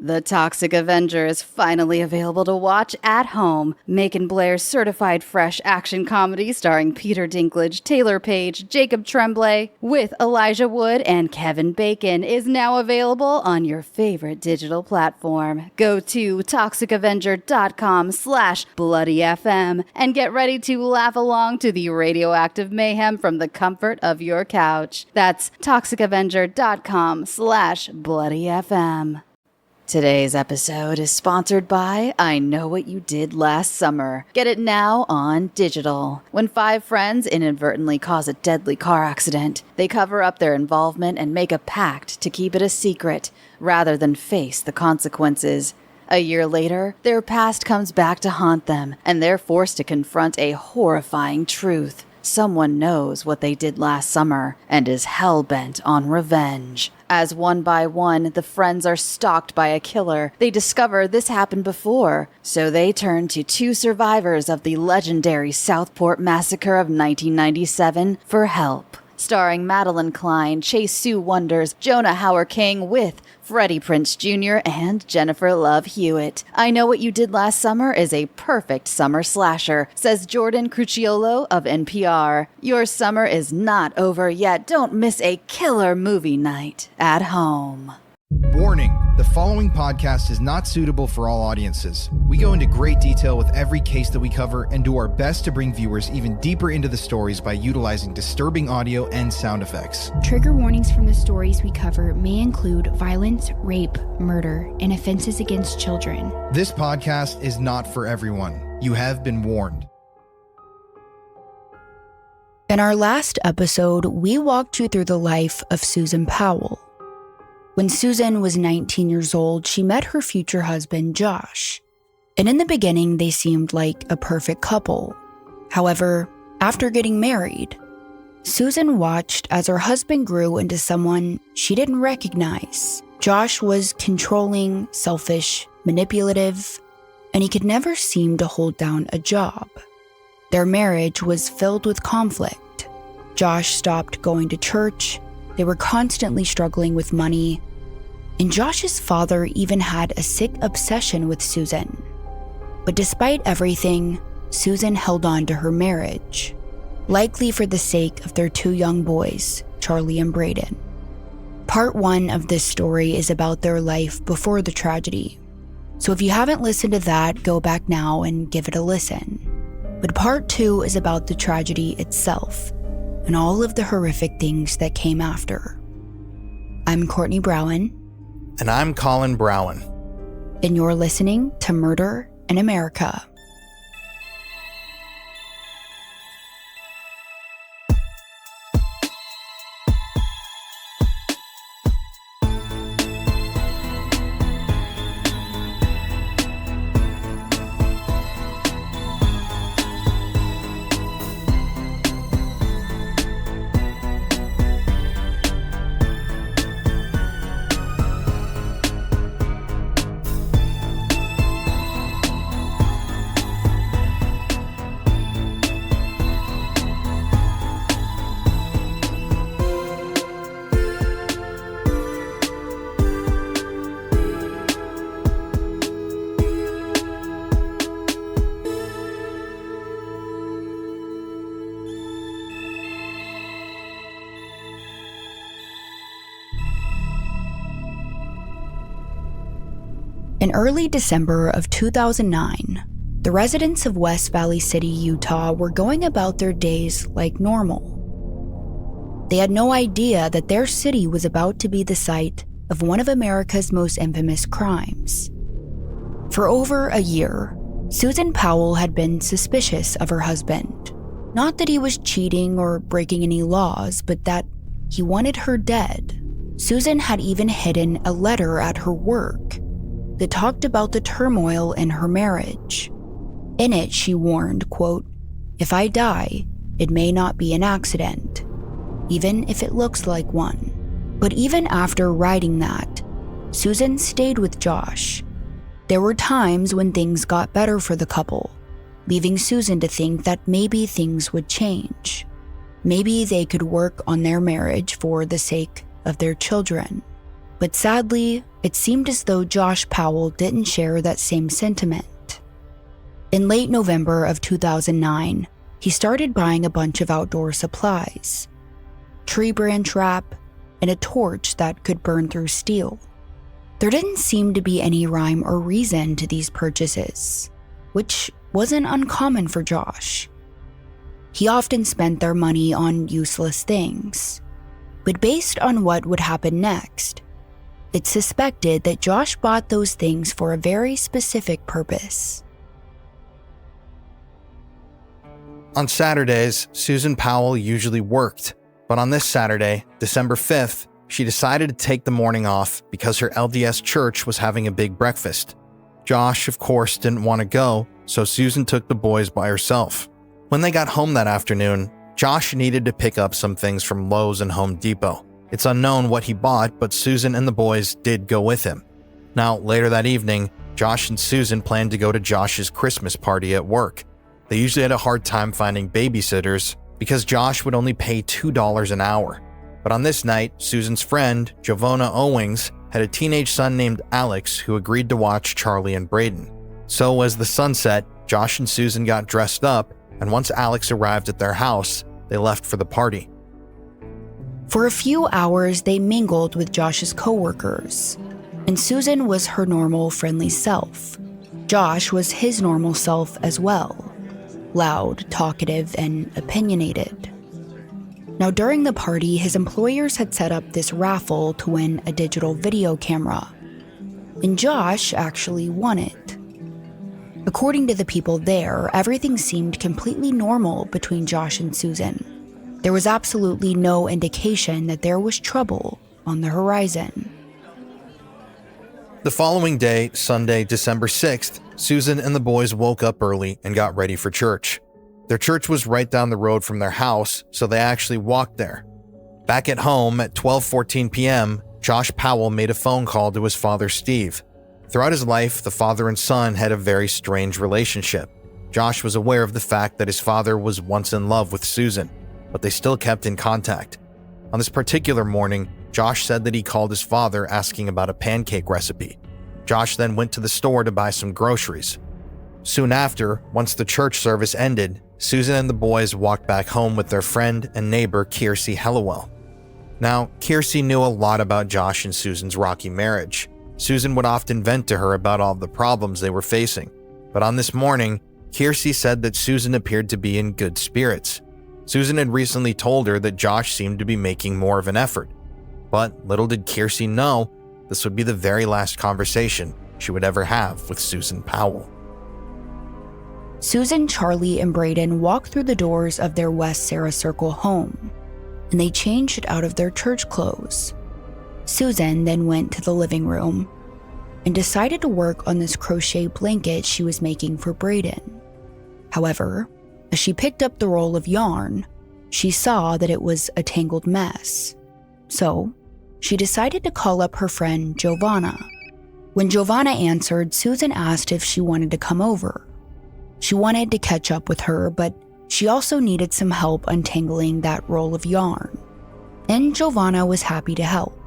The Toxic Avenger is finally available to watch at home. Macon Blair's certified fresh action comedy starring Peter Dinklage, Taylor Page, Jacob Tremblay, with Elijah Wood and Kevin Bacon is now available on your favorite digital platform. Go to toxicavenger.com/bloodyfm and get ready to laugh along to the radioactive mayhem from the comfort of your couch. That's toxicavenger.com/bloodyfm. Today's episode is sponsored by I Know What You Did Last Summer. Get it now on digital. When 5 friends inadvertently cause a deadly car accident, they cover up their involvement and make a pact to keep it a secret rather than face the consequences. A year later, their past comes back to haunt them, and they're forced to confront a horrifying truth. Someone knows what they did last summer and is hell-bent on revenge. As one by one, the friends are stalked by a killer, they discover this happened before, so they turn to 2 survivors of the legendary Southport Massacre of 1997 for help. Starring Madeline Klein, Chase Sue Wonders, Jonah Hauer King with Freddie Prinze Jr. and Jennifer Love Hewitt. I Know What You Did Last Summer is a perfect summer slasher, says Jordan Cruciolo of NPR. Your summer is not over yet. Don't miss a killer movie night at home. Warning, the following podcast is not suitable for all audiences. We go into great detail with every case that we cover and do our best to bring viewers even deeper into the stories by utilizing disturbing audio and sound effects. Trigger warnings from the stories we cover may include violence, rape, murder, and offenses against children. This podcast is not for everyone. You have been warned. In our last episode, we walked you through the life of Susan Powell. When Susan was 19 years old, she met her future husband, Josh. And in the beginning, they seemed like a perfect couple. However, after getting married, Susan watched as her husband grew into someone she didn't recognize. Josh was controlling, selfish, manipulative, and he could never seem to hold down a job. Their marriage was filled with conflict. Josh stopped going to church. They were constantly struggling with money, and Josh's father even had a sick obsession with Susan. But despite everything, Susan held on to her marriage, likely for the sake of their 2 young boys, Charlie and Braden. Part 1 of this story is about their life before the tragedy. So if you haven't listened to that, go back now and give it a listen. But part 2 is about the tragedy itself and all of the horrific things that came after. I'm Courtney Browen. And I'm Colin Browen. And you're listening to Murder in America. In early December of 2009, the residents of West Valley City, Utah were going about their days like normal. They had no idea that their city was about to be the site of one of America's most infamous crimes. For over a year, Susan Powell had been suspicious of her husband. Not that he was cheating or breaking any laws, but that he wanted her dead. Susan had even hidden a letter at her work that talked about the turmoil in her marriage. In it, she warned, quote, "If I die, it may not be an accident, even if it looks like one." But even after writing that, Susan stayed with Josh. There were times when things got better for the couple, leaving Susan to think that maybe things would change. Maybe they could work on their marriage for the sake of their children. But sadly, it seemed as though Josh Powell didn't share that same sentiment. In late November of 2009, he started buying a bunch of outdoor supplies: tree branch wrap and a torch that could burn through steel. There didn't seem to be any rhyme or reason to these purchases, which wasn't uncommon for Josh. He often spent their money on useless things. But based on what would happen next, it's suspected that Josh bought those things for a very specific purpose. On Saturdays, Susan Powell usually worked, but on this Saturday, December 5th, she decided to take the morning off because her LDS church was having a big breakfast. Josh, of course, didn't want to go, so Susan took the boys by herself. When they got home that afternoon, Josh needed to pick up some things from Lowe's and Home Depot. It's unknown what he bought, but Susan and the boys did go with him. Now, later that evening, Josh and Susan planned to go to Josh's Christmas party at work. They usually had a hard time finding babysitters because Josh would only pay $2 an hour. But on this night, Susan's friend, Giovanna Owings, had a teenage son named Alex who agreed to watch Charlie and Braden. So as the sun set, Josh and Susan got dressed up, and once Alex arrived at their house, they left for the party. For a few hours, they mingled with Josh's coworkers, and Susan was her normal, friendly self. Josh was his normal self as well, loud, talkative, and opinionated. Now, during the party, his employers had set up this raffle to win a digital video camera, and Josh actually won it. According to the people there, everything seemed completely normal between Josh and Susan. There was absolutely no indication that there was trouble on the horizon. The following day, Sunday, December 6th, Susan and the boys woke up early and got ready for church. Their church was right down the road from their house, so they actually walked there. Back at home at 12:14 p.m., Josh Powell made a phone call to his father, Steve. Throughout his life, the father and son had a very strange relationship. Josh was aware of the fact that his father was once in love with Susan, but they still kept in contact. On this particular morning, Josh said that he called his father asking about a pancake recipe. Josh then went to the store to buy some groceries. Soon after, once the church service ended, Susan and the boys walked back home with their friend and neighbor Kiersey Hellewell. Now, Kiersey knew a lot about Josh and Susan's rocky marriage. Susan would often vent to her about all the problems they were facing. But on this morning, Kiersey said that Susan appeared to be in good spirits. Susan had recently told her that Josh seemed to be making more of an effort. But little did Kiersey know, this would be the very last conversation she would ever have with Susan Powell. Susan, Charlie, and Braden walked through the doors of their West Sarah Circle home, and they changed out of their church clothes. Susan then went to the living room and decided to work on this crochet blanket she was making for Braden. However, as she picked up the roll of yarn, she saw that it was a tangled mess. So, she decided to call up her friend Giovanna. When Giovanna answered, Susan asked if she wanted to come over. She wanted to catch up with her, but she also needed some help untangling that roll of yarn. And Giovanna was happy to help.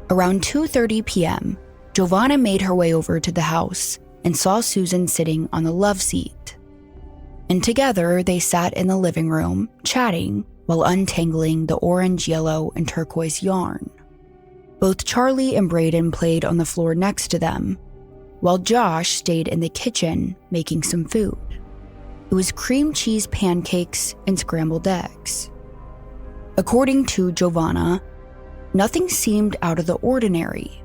Around 2:30 p.m., Giovanna made her way over to the house and saw Susan sitting on the love seat. And together, they sat in the living room, chatting while untangling the orange, yellow, and turquoise yarn. Both Charlie and Braden played on the floor next to them, while Josh stayed in the kitchen making some food. It was cream cheese pancakes and scrambled eggs. According to Giovanna, nothing seemed out of the ordinary,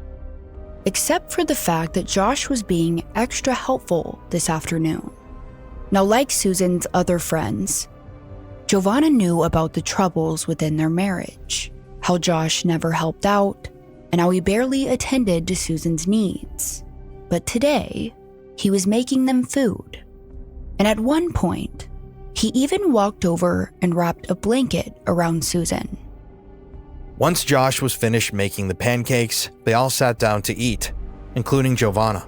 except for the fact that Josh was being extra helpful this afternoon. Now, like Susan's other friends, Giovanna knew about the troubles within their marriage, how Josh never helped out, and how he barely attended to Susan's needs. But today, he was making them food. And at one point, he even walked over and wrapped a blanket around Susan. Once Josh was finished making the pancakes, they all sat down to eat, including Giovanna.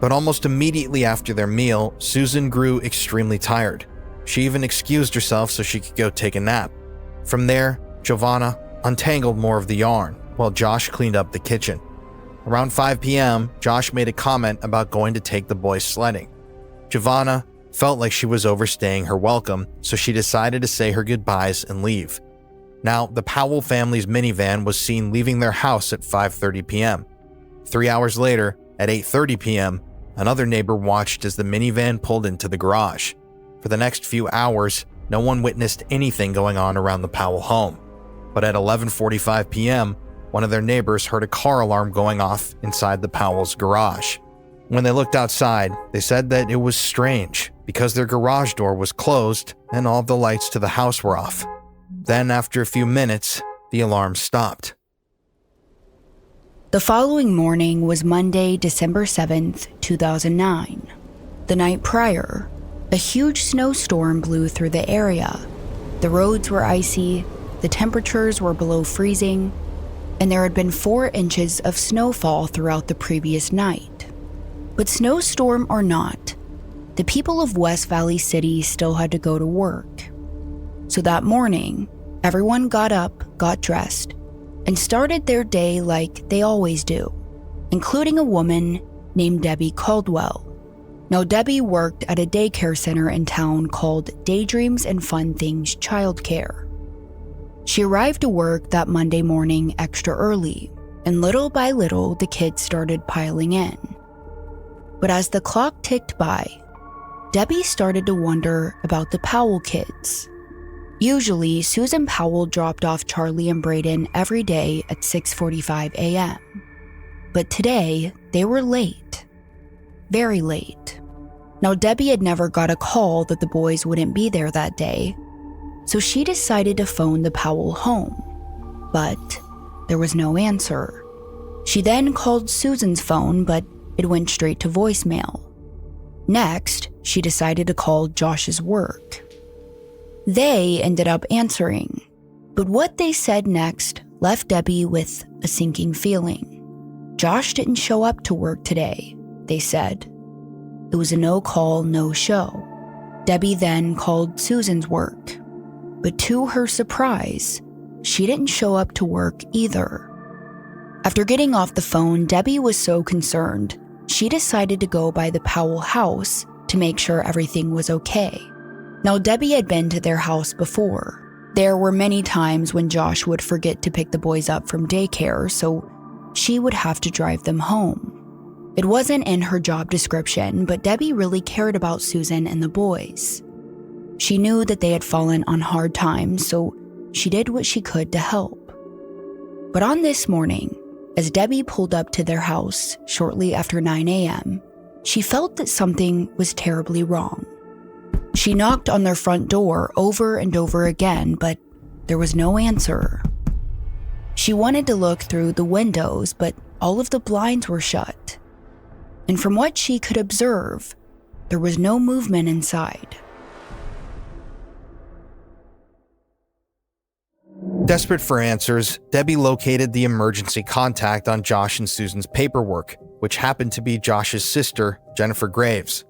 But almost immediately after their meal, Susan grew extremely tired. She even excused herself so she could go take a nap. From there, Giovanna untangled more of the yarn while Josh cleaned up the kitchen. Around 5 p.m., Josh made a comment about going to take the boys sledding. Giovanna felt like she was overstaying her welcome, so she decided to say her goodbyes and leave. Now, the Powell family's minivan was seen leaving their house at 5:30 p.m. 3 hours later, at 8:30 p.m., another neighbor watched as the minivan pulled into the garage. For the next few hours, no one witnessed anything going on around the Powell home. But at 11:45 p.m., one of their neighbors heard a car alarm going off inside the Powell's garage. When they looked outside, they said that it was strange because their garage door was closed and all of the lights to the house were off. Then, after a few minutes, the alarm stopped. The following morning was Monday, December 7th, 2009. The night prior, a huge snowstorm blew through the area. The roads were icy, the temperatures were below freezing, and there had been 4 inches of snowfall throughout the previous night. But snowstorm or not, the people of West Valley City still had to go to work. So that morning, everyone got up, got dressed, and started their day like they always do, including a woman named Debbie Caldwell. Now, Debbie worked at a daycare center in town called Daydreams and Fun Things Childcare. She arrived to work that Monday morning extra early, and little by little, the kids started piling in. But as the clock ticked by, Debbie started to wonder about the Powell kids. Usually, Susan Powell dropped off Charlie and Brayden every day at 6:45 a.m. But today, they were late. Very late. Now, Debbie had never got a call that the boys wouldn't be there that day, so she decided to phone the Powell home. But there was no answer. She then called Susan's phone, but it went straight to voicemail. Next, she decided to call Josh's work. They ended up answering, but what they said next left Debbie with a sinking feeling. Josh didn't show up to work today, they said. It was a no-call, no-show. Debbie then called Susan's work, but to her surprise, she didn't show up to work either. After getting off the phone, Debbie was so concerned, she decided to go by the Powell house to make sure everything was okay. Now, Debbie had been to their house before. There were many times when Josh would forget to pick the boys up from daycare, so she would have to drive them home. It wasn't in her job description, but Debbie really cared about Susan and the boys. She knew that they had fallen on hard times, so she did what she could to help. But on this morning, as Debbie pulled up to their house shortly after 9 a.m., she felt that something was terribly wrong. She knocked on their front door over and over again, but there was no answer. She wanted to look through the windows, but all of the blinds were shut. And from what she could observe, there was no movement inside. Desperate for answers, Debbie located the emergency contact on Josh and Susan's paperwork, which happened to be Josh's sister, Jennifer Graves.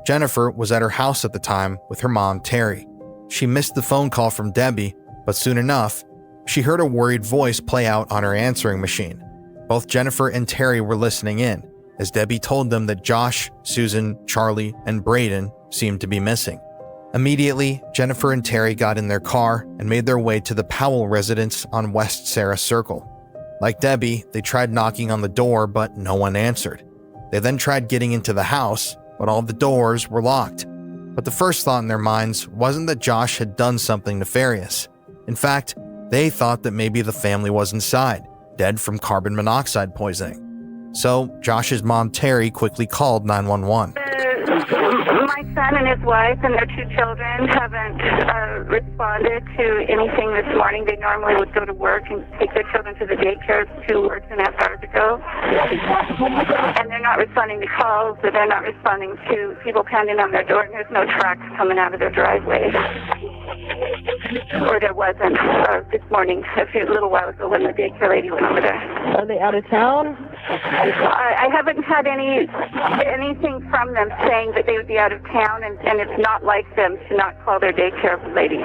Jennifer was at her house at the time with her mom, Terry. She missed the phone call from Debbie, but soon enough, she heard a worried voice play out on her answering machine. Both Jennifer and Terry were listening in, as Debbie told them that Josh, Susan, Charlie, and Brayden seemed to be missing. Immediately, Jennifer and Terry got in their car and made their way to the Powell residence on West Sarah Circle. Like Debbie, they tried knocking on the door, but no one answered. They then tried getting into the house, but all the doors were locked. But the first thought in their minds wasn't that Josh had done something nefarious. In fact, they thought that maybe the family was inside, dead from carbon monoxide poisoning. So Josh's mom, Terry, quickly called 911. My son and his wife and their 2 children haven't responded to anything this morning. They normally would go to work and take their children to the daycare 2.5 hours ago. And they're not responding to calls, or they're not responding to people pounding on their door, and there's no tracks coming out of their driveway. Or there wasn't this morning, a little while ago when the daycare lady went over there. Are they out of town? I haven't had anything from them saying that they would be out of town, and it's not like them to not call their daycare lady.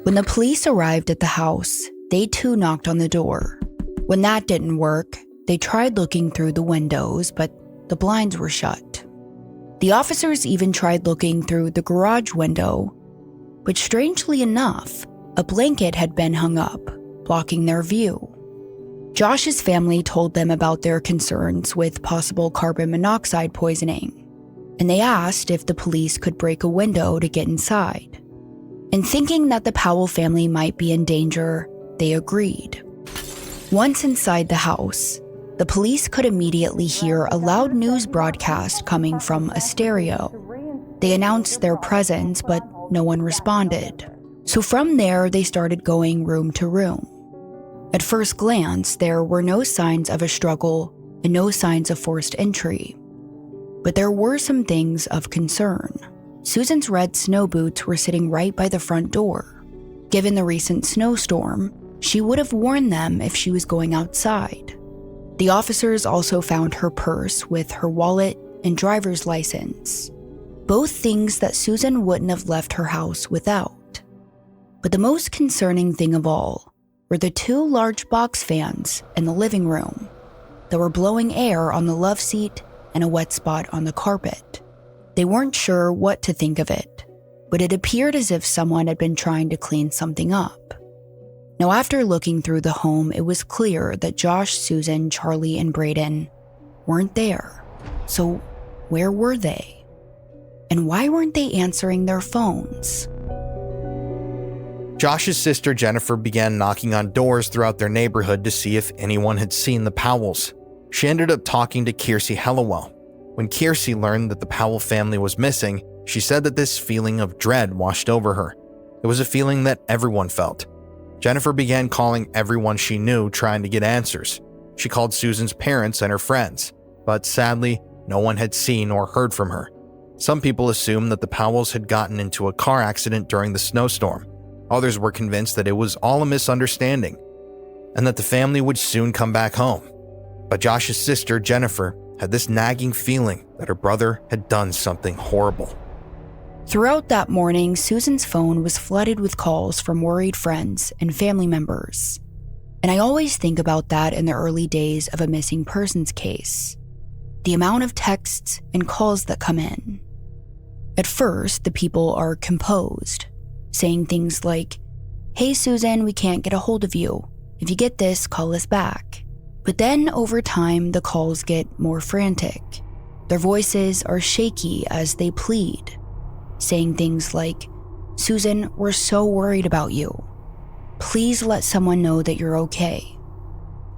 When the police arrived at the house, They too knocked on the door. When that didn't work, they tried looking through the windows, but the blinds were shut. The officers even tried looking through the garage window, but strangely enough, a blanket had been hung up, blocking their view. Josh's family told them about their concerns with possible carbon monoxide poisoning, and they asked if the police could break a window to get inside. And thinking that the Powell family might be in danger, they agreed. Once inside the house, the police could immediately hear a loud news broadcast coming from a stereo. They announced their presence, but no one responded. So from there, they started going room to room. At first glance, there were no signs of a struggle and no signs of forced entry. But there were some things of concern. Susan's red snow boots were sitting right by the front door. Given the recent snowstorm, she would have worn them if she was going outside. The officers also found her purse with her wallet and driver's license, both things that Susan wouldn't have left her house without. But the most concerning thing of all were the two large box fans in the living room that were blowing air on the love seat and a wet spot on the carpet. They weren't sure what to think of it, but it appeared as if someone had been trying to clean something up. Now, after looking through the home, it was clear that Josh, Susan, Charlie, and Braden weren't there. So where were they? And why weren't they answering their phones? Josh's sister Jennifer began knocking on doors throughout their neighborhood to see if anyone had seen the Powells. She ended up talking to Kiersey Hellawell. When Kiersey learned that the Powell family was missing, she said that this feeling of dread washed over her. It was a feeling that everyone felt. Jennifer began calling everyone she knew, trying to get answers. She called Susan's parents and her friends, but sadly, no one had seen or heard from her. Some people assumed that the Powells had gotten into a car accident during the snowstorm. Others were convinced that it was all a misunderstanding and that the family would soon come back home. But Josh's sister, Jennifer, had this nagging feeling that her brother had done something horrible. Throughout that morning, Susan's phone was flooded with calls from worried friends and family members. And I always think about that in the early days of a missing persons case. The amount of texts and calls that come in. At first, the people are composed, saying things like, "Hey Susan, we can't get a hold of you. If you get this, call us back." But then over time, the calls get more frantic. Their voices are shaky as they plead, saying things like, "Susan, we're so worried about you. Please let someone know that you're okay."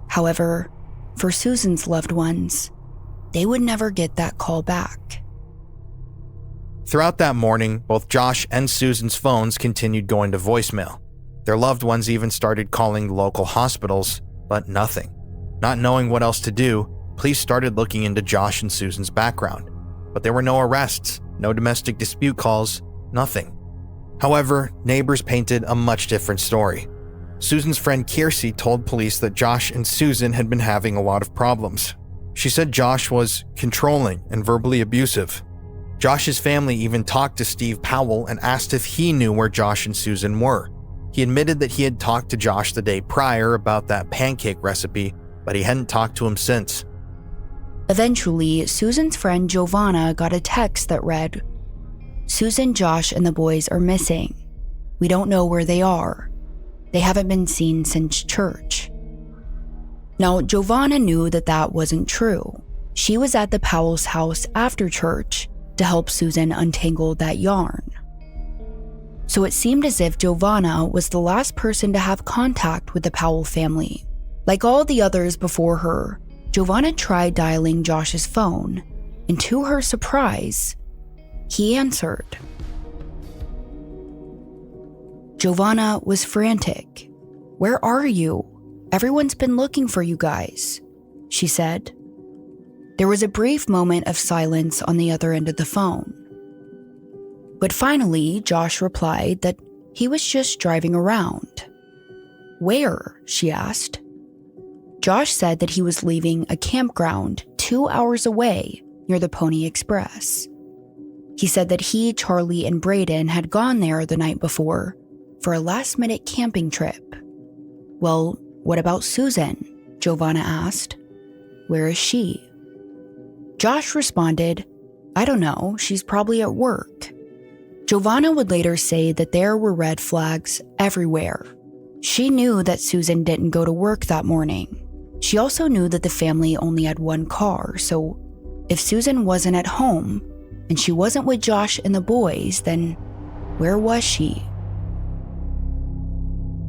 However, for Susan's loved ones, they would never get that call back. Throughout that morning, both Josh and Susan's phones continued going to voicemail. Their loved ones even started calling the local hospitals, but nothing. Not knowing what else to do, police started looking into Josh and Susan's background, but there were no arrests, no domestic dispute calls, nothing. However, neighbors painted a much different story. Susan's friend Kiersey told police that Josh and Susan had been having a lot of problems. She said Josh was controlling and verbally abusive. Josh's family even talked to Steve Powell and asked if he knew where Josh and Susan were. He admitted that he had talked to Josh the day prior about that pancake recipe, but he hadn't talked to him since. Eventually, Susan's friend Giovanna got a text that read, "Susan, Josh, and the boys are missing. We don't know where they are. They haven't been seen since church." Now, Giovanna knew that that wasn't true. She was at the Powell's house after church to help Susan untangle that yarn. So it seemed as if Giovanna was the last person to have contact with the Powell family. Like all the others before her, Giovanna tried dialing Josh's phone, and to her surprise, he answered. Giovanna was frantic. "Where are you? Everyone's been looking for you guys," she said. There was a brief moment of silence on the other end of the phone. But finally, Josh replied that he was just driving around. "Where?" she asked. Josh said that he was leaving a campground 2 hours away near the Pony Express. He said that he, Charlie, and Braden had gone there the night before for a last-minute camping trip. Well, what about Susan? Giovanna asked. Where is she? Josh responded, I don't know, she's probably at work. Giovanna would later say that there were red flags everywhere. She knew that Susan didn't go to work that morning. She also knew that the family only had one car, so if Susan wasn't at home and she wasn't with Josh and the boys, then where was she?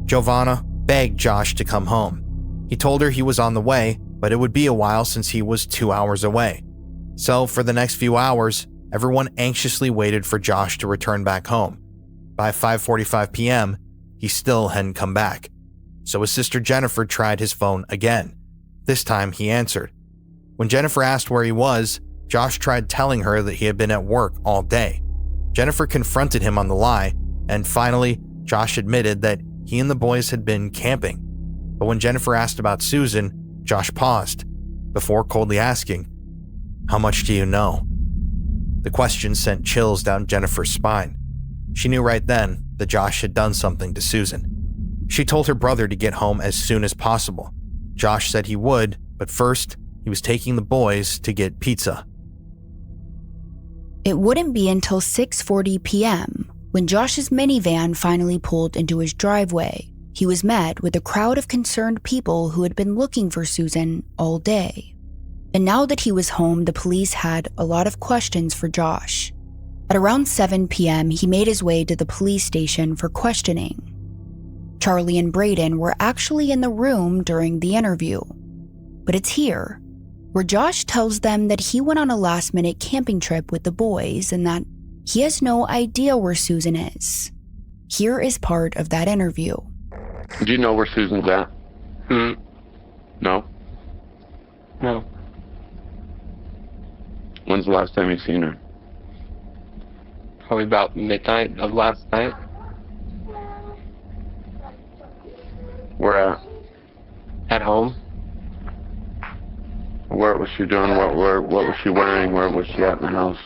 Giovanna begged Josh to come home. He told her he was on the way, but it would be a while since he was 2 hours away. So for the next few hours, everyone anxiously waited for Josh to return back home. By 5:45 p.m., he still hadn't come back. So his sister Jennifer tried his phone again. This time he answered. When Jennifer asked where he was, Josh tried telling her that he had been at work all day. Jennifer confronted him on the lie, and finally, Josh admitted that he and the boys had been camping. But when Jennifer asked about Susan, Josh paused before coldly asking, How much do you know? The question sent chills down Jennifer's spine. She knew right then that Josh had done something to Susan. She told her brother to get home as soon as possible. Josh said he would, but first, he was taking the boys to get pizza. It wouldn't be until 6:40 p.m. when Josh's minivan finally pulled into his driveway. He was met with a crowd of concerned people who had been looking for Susan all day. And now that he was home, the police had a lot of questions for Josh. At around 7 p.m., he made his way to the police station for questioning. Charlie and Braden were actually in the room during the interview. But it's here, where Josh tells them that he went on a last-minute camping trip with the boys and that he has no idea where Susan is. Here is part of that interview. Do you know where Susan's at? No? No. When's the last time you seen her? Probably about midnight of last night. Where at? At home. What was she doing? What was she wearing? Where was she at in the house?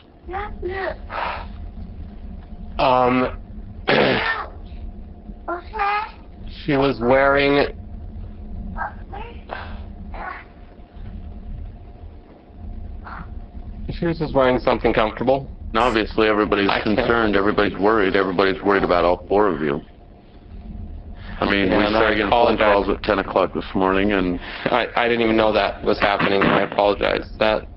She was wearing... She was just wearing something comfortable. And obviously everybody's concerned, everybody's worried about all four of you. I mean, we started getting phone calls at 10 o'clock this morning, and... I didn't even know that was happening, and I apologize. That,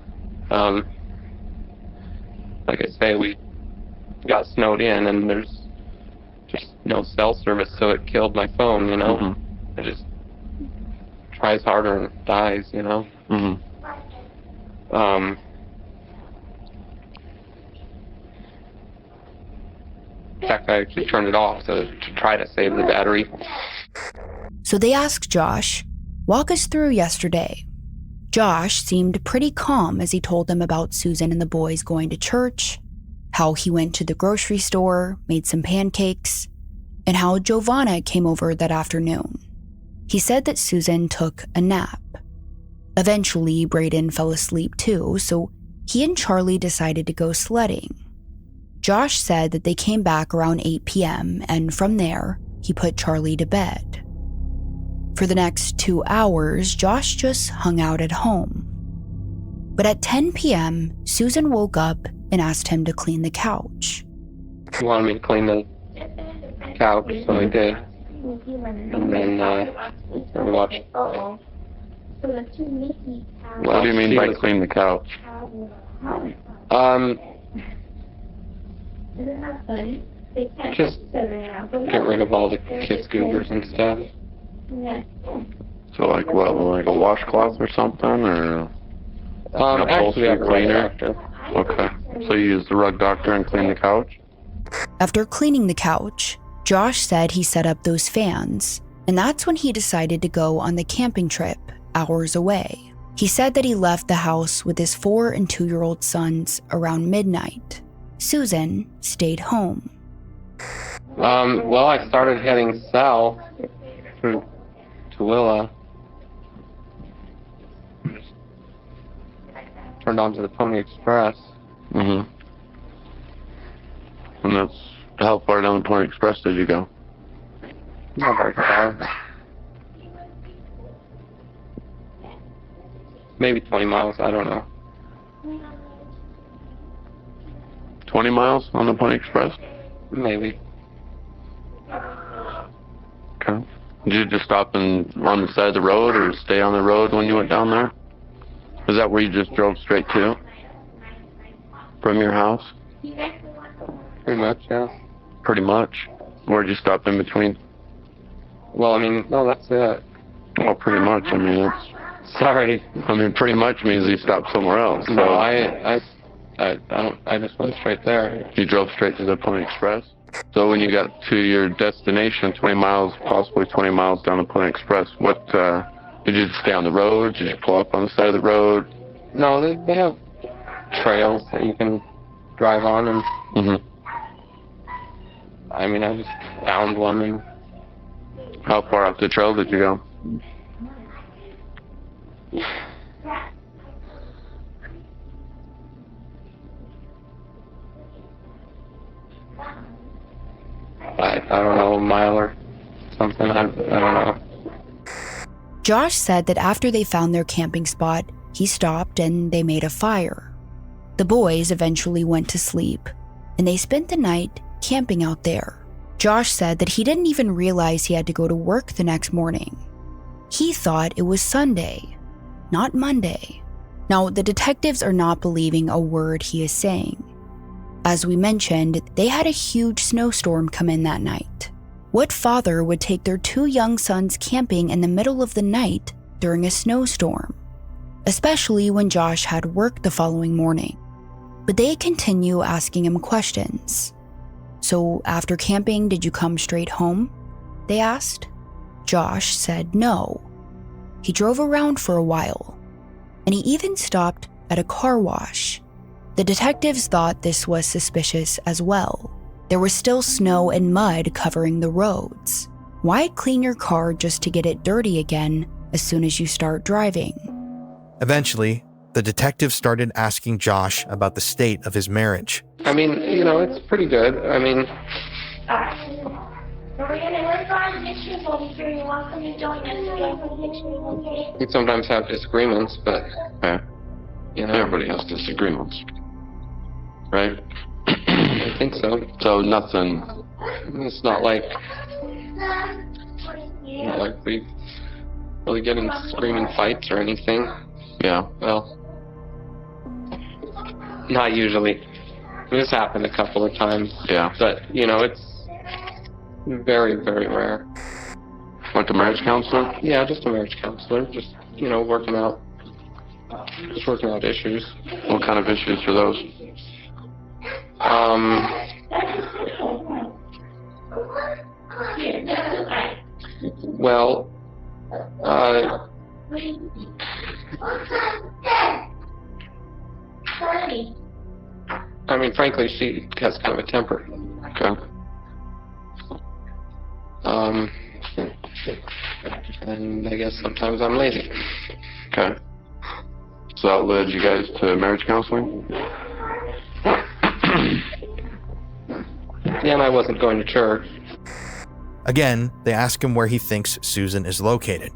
like I say, we got snowed in, and there's just no cell service, so it killed my phone, you know? Mm-hmm. It just tries harder and it dies, you know? Mm-hmm. In fact, I actually turned it off to try to save the battery. So they asked Josh, walk us through yesterday. Josh seemed pretty calm as he told them about Susan and the boys going to church, how he went to the grocery store, made some pancakes, and how Giovanna came over that afternoon. He said that Susan took a nap. Eventually, Braden fell asleep too, so he and Charlie decided to go sledding. Josh said that they came back around 8 p.m., and from there, he put Charlie to bed. For the next 2 hours, Josh just hung out at home. But at 10 p.m., Susan woke up and asked him to clean the couch. He wanted me to clean the couch, so I did. And then we watched. What do you mean by clean the couch? Just get rid of all the kids' goobers and stuff. So like what, like a washcloth or something, or Actually, I have a rug doctor. Okay, so you use the rug doctor and clean the couch? After cleaning the couch, Josh said he set up those fans, and that's when he decided to go on the camping trip hours away. He said that he left the house with his 4- and 2-year-old sons around midnight. Susan stayed home. Well, I started heading south through Tooele. Turned onto the Pony Express. Mm-hmm. And that's, how far down the Pony Express did you go? Not very far. Maybe 20 miles, I don't know. 20 miles on the Pony Express? Maybe. Okay. Did you just stop on the side of the road or stay on the road when you went down there? Is that where you just drove straight to? From your house? Pretty much, yeah. Pretty much. Where'd you stop in between? Well, I mean, no, that's it. Well, pretty much. I mean, it's... Sorry. I mean, pretty much means you stopped somewhere else. So. No, I just went straight there. You drove straight to the Pony Express? So when you got to your destination, 20 miles, possibly 20 miles down the Pony Express, what, did you stay on the road? Did you pull up on the side of the road? No, they have trails that you can drive on, and I mean, I just found one. And how far up the trail did you go? I don't know, a mile or something. I don't know. Josh said that after they found their camping spot, he stopped and they made a fire. The boys eventually went to sleep, and they spent the night camping out there. Josh said that he didn't even realize he had to go to work the next morning. He thought it was Sunday, not Monday. Now, the detectives are not believing a word he is saying. As we mentioned, they had a huge snowstorm come in that night. What father would take their 2 young sons camping in the middle of the night during a snowstorm? Especially when Josh had work the following morning. But they continue asking him questions. So after camping, did you come straight home? They asked. Josh said no. He drove around for a while, and he even stopped at a car wash. The detectives thought this was suspicious as well. There was still snow and mud covering the roads. Why clean your car just to get it dirty again as soon as you start driving? Eventually, the detective started asking Josh about the state of his marriage. I mean, you know, it's pretty good. I mean, we sometimes have disagreements, but, you know. Everybody has disagreements. Right? I think so. So nothing... It's not like we really get in screaming fights or anything. Yeah. Well, not usually. This happened a couple of times. Yeah. But, you know, it's very, very rare. Went to marriage counselor? Yeah, just a marriage counselor. Just, you know, working out issues. What kind of issues are those? Well, I mean, frankly, she has kind of a temper. Okay. And I guess sometimes I'm lazy. Okay. So that led you guys to marriage counseling? Yeah, and I wasn't going to church. Again, they ask him where he thinks Susan is located,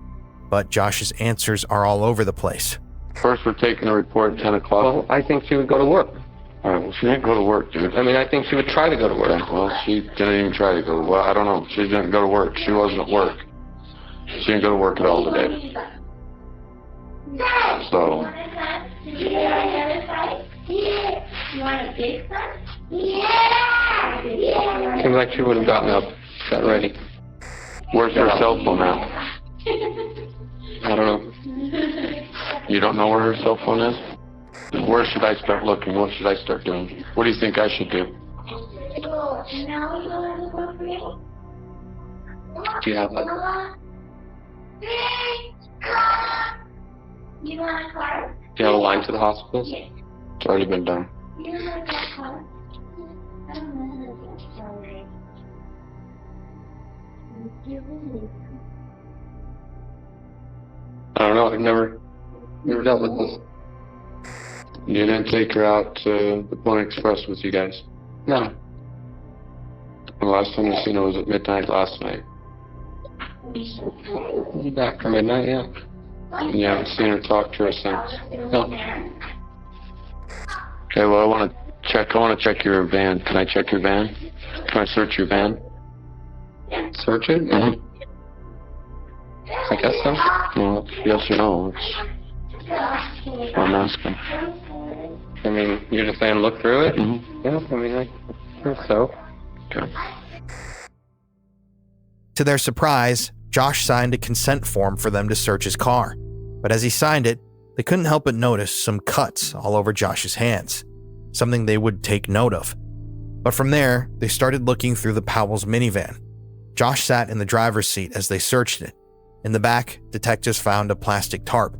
but Josh's answers are all over the place. First, we're taking a report at 10 o'clock. Well, I think she would go to work. All right, well, she didn't go to work, dude. I mean, I think she would try to go to work. Okay, well, she didn't even try to go. Well, I don't know. She didn't go to work. She wasn't at work. She didn't go to work at all today. So... Seems like she would have gotten up, got ready. Where's her cell phone at? I don't know. You don't know where her cell phone is? Where should I start looking? What should I start doing? What do you think I should do? Do you have a... Do you have a line to the hospital? It's already been done. I don't know. I've never dealt with this. You didn't take her out to the Pony Express with you guys? No. The last time you seen her was at midnight last night. After midnight, yeah. You haven't seen her, talk to her since? No. Okay, well, I want to check your van. Can I check your van? Can I search your van? Search it? Mm-hmm. I guess so. Well, it's yes or no. That's what I'm asking. I mean, you're just saying look through it? Mm-hmm. Yeah, I mean, I think so. Okay. To their surprise, Josh signed a consent form for them to search his car. But as he signed it, they couldn't help but notice some cuts all over Josh's hands, something they would take note of. But from there, they started looking through the Powell's minivan. Josh sat in the driver's seat as they searched it. In the back, detectives found a plastic tarp.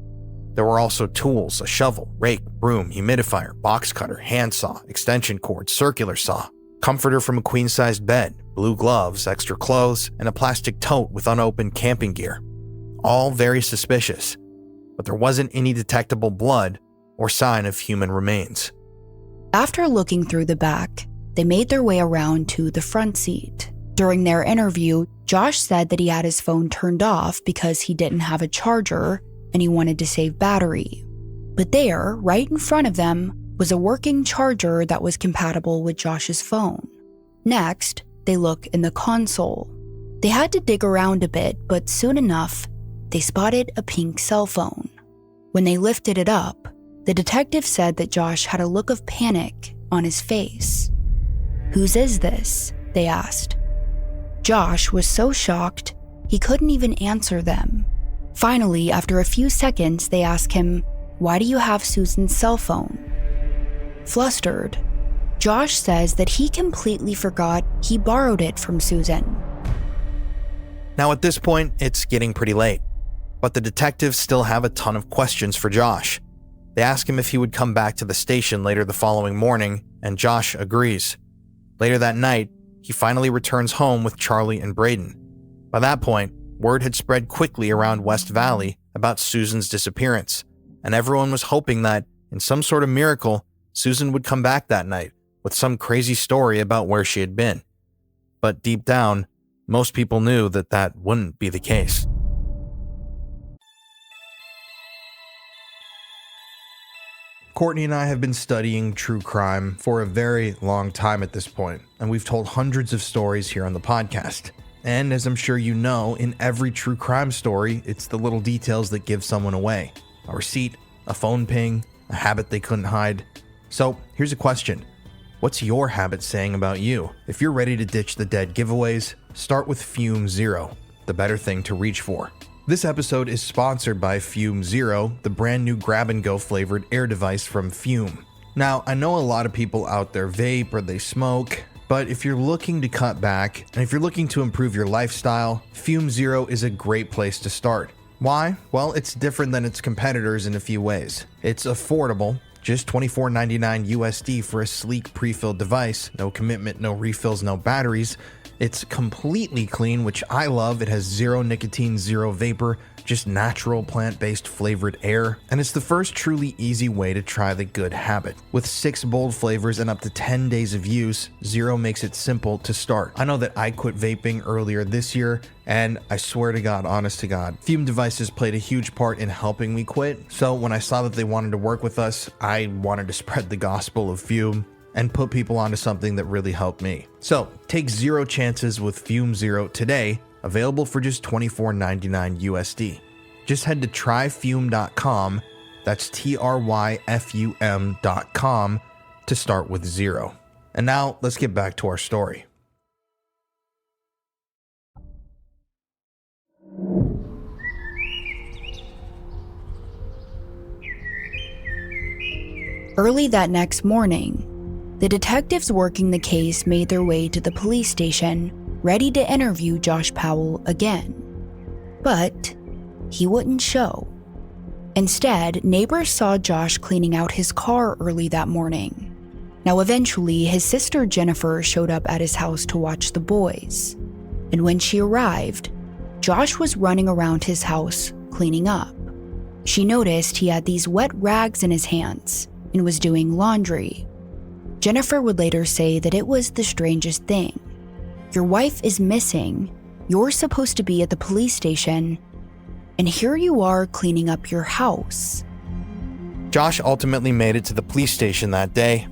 There were also tools, a shovel, rake, broom, humidifier, box cutter, handsaw, extension cord, circular saw, comforter from a queen-sized bed, blue gloves, extra clothes, and a plastic tote with unopened camping gear. All very suspicious, but there wasn't any detectable blood or sign of human remains. After looking through the back, they made their way around to the front seat. During their interview, Josh said that he had his phone turned off because he didn't have a charger and he wanted to save battery. But there, right in front of them, was a working charger that was compatible with Josh's phone. Next, they look in the console. They had to dig around a bit, but soon enough, they spotted a pink cell phone. When they lifted it up, the detective said that Josh had a look of panic on his face. "Whose is this?" they asked. Josh was so shocked, he couldn't even answer them. Finally, after a few seconds, they asked him, "Why do you have Susan's cell phone?" Flustered, Josh says that he completely forgot he borrowed it from Susan. Now at this point, it's getting pretty late, but the detectives still have a ton of questions for Josh. They ask him if he would come back to the station later the following morning, and Josh agrees. Later that night, he finally returns home with Charlie and Braden. By that point, word had spread quickly around West Valley about Susan's disappearance, and everyone was hoping that, in some sort of miracle, Susan would come back that night with some crazy story about where she had been. But deep down, most people knew that that wouldn't be the case. Courtney and I have been studying true crime for a very long time at this point, and we've told hundreds of stories here on the podcast. And as I'm sure you know, in every true crime story, it's the little details that give someone away. A receipt, a phone ping, a habit they couldn't hide. So here's a question. What's your habit saying about you? If you're ready to ditch the dead giveaways, start with Fume Zero, the better thing to reach for. This episode is sponsored by Fume Zero, the brand new grab-and-go flavored air device from Fume. Now, I know a lot of people out there vape or they smoke, but if you're looking to cut back, and if you're looking to improve your lifestyle, Fume Zero is a great place to start. Why? Well, it's different than its competitors in a few ways. It's affordable, just $24.99 USD for a sleek pre-filled device, no commitment, no refills, no batteries. It's completely clean, which I love. It has zero nicotine, zero vapor, just natural plant-based flavored air. And it's the first truly easy way to try the good habit. With 6 bold flavors and up to 10 days of use, Zero makes it simple to start. I know that I quit vaping earlier this year, and I swear to God, honest to God, Fume devices played a huge part in helping me quit. So when I saw that they wanted to work with us, I wanted to spread the gospel of Fume and put people onto something that really helped me. So take 0 chances with Fume Zero today, available for just $24.99 USD. Just head to tryfume.com, that's TRYFUM.com, to start with Zero. And now let's get back to our story. Early that next morning, the detectives working the case made their way to the police station, ready to interview Josh Powell again. But he wouldn't show. Instead, neighbors saw Josh cleaning out his car early that morning. Now, eventually, his sister Jennifer showed up at his house to watch the boys. And when she arrived, Josh was running around his house cleaning up. She noticed he had these wet rags in his hands and was doing laundry. Jennifer would later say that it was the strangest thing. Your wife is missing. You're supposed to be at the police station. And here you are cleaning up your house. Josh ultimately made it to the police station that day.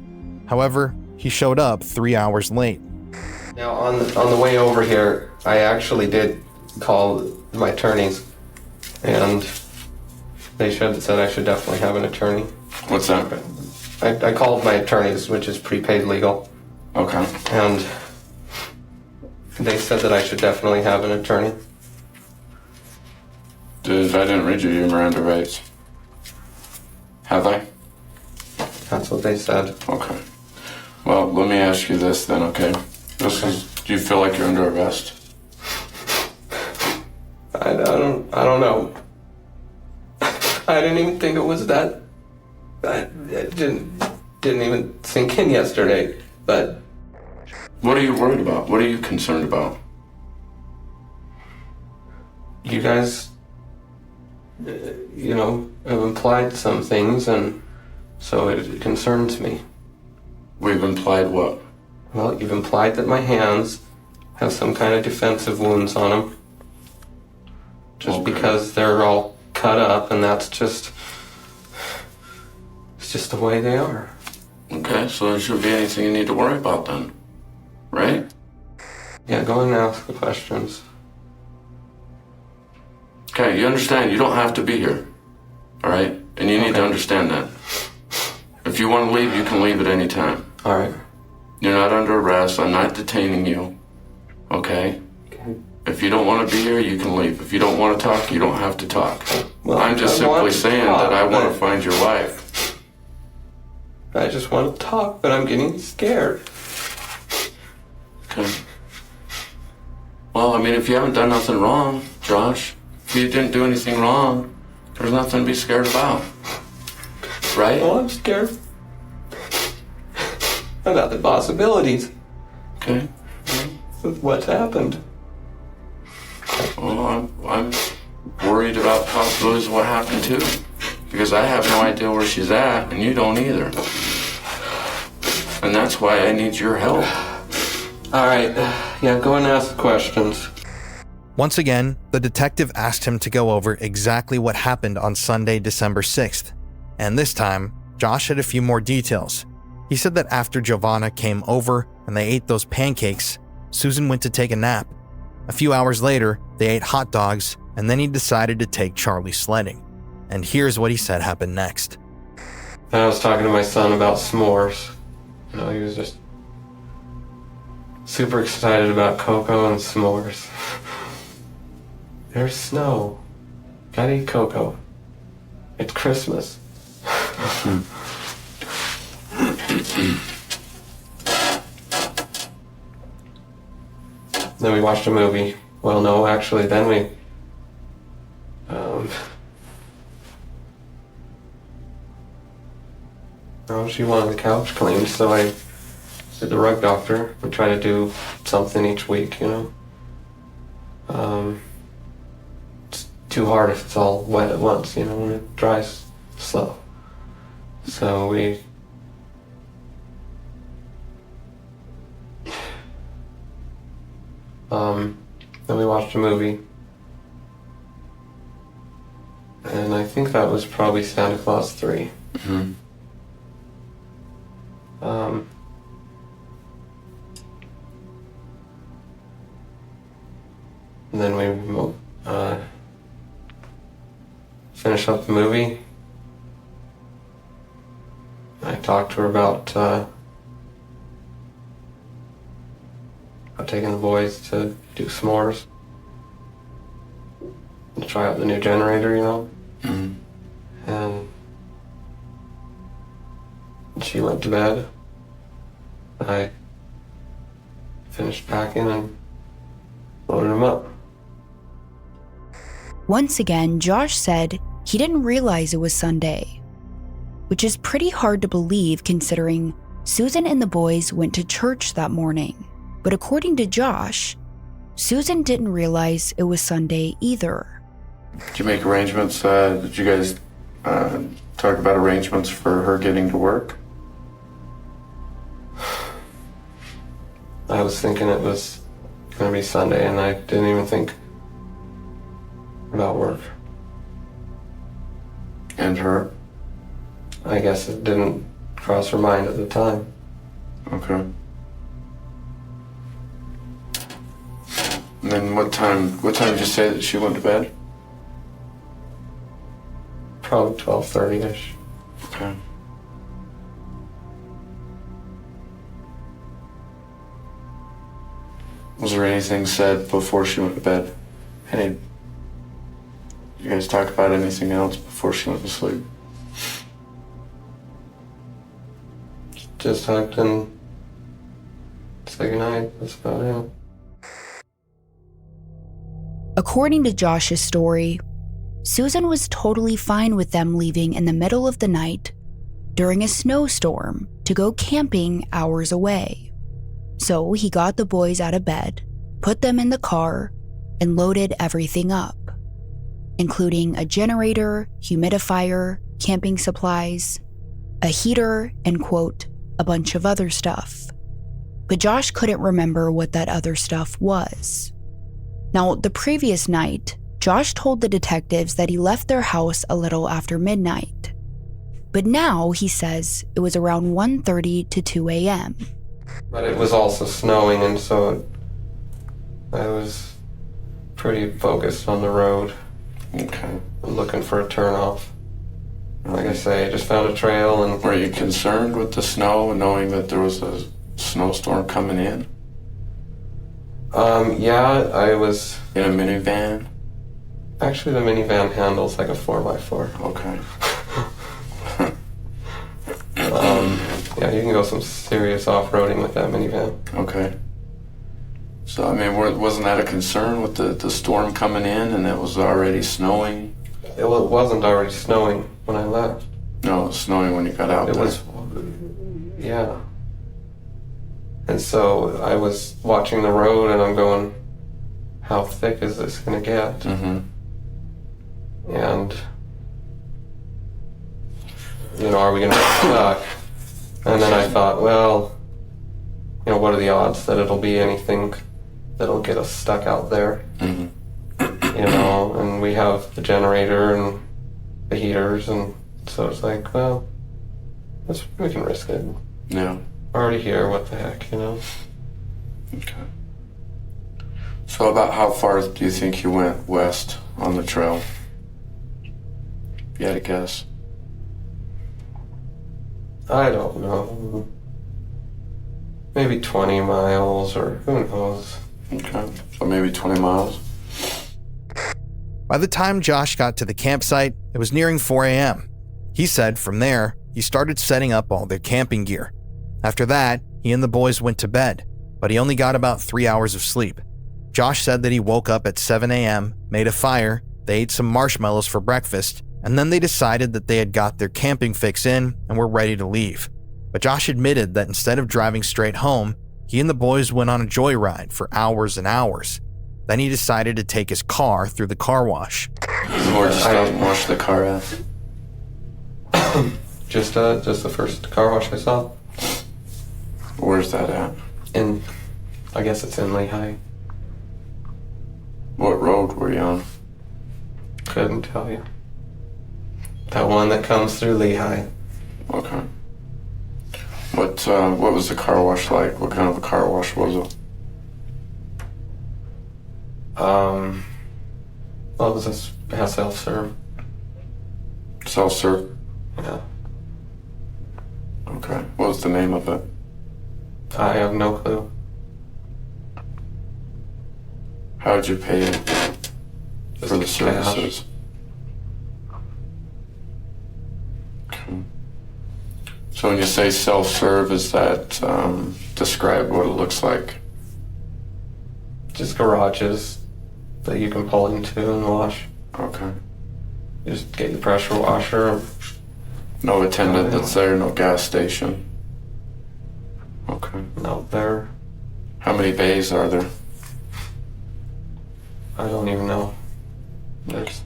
However, he showed up 3 hours late. Now, on the way over here, I actually did call my attorneys, and they said I should definitely have an attorney. What's that? I called my attorneys, which is prepaid legal. Okay. And they said that I should definitely have an attorney. I didn't read you your Miranda rights. Have I? That's what they said. Okay. Well, let me ask you this then, okay? Do you feel like you're under arrest? I don't know. I didn't even think it was that. It didn't even sink in yesterday, but... What are you worried about? What are you concerned about? You guys, have implied some things, and so it concerns me. We've implied what? Well, you've implied that my hands have some kind of defensive wounds on them. Just because they're all cut up, and it's just the way they are. Okay, so there shouldn't be anything you need to worry about then, right? Yeah, go and ask the questions. Okay, you understand, you don't have to be here, all right? And you need to understand that. If you want to leave, you can leave at any time. All right. You're not under arrest. I'm not detaining you, okay? If you don't want to be here, you can leave. If you don't want to talk, you don't have to talk. Well, I'm just simply saying that I want to find your wife. I just want to talk, but I'm getting scared. Okay. Well, I mean, if you haven't done nothing wrong, Josh, if you didn't do anything wrong, there's nothing to be scared about. Right? Well, I'm scared about the possibilities Okay. of what's happened. Well, I'm worried about possibilities of what happened too, because I have no idea where she's at, and you don't either. And that's why I need your help. All right. Yeah, go and ask the questions. Once again, the detective asked him to go over exactly what happened on Sunday, December 6th. And this time, Josh had a few more details. He said that after Giovanna came over and they ate those pancakes, Susan went to take a nap. A few hours later, they ate hot dogs, and then he decided to take Charlie sledding. And here's what he said happened next. I was talking to my son about s'mores. He was just super excited about cocoa and s'mores. There's snow. Gotta eat cocoa. It's Christmas. Then we watched a movie. Well, no, actually, then we... she wanted the couch cleaned, so I did the rug doctor. We try to do something each week, It's too hard if it's all wet at once, when it dries slow. So we... then we watched a movie. And I think that was probably Santa Claus 3. Mm-hmm. And then we finished up the movie. I talked to her about taking the boys to do s'mores. And try out the new generator, Mm-hmm. And she went to bed. I finished packing and loaded them up. Once again, Josh said he didn't realize it was Sunday, which is pretty hard to believe considering Susan and the boys went to church that morning. But according to Josh, Susan didn't realize it was Sunday either. Did you make arrangements? Did you guys talk about arrangements for her getting to work? I was thinking it was going to be Sunday, and I didn't even think about work. And her? I guess it didn't cross her mind at the time. Okay. And then what time did you say that she went to bed? Probably 12:30-ish. Okay. Was there anything said before she went to bed? Hey, you guys talk about anything else before she went to sleep? Just hugged and said goodnight. That's about it. According to Josh's story, Susan was totally fine with them leaving in the middle of the night during a snowstorm to go camping hours away. So he got the boys out of bed, put them in the car, and loaded everything up, including a generator, humidifier, camping supplies, a heater, and quote, a bunch of other stuff. But Josh couldn't remember what that other stuff was. Now, the previous night, Josh told the detectives that he left their house a little after midnight. But now he says it was around 1:30 to 2 a.m. But it was also snowing, and so I was pretty focused on the road. Okay. Looking for a turnoff. Like I say, I just found a trail and... Were you concerned with the snow and knowing that there was a snowstorm coming in? Yeah, I was... In a minivan? Actually, the minivan handles like a 4x4. Okay. Yeah, you can go some serious off-roading with that minivan. Okay. So, I mean, wasn't that a concern with the storm coming in and it was already snowing? It wasn't already snowing when I left. No, it was snowing when you got out there. It was, yeah. And so I was watching the road and I'm going, how thick is this going to get? Mm-hmm. And, you know, are we going to get stuck? And then I thought, well, you know, what are the odds that it'll be anything that'll get us stuck out there? Mm-hmm. You know, and we have the generator and the heaters, and so it's like, well, we can risk it. Yeah. We're already here, what the heck, you know? Okay. So about how far do you think you went west on the trail? If you had to guess. I don't know. Maybe 20 miles, or who knows. Okay, so maybe 20 miles. By the time Josh got to the campsite, it was nearing 4 a.m. He said from there, he started setting up all their camping gear. After that, he and the boys went to bed, but he only got about 3 hours of sleep. Josh said that he woke up at 7 a.m., made a fire, they ate some marshmallows for breakfast, and then they decided that they had got their camping fix in and were ready to leave. But Josh admitted that instead of driving straight home, he and the boys went on a joyride for hours and hours. Then he decided to take his car through the car wash. Where'd you stop and wash the car at? Just the first car wash I saw. Where's that at? I guess it's in Lehigh. What road were you on? Couldn't tell you. That one that comes through Lehigh. Okay. What was the car wash like? What kind of a car wash was it? Well, it was a self-serve. Self-serve? Yeah. Okay. What was the name of it? I have no clue. How'd you pay it for the services? Okay. So when you say self-serve, is that, describe what it looks like? Just garages that you can pull into and wash. Okay. You just get your pressure washer. No attendant that's there, no gas station. Okay. No, there. How many bays are there? I don't even know. There's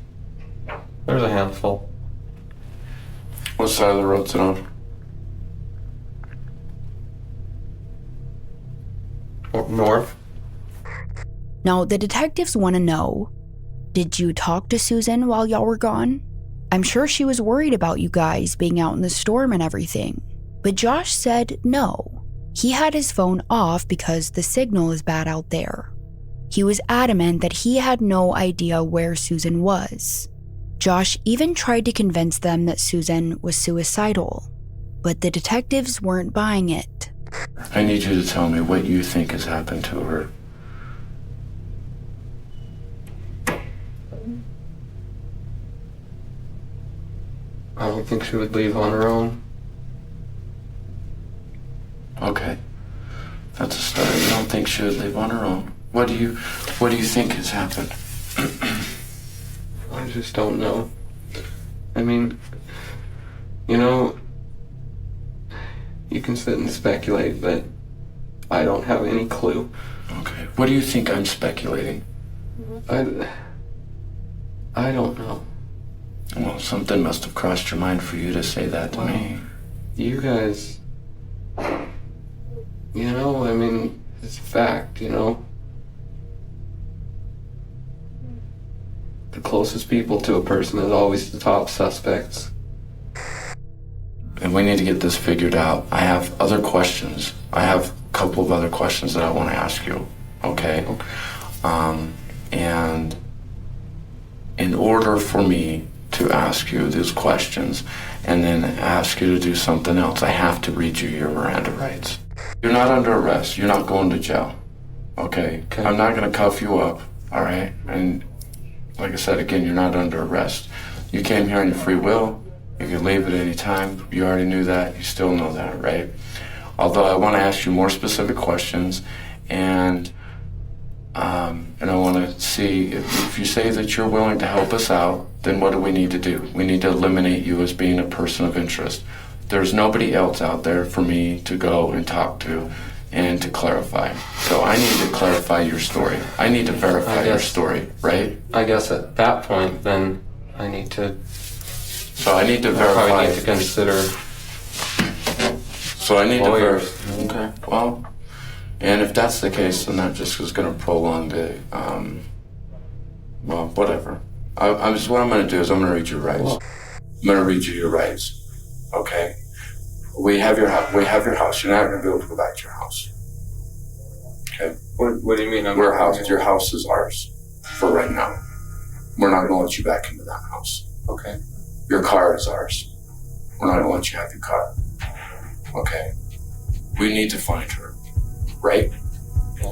a handful. What side of the road's it on? North. Now, the detectives want to know, did you talk to Susan while y'all were gone? I'm sure she was worried about you guys being out in the storm and everything. But Josh said no. He had his phone off because the signal is bad out there. He was adamant that he had no idea where Susan was. Josh even tried to convince them that Susan was suicidal, but the detectives weren't buying it. I need you to tell me what you think has happened to her. I don't think she would leave on her own. Okay. That's a start. You don't think she would leave on her own. What do you think has happened? I just don't know. I mean, you know, you can sit and speculate, but I don't have any clue. Okay. What do you think I'm speculating? I don't know. Well, something must have crossed your mind for you to say that to me. You guys, you know, I mean, it's a fact, you know. The closest people to a person is always the top suspects. And we need to get this figured out. I have other questions. I have a couple of other questions that I want to ask you. Okay? And in order for me to ask you these questions and then ask you to do something else, I have to read you your Miranda rights. You're not under arrest. You're not going to jail. Okay? I'm not going to cuff you up. All right? And like I said, again, you're not under arrest. You came here on your free will. You can leave at any time. You already knew that. You still know that, right? Although I want to ask you more specific questions, and I want to see if you say that you're willing to help us out, then what do we need to do? We need to eliminate you as being a person of interest. There's nobody else out there for me to go and talk to and to clarify. So I need to clarify your story. I need to verify your story, right? I guess at that point, then I need to... So I need to verify... probably need to consider... So I need lawyers. to verify... Okay, well... And if that's the case, then that just is going to prolong the... well, whatever. What I'm going to do is I'm going to read your rights. Well, I'm going to read you your rights. Okay? We have your house. You're not going to be able to go back to your house. Okay? What do you mean? Your house is ours for right now. We're not going to let you back into that house. Okay? Your car is ours. We're not going to let you have your car. Okay? We need to find her. Right?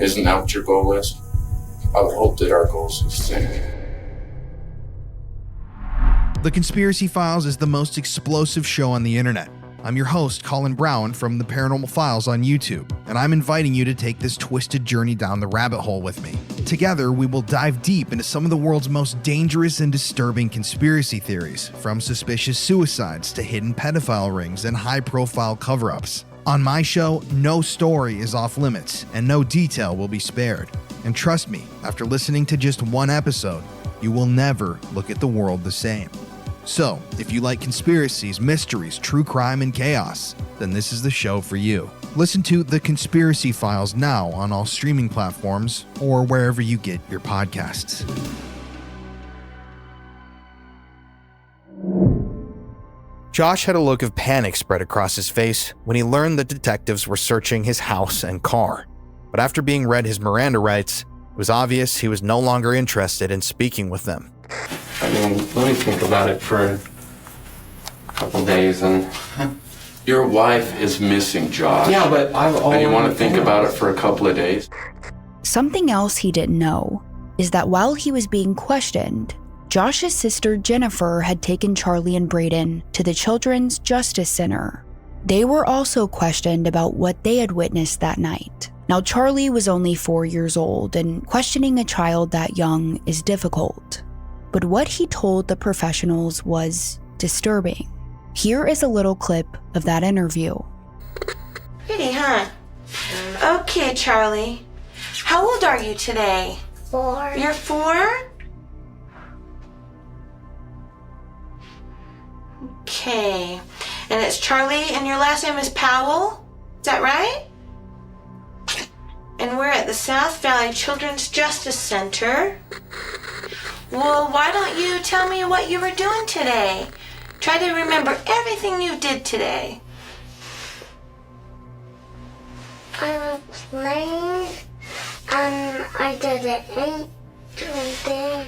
Isn't that what your goal is? I would hope that our goals are the same. The Conspiracy Files is the most explosive show on the internet. I'm your host, Colin Brown from The Paranormal Files on YouTube, and I'm inviting you to take this twisted journey down the rabbit hole with me. Together, we will dive deep into some of the world's most dangerous and disturbing conspiracy theories, from suspicious suicides to hidden pedophile rings and high-profile cover-ups. On my show, no story is off limits, and no detail will be spared. And trust me, after listening to just one episode, you will never look at the world the same. So, if you like conspiracies, mysteries, true crime, and chaos, then this is the show for you. Listen to The Conspiracy Files now on all streaming platforms or wherever you get your podcasts. Josh had a look of panic spread across his face when he learned the detectives were searching his house and car. But after being read his Miranda rights, it was obvious he was no longer interested in speaking with them. I mean, let me think about it for a couple days and... Your wife is missing, Josh. Yeah, but And you want to think about it for a couple of days? Something else he didn't know is that while he was being questioned, Josh's sister Jennifer had taken Charlie and Braden to the Children's Justice Center. They were also questioned about what they had witnessed that night. Now, Charlie was only 4 years old, and questioning a child that young is difficult. But what he told the professionals was disturbing. Here is a little clip of that interview. Pretty, huh? Okay, Charlie. How old are you today? 4. You're 4? Okay. And it's Charlie, and your last name is Powell? Is that right? And we're at the South Valley Children's Justice Center. Well, why don't you tell me what you were doing today? Try to remember everything you did today. I was playing, and I didn't eat today.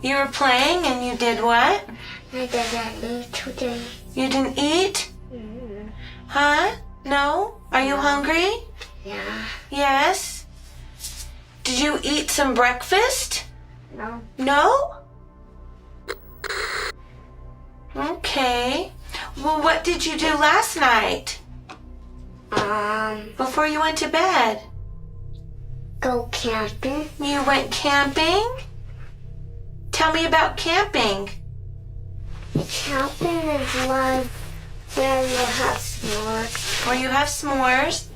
You were playing and you did what? I didn't eat today. You didn't eat? Huh? No? Are you hungry? Yeah. Yes? Did you eat some breakfast? No. No? Okay. Well, what did you do last night? Before you went to bed? Go camping. You went camping? Tell me about camping. Camping is like where you have s'mores. Where you have s'mores?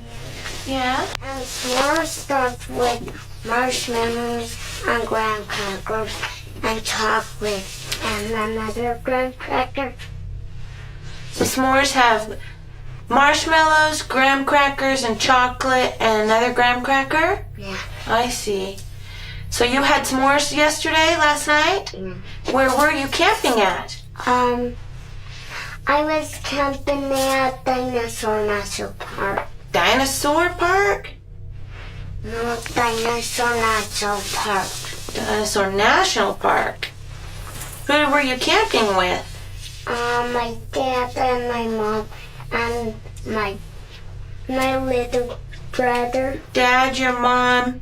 Yeah? And s'mores starts with marshmallows and graham crackers and chocolate and another graham cracker. The s'mores have marshmallows, graham crackers, and chocolate, and another graham cracker? Yeah. I see. So you had s'mores last night? Yeah. Where were you camping at? I was camping at Dinosaur National Park. Dinosaur Park? No, Dinosaur National Park. Dinosaur National Park. Who were you camping with? My dad and my mom and my little brother. Dad, your mom,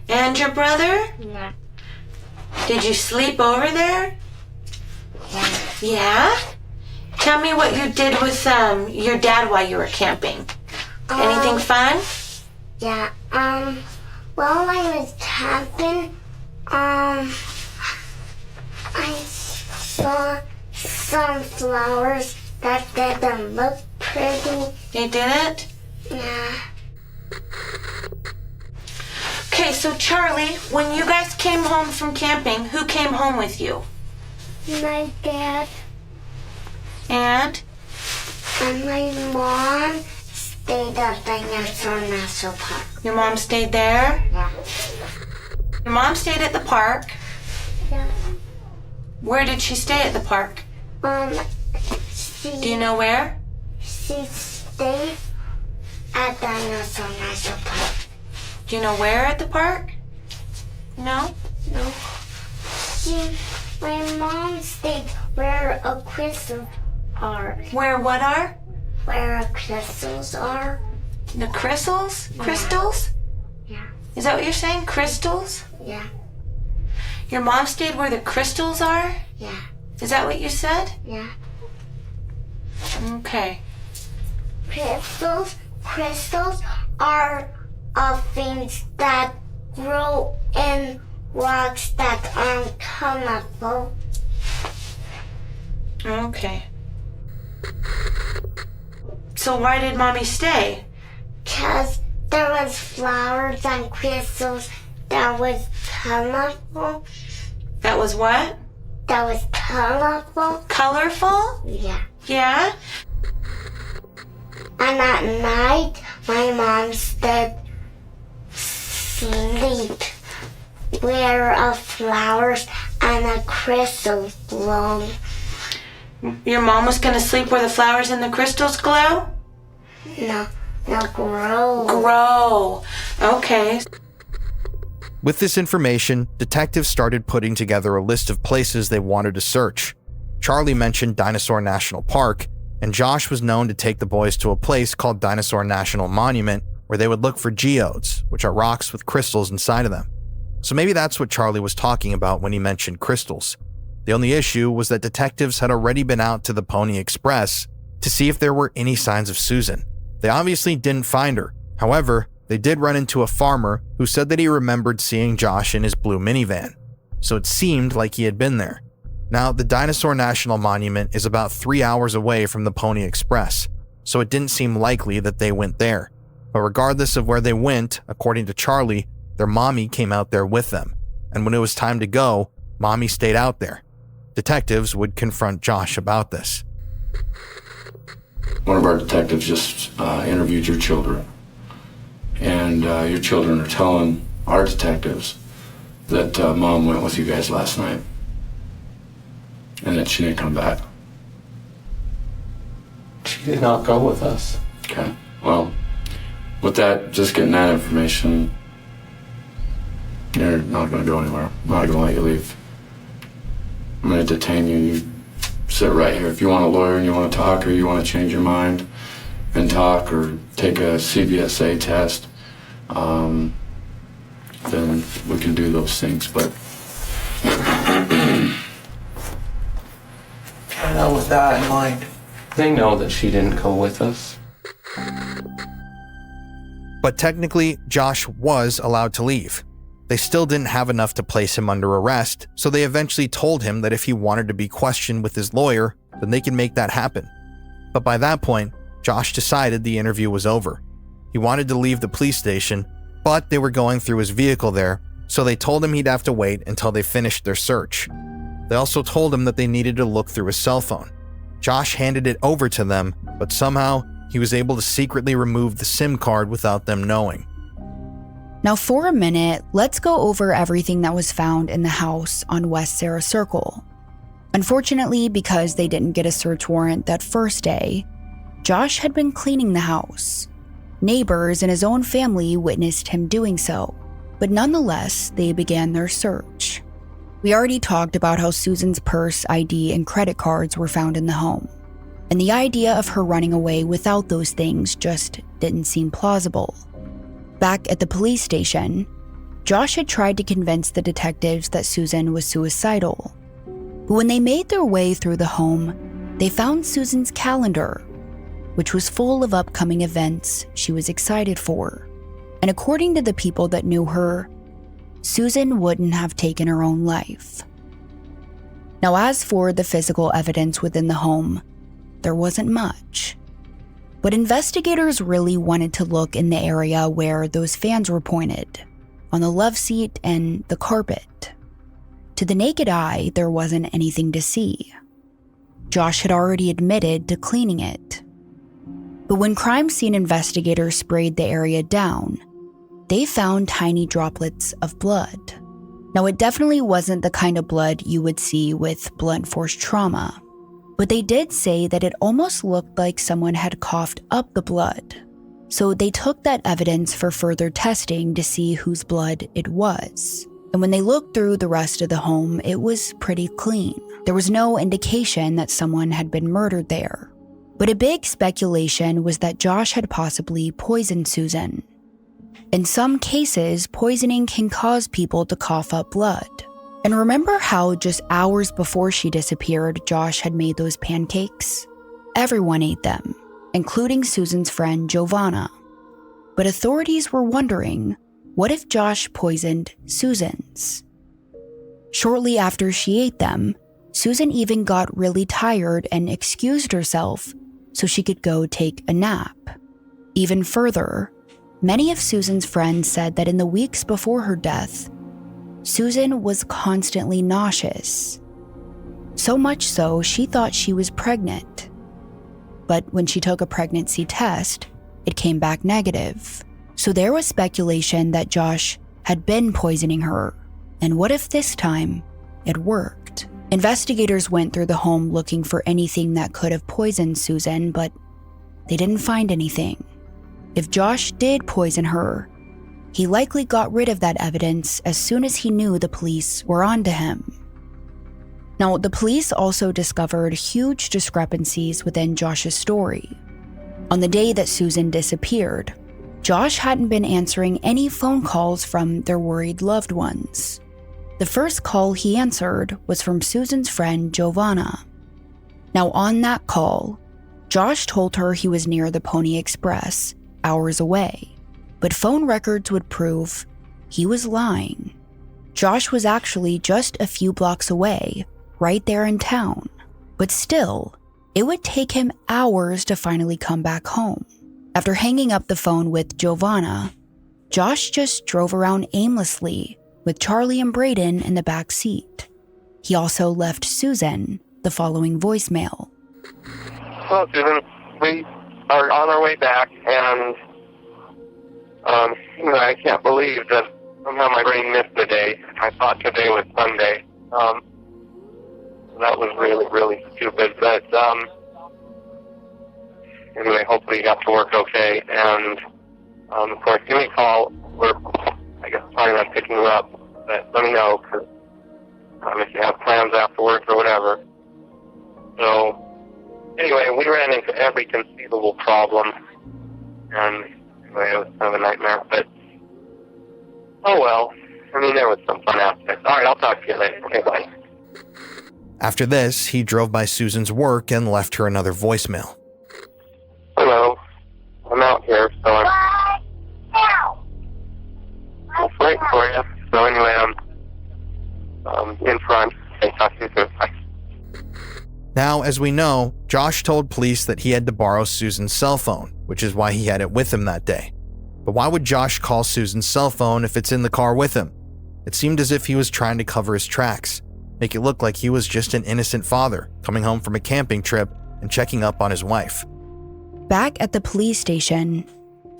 and your brother? Yeah. Did you sleep over there? Yeah. Yeah? Tell me what you did with your dad while you were camping. Anything fun? Yeah. While I was camping, I saw some flowers that didn't look pretty. They didn't? Yeah. Okay, so Charlie, when you guys came home from camping, who came home with you? My dad And? and my mom stayed at Dinosaur National Park. Your mom stayed there? Yeah. Your mom stayed at the park. Yeah. Where did she stay at the park? Do you know where? She stayed at Dinosaur National Park. Do you know where at the park? No? No. My mom stayed where a crystal are. Where what are? Where crystals are. The crystals? Yeah. Crystals? Yeah. Is that what you're saying? Crystals? Yeah. Your mom stayed where the crystals are? Yeah. Is that what you said? Yeah. Okay. Crystals are things that grow in rocks that aren't colorful. Okay. So why did Mommy stay? 'Cause there was flowers and crystals that was colorful. That was what? That was colorful. Colorful? Yeah. Yeah? And at night, my mom said, sleep where a flowers and a crystal glow. Your mom was gonna sleep where the flowers and the crystals glow? No, grow. Grow. Okay. With this information, detectives started putting together a list of places they wanted to search. Charlie mentioned Dinosaur National Park, and Josh was known to take the boys to a place called Dinosaur National Monument, where they would look for geodes, which are rocks with crystals inside of them. So maybe that's what Charlie was talking about when he mentioned crystals. The only issue was that detectives had already been out to the Pony Express to see if there were any signs of Susan. They obviously didn't find her. However, they did run into a farmer who said that he remembered seeing Josh in his blue minivan, so it seemed like he had been there. Now, the Dinosaur National Monument is about 3 hours away from the Pony Express, so it didn't seem likely that they went there. But regardless of where they went, according to Charlie, their mommy came out there with them, and when it was time to go, mommy stayed out there. Detectives would confront Josh about this. One of our detectives just interviewed your children, and your children are telling our detectives that Mom went with you guys last night and that she didn't come back? She did not go with us. Okay. Well, with that, just getting that information, you're not going to go anywhere. I'm not going to let you leave. I'm going to detain you. You sit right here. If you want a lawyer and you want to talk, or you want to change your mind and talk, or take a CBSA test, then we can do those things. But I know, with that in mind. They know that she didn't go with us. But technically, Josh was allowed to leave. They still didn't have enough to place him under arrest, so they eventually told him that if he wanted to be questioned with his lawyer, then they could make that happen. But by that point, Josh decided the interview was over. He wanted to leave the police station, but they were going through his vehicle there, so they told him he'd have to wait until they finished their search. They also told him that they needed to look through his cell phone. Josh handed it over to them, but somehow he was able to secretly remove the SIM card without them knowing. Now for a minute, let's go over everything that was found in the house on West Sarah Circle. Unfortunately, because they didn't get a search warrant that first day, Josh had been cleaning the house. Neighbors and his own family witnessed him doing so, but nonetheless, they began their search. We already talked about how Susan's purse, ID, and credit cards were found in the home, and the idea of her running away without those things just didn't seem plausible. Back at the police station, Josh had tried to convince the detectives that Susan was suicidal. But when they made their way through the home, they found Susan's calendar, which was full of upcoming events she was excited for. And according to the people that knew her, Susan wouldn't have taken her own life. Now, as for the physical evidence within the home, there wasn't much. But investigators really wanted to look in the area where those fans were pointed, on the love seat and the carpet. To the naked eye, there wasn't anything to see. Josh had already admitted to cleaning it. But when crime scene investigators sprayed the area down, they found tiny droplets of blood. Now, it definitely wasn't the kind of blood you would see with blunt force trauma, but they did say that it almost looked like someone had coughed up the blood. So they took that evidence for further testing to see whose blood it was. And when they looked through the rest of the home, it was pretty clean. There was no indication that someone had been murdered there. But a big speculation was that Josh had possibly poisoned Susan. In some cases, poisoning can cause people to cough up blood. And remember how just hours before she disappeared, Josh had made those pancakes? Everyone ate them, including Susan's friend Giovanna. But authorities were wondering, what if Josh poisoned Susan's? Shortly after she ate them, Susan even got really tired and excused herself so she could go take a nap. Even further, many of Susan's friends said that in the weeks before her death, Susan was constantly nauseous. So much so, she thought she was pregnant. But when she took a pregnancy test, it came back negative. So there was speculation that Josh had been poisoning her. And what if this time it worked? Investigators went through the home looking for anything that could have poisoned Susan, but they didn't find anything. If Josh did poison her, he likely got rid of that evidence as soon as he knew the police were onto him. Now, the police also discovered huge discrepancies within Josh's story. On the day that Susan disappeared, Josh hadn't been answering any phone calls from their worried loved ones. The first call he answered was from Susan's friend Giovanna. Now, on that call, Josh told her he was near the Pony Express, hours away, but phone records would prove he was lying. Josh was actually just a few blocks away, right there in town, but still, it would take him hours to finally come back home. After hanging up the phone with Giovanna, Josh just drove around aimlessly with Charlie and Braden in the back seat. He also left Susan the following voicemail. Well, Susan, we are on our way back, and I can't believe that somehow my brain missed the day. I thought today was Sunday. That was really, really stupid. But anyway, hopefully you got to work okay. And of course, give me a call. We're, I guess, planning on picking you up. But let me know, because if you have plans afterwards or whatever. So anyway, we ran into every conceivable problem. And anyway, it was kind of a nightmare. But oh well. I mean, there was some fun aspects. All right, I'll talk to you later. Okay, bye. After this, he drove by Susan's work and left her another voicemail. Hello. I'm out here, so I'm waiting for you. So anyway, I'm in front. Okay, talk to you soon. Bye. Now, as we know, Josh told police that he had to borrow Susan's cell phone, which is why he had it with him that day. But why would Josh call Susan's cell phone if it's in the car with him? It seemed as if he was trying to cover his tracks, make it look like he was just an innocent father coming home from a camping trip and checking up on his wife. Back at the police station,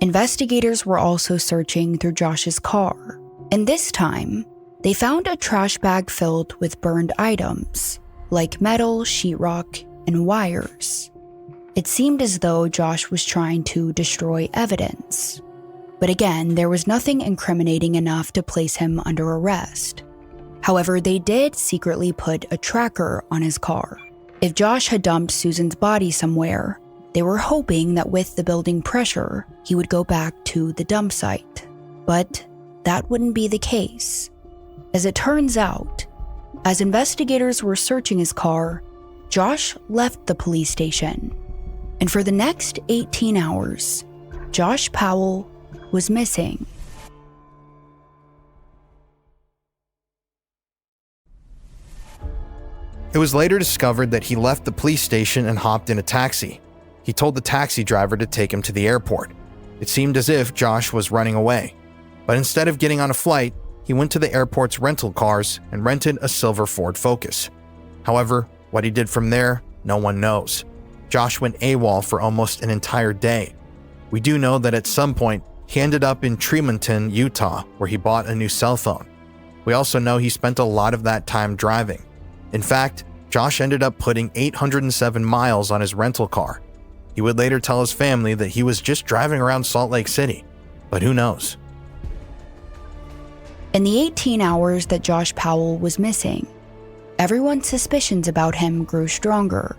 investigators were also searching through Josh's car, and this time, they found a trash bag filled with burned items, like metal, sheetrock, and wires. It seemed as though Josh was trying to destroy evidence. But again, there was nothing incriminating enough to place him under arrest. However, they did secretly put a tracker on his car. If Josh had dumped Susan's body somewhere, they were hoping that with the building pressure, he would go back to the dump site. But that wouldn't be the case. As it turns out, as investigators were searching his car, Josh left the police station. And for the next 18 hours, Josh Powell was missing. It was later discovered that he left the police station and hopped in a taxi. He told the taxi driver to take him to the airport. It seemed as if Josh was running away. But instead of getting on a flight, he went to the airport's rental cars and rented a silver Ford Focus. However, what he did from there, no one knows. Josh went AWOL for almost an entire day. We do know that at some point, he ended up in Tremonton, Utah, where he bought a new cell phone. We also know he spent a lot of that time driving. In fact, Josh ended up putting 807 miles on his rental car. He would later tell his family that he was just driving around Salt Lake City, but who knows? In the 18 hours that Josh Powell was missing, everyone's suspicions about him grew stronger.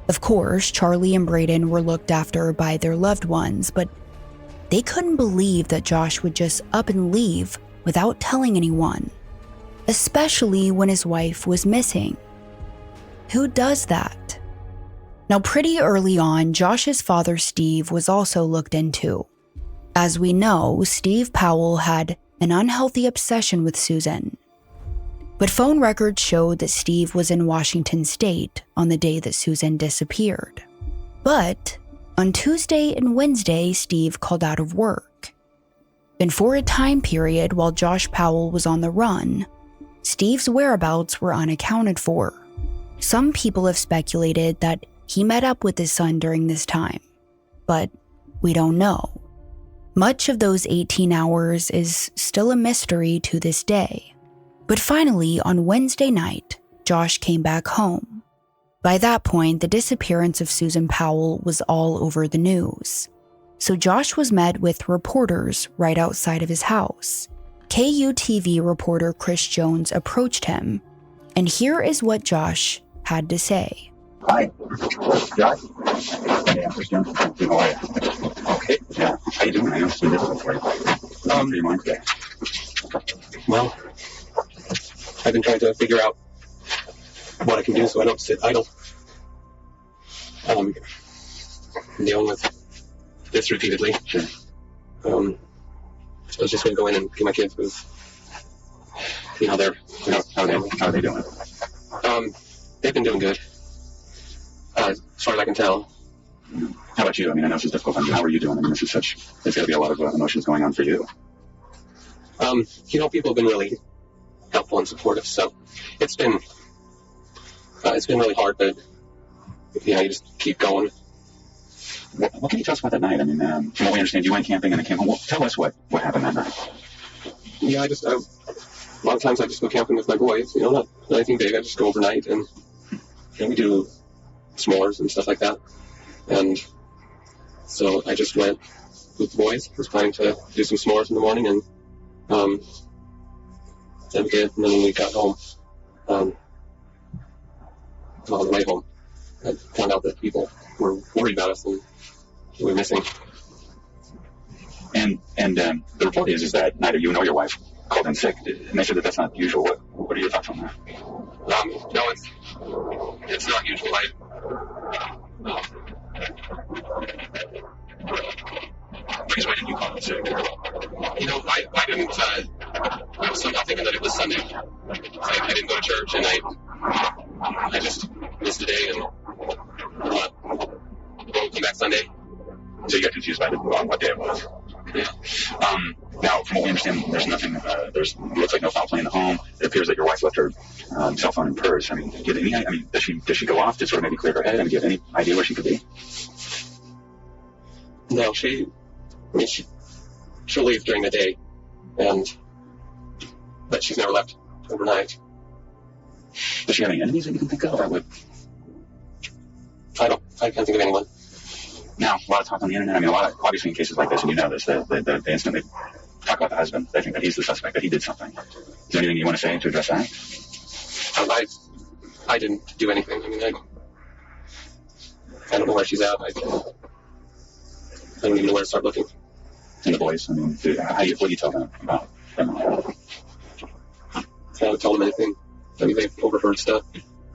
Of course, Charlie and Braden were looked after by their loved ones, but they couldn't believe that Josh would just up and leave without telling anyone, especially when his wife was missing. Who does that? Now, pretty early on, Josh's father, Steve, was also looked into. As we know, Steve Powell had an unhealthy obsession with Susan. But phone records showed that Steve was in Washington State on the day that Susan disappeared. But on Tuesday and Wednesday, Steve called out of work. And for a time period while Josh Powell was on the run, Steve's whereabouts were unaccounted for. Some people have speculated that he met up with his son during this time, but we don't know. Much of those 18 hours is still a mystery to this day. But finally, on Wednesday night, Josh came back home. By that point, the disappearance of Susan Powell was all over the news. So Josh was met with reporters right outside of his house. KUTV reporter Chris Jones approached him, and here is what Josh had to say. Hi, Josh. Yeah, Chris Jones. How are you? Okay. Yeah. How you doing? I know it's been difficult for you. How are you doing today? Well, I've been trying to figure out what I can do so I don't sit idle. Dealing with this repeatedly. Sure. I was just going to go in and get my kids with, how are they doing? They've been doing good. As far as I can tell. How about you? I mean, I know this is difficult. How are you doing? I mean, there's got to be a lot of emotions going on for you. People have been really helpful and supportive, so it's been really hard, but you just keep going. What can you tell us about that night? I mean, from what we understand, you went camping and then came home. Well, tell us what happened that night. Yeah, a lot of times I just go camping with my boys. Not anything big. I just go overnight, and we do s'mores and stuff like that. And so I just went with the boys. I was planning to do some s'mores in the morning, and then we did. And then when we got home, on the way home, I found out that people were worried about us and we were missing. And the report is that neither you nor your wife called in sick, and they said that that's not usual. What are your thoughts on that? No, it's not usual. Because why didn't you call in sick? I didn't. I was somehow thinking that it was Sunday. I didn't go to church, and I just missed a day and won't come back Sunday. So you got confused on what day it was. Yeah. Now, from what we understand, there's nothing. It looks like no foul play in the home. It appears that your wife left her cell phone and purse. Do you have any? Does she go off to sort of maybe clear her head? Do you have any idea where she could be? No, she'll leave during the day, but she's never left overnight. Does she have any enemies that you can think of? I can't think of anyone. Now, a lot of talk on the internet. Obviously in cases like this, and you know this, they instantly talk about the husband. They think that he's the suspect, that he did something. Is there anything you want to say to address that? I didn't do anything. I don't know where she's at. I don't even know where to start looking. And the boys, what do you tell them about them? I haven't told them anything. They've overheard stuff,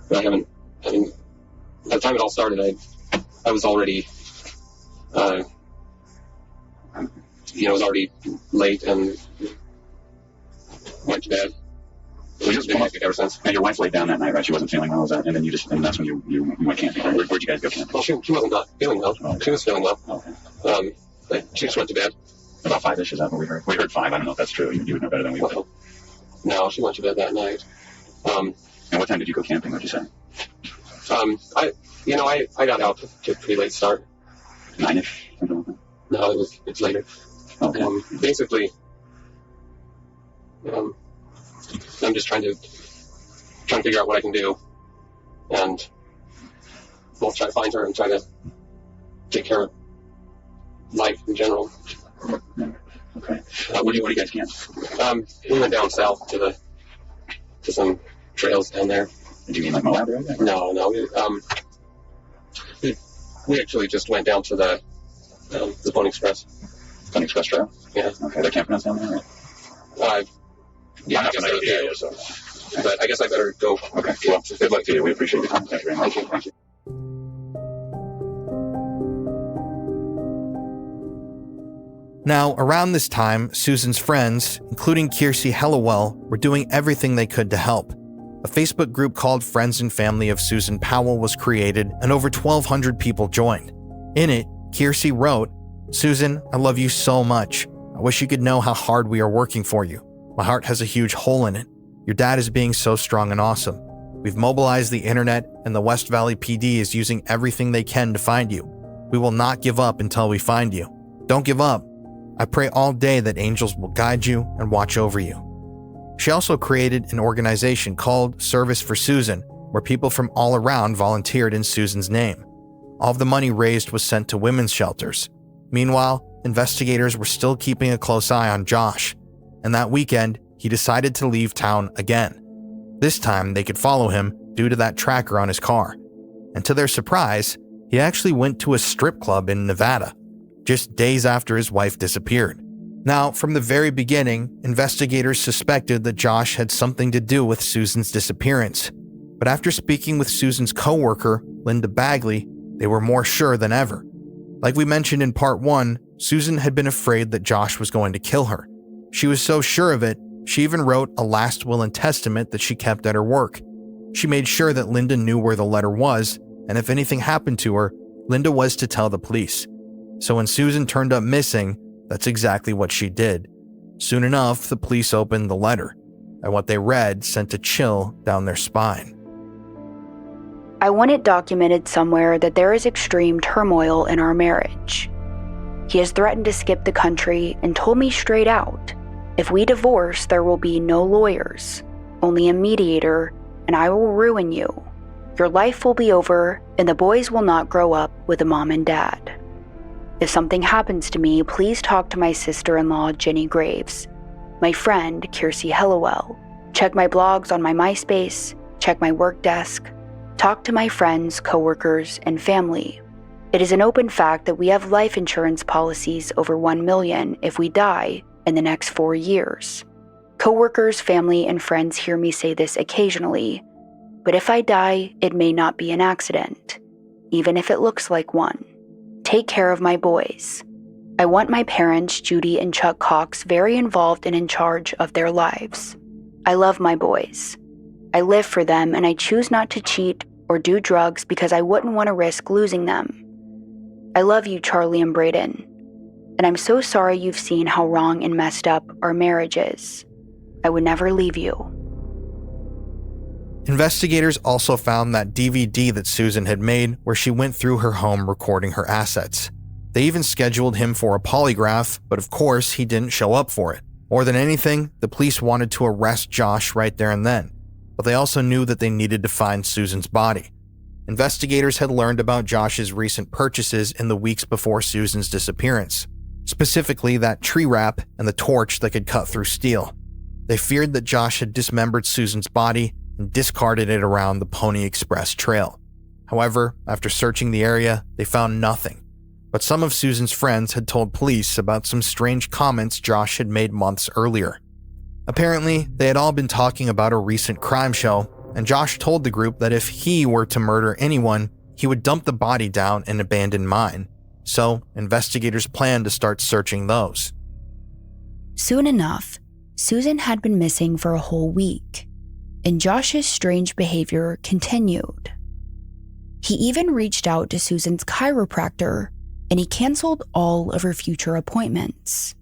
but I haven't. By the time it all started, I was already, it was already late and went to bed. It's been hectic ever since. And your wife laid down that night, right? She wasn't feeling well, and then that's when you went camping. Right? Where'd you guys go camping? Well, she wasn't not feeling well. Oh, okay. She was feeling well. Okay. But she just went to bed. About 5-ish, is that what we heard? We heard 5. I don't know if that's true. You would know better than we would. Well, no, she went to bed that night. And what time did you go camping? What'd you say? I got out to a pretty late start. 9-ish? No, it's later. Okay. Basically, I'm just trying to figure out what I can do, and both try to find her and try to take care of life in general. Okay. Where do you guys camp? We went down south to some trails down there. Did you mean like Moab area? No. We actually just went down to the Pony Express. Pony Express Trail? Yeah. Okay. They're camping down there, right? Yeah, I guess they're okay. So. But I guess I better go. Okay. Well, good luck to you. We appreciate your time. Thank you very much. Thank you. Now, around this time, Susan's friends, including Kiersey Hellawell, were doing everything they could to help. A Facebook group called Friends and Family of Susan Powell was created, and over 1,200 people joined. In it, Kiersey wrote, "Susan, I love you so much. I wish you could know how hard we are working for you. My heart has a huge hole in it. Your dad is being so strong and awesome. We've mobilized the internet, and the West Valley PD is using everything they can to find you. We will not give up until we find you. Don't give up. I pray all day that angels will guide you and watch over you." She also created an organization called Service for Susan, where people from all around volunteered in Susan's name. All of the money raised was sent to women's shelters. Meanwhile, investigators were still keeping a close eye on Josh, and that weekend, he decided to leave town again. This time, they could follow him due to that tracker on his car. And to their surprise, he actually went to a strip club in Nevada, just days after his wife disappeared. Now, from the very beginning, investigators suspected that Josh had something to do with Susan's disappearance. But after speaking with Susan's coworker, Linda Bagley, they were more sure than ever. Like we mentioned in part 1, Susan had been afraid that Josh was going to kill her. She was so sure of it, she even wrote a last will and testament that she kept at her work. She made sure that Linda knew where the letter was, and if anything happened to her, Linda was to tell the police. So when Susan turned up missing, that's exactly what she did. Soon enough, the police opened the letter, and what they read sent a chill down their spine. "I want it documented somewhere that there is extreme turmoil in our marriage. He has threatened to skip the country and told me straight out, If we divorce, there will be no lawyers, only a mediator, and I will ruin you. Your life will be over, and the boys will not grow up with a mom and dad. If something happens to me, please talk to my sister-in-law, Jenny Graves, my friend, Kiersey Hellowell. Check my blogs on my MySpace, check my work desk, talk to my friends, coworkers, and family. It is an open fact that we have life insurance policies over $1 million if we die in the next 4 years. Coworkers, family, and friends hear me say this occasionally, but if I die, it may not be an accident, even if it looks like one. Take care of my boys. I want my parents, Judy and Chuck Cox, very involved and in charge of their lives. I love my boys. I live for them, and I choose not to cheat or do drugs because I wouldn't want to risk losing them. I love you, Charlie and Braden, and I'm so sorry you've seen how wrong and messed up our marriage is. I would never leave you. Investigators also found that DVD that Susan had made where she went through her home recording her assets. They even scheduled him for a polygraph, but of course he didn't show up for it. More than anything, the police wanted to arrest Josh right there and then, but they also knew that they needed to find Susan's body. Investigators had learned about Josh's recent purchases in the weeks before Susan's disappearance, specifically that tree wrap and the torch that could cut through steel. They feared that Josh had dismembered Susan's body and discarded it around the Pony Express trail. However, after searching the area, they found nothing. But some of Susan's friends had told police about some strange comments Josh had made months earlier. Apparently, they had all been talking about a recent crime show, and Josh told the group that if he were to murder anyone, he would dump the body down an abandoned mine. So, investigators planned to start searching those. Soon enough, Susan had been missing for a whole week, and Josh's strange behavior continued. He even reached out to Susan's chiropractor, and he canceled all of her future appointments.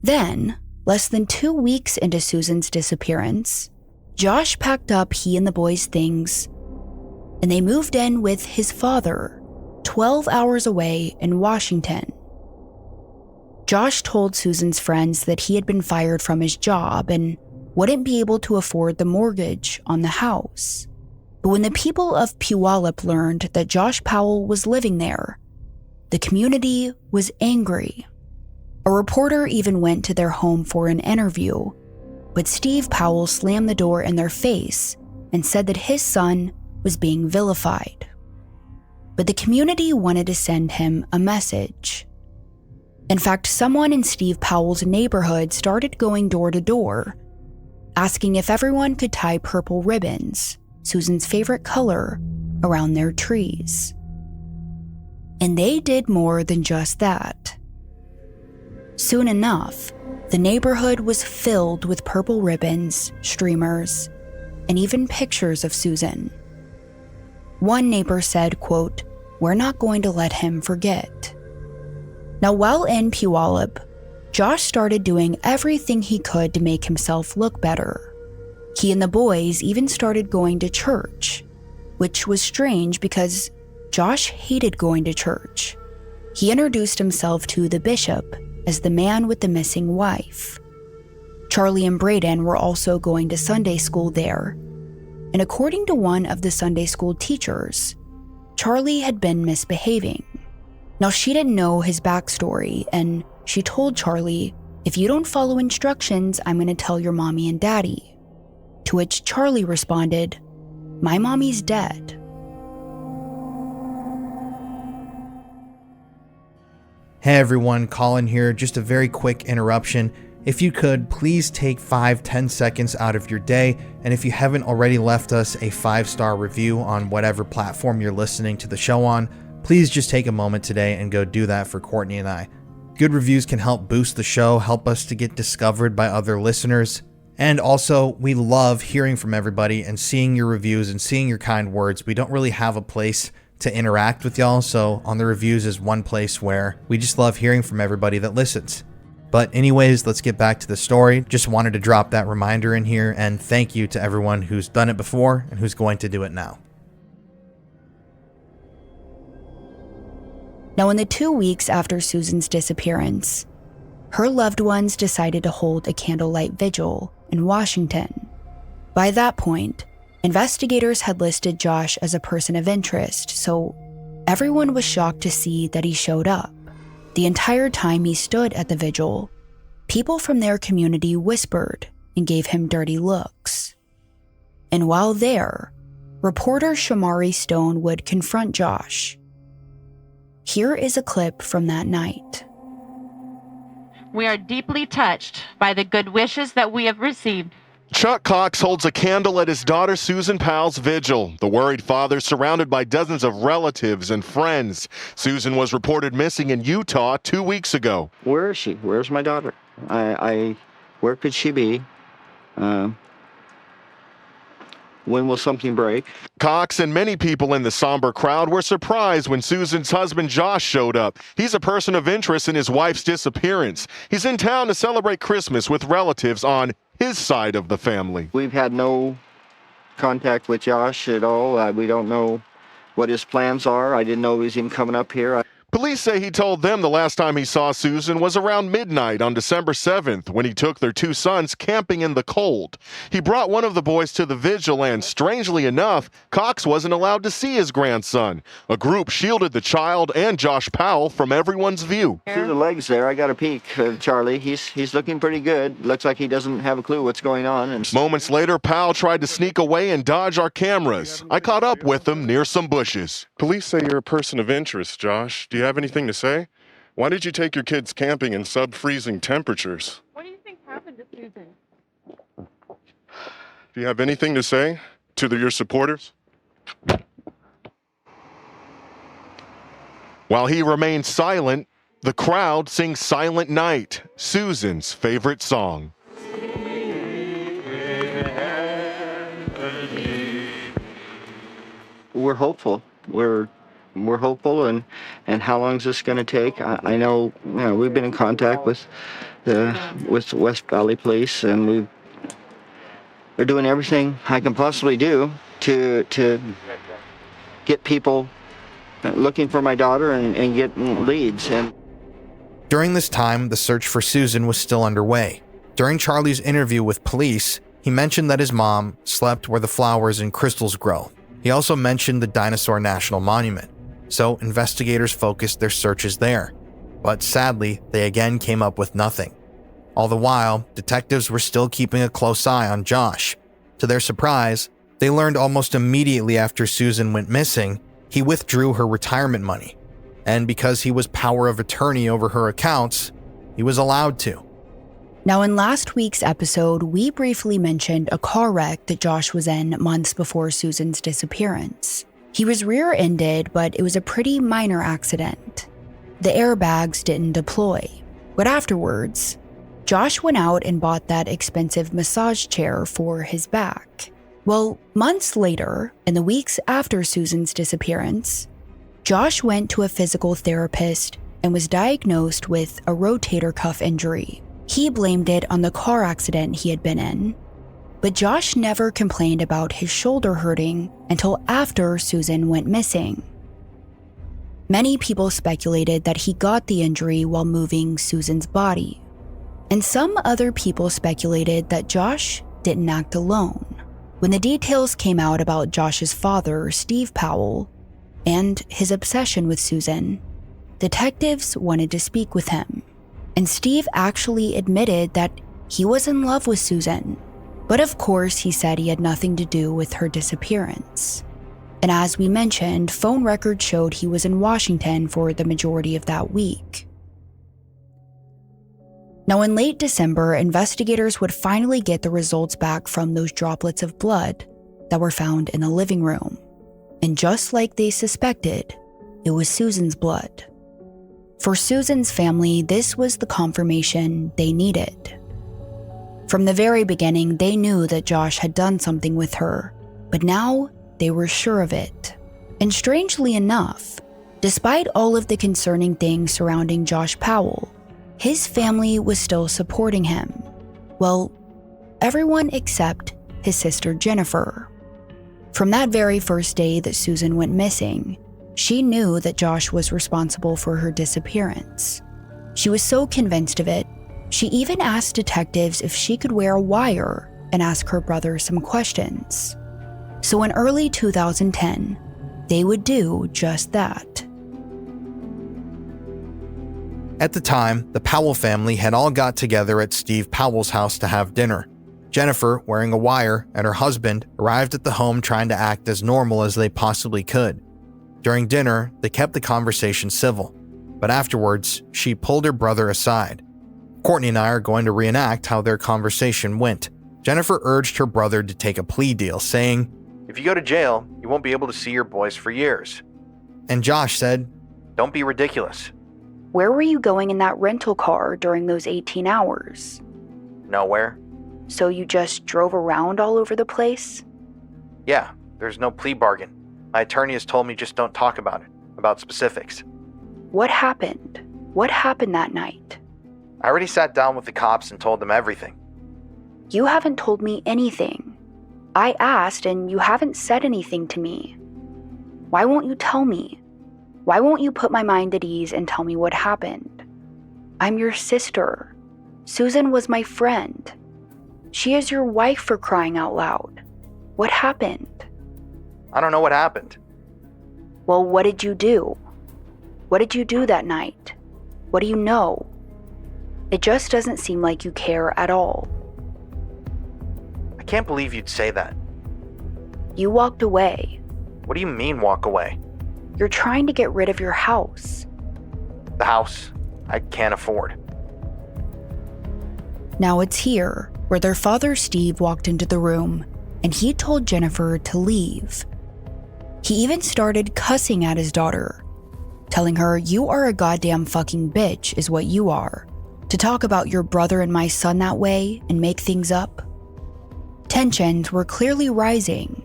Then, less than 2 weeks into Susan's disappearance, Josh packed up he and the boys' things, and they moved in with his father, 12 hours away in Washington. Josh told Susan's friends that he had been fired from his job and wouldn't be able to afford the mortgage on the house. But when the people of Puyallup learned that Josh Powell was living there, the community was angry. A reporter even went to their home for an interview, but Steve Powell slammed the door in their face and said that his son was being vilified. But the community wanted to send him a message. In fact, someone in Steve Powell's neighborhood started going door to door, asking if everyone could tie purple ribbons, Susan's favorite color, around their trees. And they did more than just that. Soon enough, the neighborhood was filled with purple ribbons, streamers, and even pictures of Susan. One neighbor said, quote, "We're not going to let him forget." Now, while in Puyallup, Josh started doing everything he could to make himself look better. He and the boys even started going to church, which was strange because Josh hated going to church. He introduced himself to the bishop as the man with the missing wife. Charlie and Braden were also going to Sunday school there, and according to one of the Sunday school teachers, Charlie had been misbehaving. Now, she didn't know his backstory, and she told Charlie, "If you don't follow instructions, I'm going to tell your mommy and daddy." To which Charlie responded, "My mommy's dead." Hey everyone, Colin here. Just a very quick interruption. If you could, please take 5-10 seconds out of your day, and if you haven't already left us a 5-star review on whatever platform you're listening to the show on, please just take a moment today and go do that for Courtney and I. Good reviews can help boost the show, help us to get discovered by other listeners, and also we love hearing from everybody and seeing your reviews and seeing your kind words. We don't really have a place to interact with y'all, so on the reviews is one place where we just love hearing from everybody that listens. But anyways, let's get back to the story. Just wanted to drop that reminder in here, and thank you to everyone who's done it before and who's going to do it now. Now, in the 2 weeks after Susan's disappearance, her loved ones decided to hold a candlelight vigil in Washington. By that point, investigators had listed Josh as a person of interest, so everyone was shocked to see that he showed up. The entire time he stood at the vigil, people from their community whispered and gave him dirty looks. And while there, reporter Shamari Stone would confront Josh. Here is a clip from that night. We are deeply touched by the good wishes that we have received. Chuck Cox holds a candle at his daughter Susan Powell's vigil. The worried father surrounded by dozens of relatives and friends. Susan was reported missing in Utah 2 weeks ago. Where is she? Where's my daughter? Where could she be? When will something break? Cox and many people in the somber crowd were surprised when Susan's husband Josh showed up. He's a person of interest in his wife's disappearance. He's in town to celebrate Christmas with relatives on his side of the family. We've had no contact with Josh at all. We don't know what his plans are. I didn't know he was even coming up here. Police say he told them the last time he saw Susan was around midnight on December 7th when he took their 2 sons camping in the cold. He brought one of the boys to the vigil and, strangely enough, Cox wasn't allowed to see his grandson. A group shielded the child and Josh Powell from everyone's view. Through the legs there, I got a peek, Charlie. He's looking pretty good. Looks like he doesn't have a clue what's going on. And moments later, Powell tried to sneak away and dodge our cameras. I caught up with him near some bushes. Police say you're a person of interest, Josh. Do you have anything to say? Why did you take your kids camping in sub-freezing temperatures? What do you think happened to Susan? Do you have anything to say to your supporters? While he remains silent, the crowd sings Silent Night, Susan's favorite song. we're hopeful. We're hopeful, and how long is this going to take? I know, we've been in contact with West Valley Police, and we're doing everything I can possibly do to get people looking for my daughter and get leads. And during this time, the search for Susan was still underway. During Charlie's interview with police, he mentioned that his mom slept where the flowers and crystals grow. He also mentioned the Dinosaur National Monument, so investigators focused their searches there. But sadly, they again came up with nothing. All the while, detectives were still keeping a close eye on Josh. To their surprise, they learned almost immediately after Susan went missing, he withdrew her retirement money. And because he was power of attorney over her accounts, he was allowed to. Now, in last week's episode, we briefly mentioned a car wreck that Josh was in months before Susan's disappearance. He was rear-ended, but it was a pretty minor accident. The airbags didn't deploy. But afterwards, Josh went out and bought that expensive massage chair for his back. Well, months later, in the weeks after Susan's disappearance, Josh went to a physical therapist and was diagnosed with a rotator cuff injury. He blamed it on the car accident he had been in. But Josh never complained about his shoulder hurting until after Susan went missing. Many people speculated that he got the injury while moving Susan's body. And some other people speculated that Josh didn't act alone. When the details came out about Josh's father, Steve Powell, and his obsession with Susan, detectives wanted to speak with him. And Steve actually admitted that he was in love with Susan. But of course, he said he had nothing to do with her disappearance. And as we mentioned, phone records showed he was in Washington for the majority of that week. Now, in late December, investigators would finally get the results back from those droplets of blood that were found in the living room. And just like they suspected, it was Susan's blood. For Susan's family, this was the confirmation they needed. From the very beginning, they knew that Josh had done something with her, but now they were sure of it. And strangely enough, despite all of the concerning things surrounding Josh Powell, his family was still supporting him. Well, everyone except his sister Jennifer. From that very first day that Susan went missing, she knew that Josh was responsible for her disappearance. She was so convinced of it She even asked detectives if she could wear a wire and ask her brother some questions. So in early 2010, they would do just that. At the time, the Powell family had all got together at Steve Powell's house to have dinner. Jennifer, wearing a wire, and her husband arrived at the home trying to act as normal as they possibly could. During dinner, they kept the conversation civil, but afterwards, she pulled her brother aside. Courtney and I are going to reenact how their conversation went. Jennifer urged her brother to take a plea deal, saying, "If you go to jail, you won't be able to see your boys for years." And Josh said, "Don't be ridiculous." Where were you going in that rental car during those 18 hours? Nowhere. So you just drove around all over the place? Yeah, there's no plea bargain. My attorney has told me just don't talk about it, about specifics. What happened? What happened that night? I already sat down with the cops and told them everything. You haven't told me anything. I asked and you haven't said anything to me. Why won't you tell me? Why won't you put my mind at ease and tell me what happened? I'm your sister. Susan was my friend. She is your wife, for crying out loud. What happened? I don't know what happened. Well, what did you do? What did you do that night? What do you know? It just doesn't seem like you care at all. I can't believe you'd say that. You walked away. What do you mean, walk away? You're trying to get rid of your house. The house I can't afford. Now it's here, where their father Steve walked into the room, and he told Jennifer to leave. He even started cussing at his daughter, telling her, "You are a goddamn fucking bitch is what you are. To talk about your brother and my son that way and make things up." Tensions were clearly rising.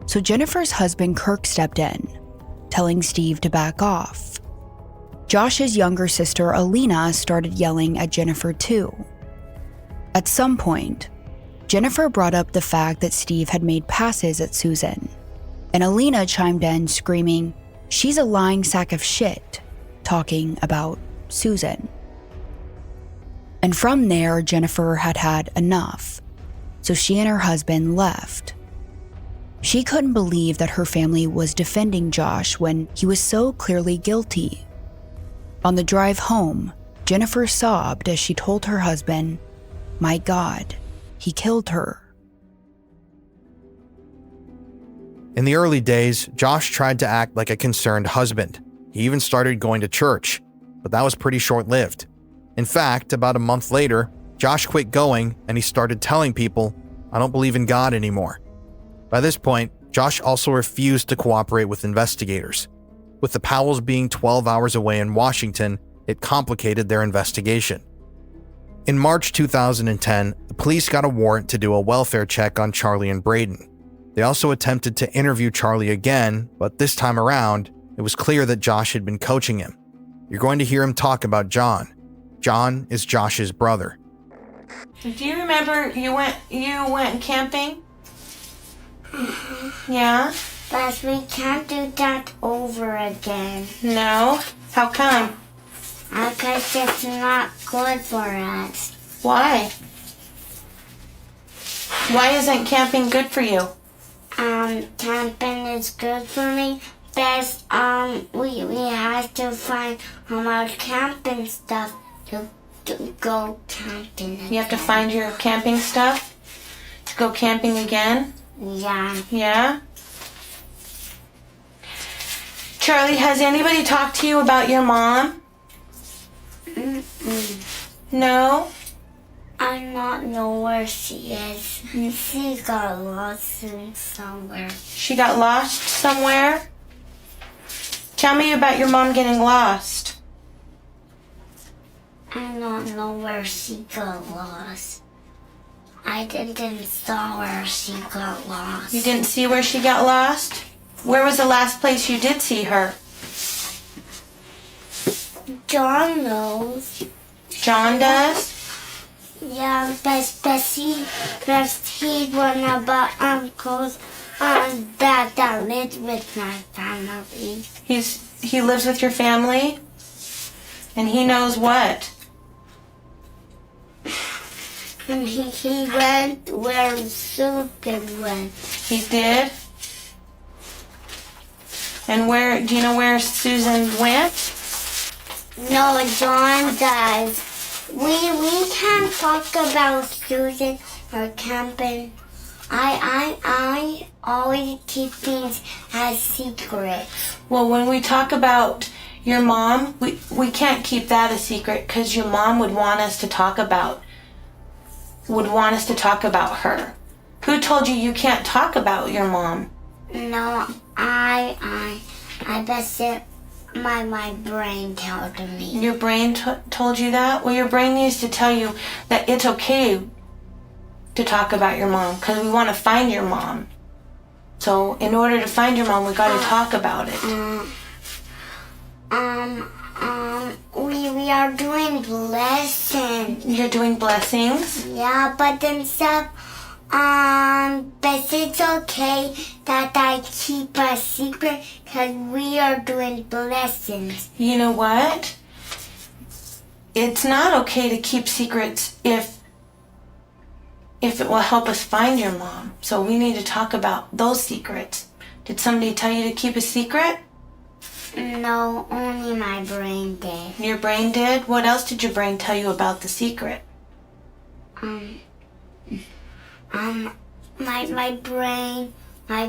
So Jennifer's husband Kirk stepped in, telling Steve to back off. Josh's younger sister Alina started yelling at Jennifer too. At some point, Jennifer brought up the fact that Steve had made passes at Susan, and Alina chimed in screaming, "She's a lying sack of shit," talking about Susan. And from there, Jennifer had had enough, so she and her husband left. She couldn't believe that her family was defending Josh when he was so clearly guilty. On the drive home, Jennifer sobbed as she told her husband, "My God, he killed her." In the early days, Josh tried to act like a concerned husband. He even started going to church, but that was pretty short-lived. In fact, about a month later, Josh quit going and he started telling people, "I don't believe in God anymore." By this point, Josh also refused to cooperate with investigators. With the Powells being 12 hours away in Washington, it complicated their investigation. In March 2010, the police got a warrant to do a welfare check on Charlie and Braden. They also attempted to interview Charlie again, but this time around, it was clear that Josh had been coaching him. You're going to hear him talk about John. John is Josh's brother. Do you remember you went camping? Yeah? But we can't do that over again. No? How come? Because it's not good for us. Why? Why isn't camping good for you? Camping is good for me. But we have to find our camping stuff to go camping. You have to find your camping stuff to go camping again? Yeah. Yeah? Charlie, has anybody talked to you about your mom? Mm-mm. No? I not know where she is. She got lost somewhere. She got lost somewhere? Tell me about your mom getting lost. I don't know where she got lost. I didn't saw where she got lost. You didn't see where she got lost? Where was the last place you did see her? John knows. John does? Yeah, but he one about uncles that lives with my family. He lives with your family? And he knows what? He went where Susan went. He did? And where, do you know where Susan went? No, John does. We can't talk about Susan or camping. I always keep things as secrets. Well, when we talk about your mom, we can't keep that a secret because your mom would want us to talk about her. Who told you you can't talk about your mom? No, I guess it my brain told me. Your brain told you that? Well, your brain needs to tell you that it's okay to talk about your mom because we want to find your mom. So in order to find your mom, we got to talk about it. We are doing blessings. You're doing blessings? Yeah, but then stuff, but it's okay that I keep a secret because we are doing blessings. You know what? It's not okay to keep secrets if it will help us find your mom. So we need to talk about those secrets. Did somebody tell you to keep a secret? No, only my brain did. Your brain did? What else did your brain tell you about the secret? My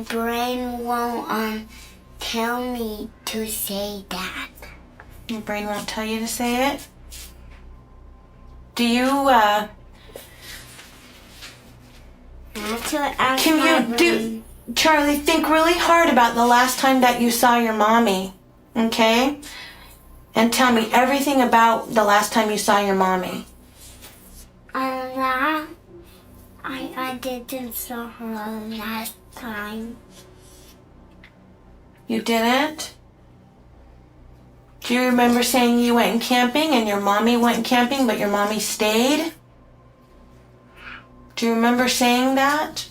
brain won't tell me to say that. Your brain won't tell you to say it? Do you Charlie, think really hard about the last time that you saw your mommy, okay? And tell me everything about the last time you saw your mommy. I didn't saw her last time. You didn't? Do you remember saying you went camping and your mommy went camping but your mommy stayed? Do you remember saying that?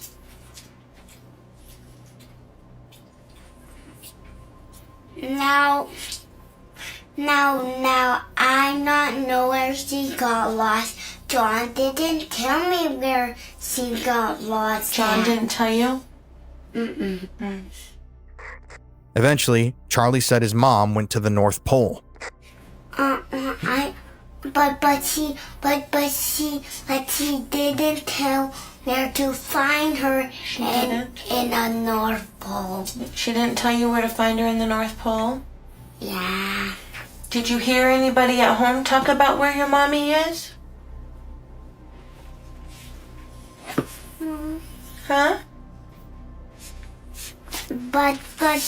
Now, I not know where she got lost. John didn't tell me where she got lost. John didn't tell you? Eventually, Charlie said his mom went to the North Pole. But she didn't tell where to find her in the North Pole. She didn't tell you where to find her in the North Pole? Yeah. Did you hear anybody at home talk about where your mommy is? Huh? But I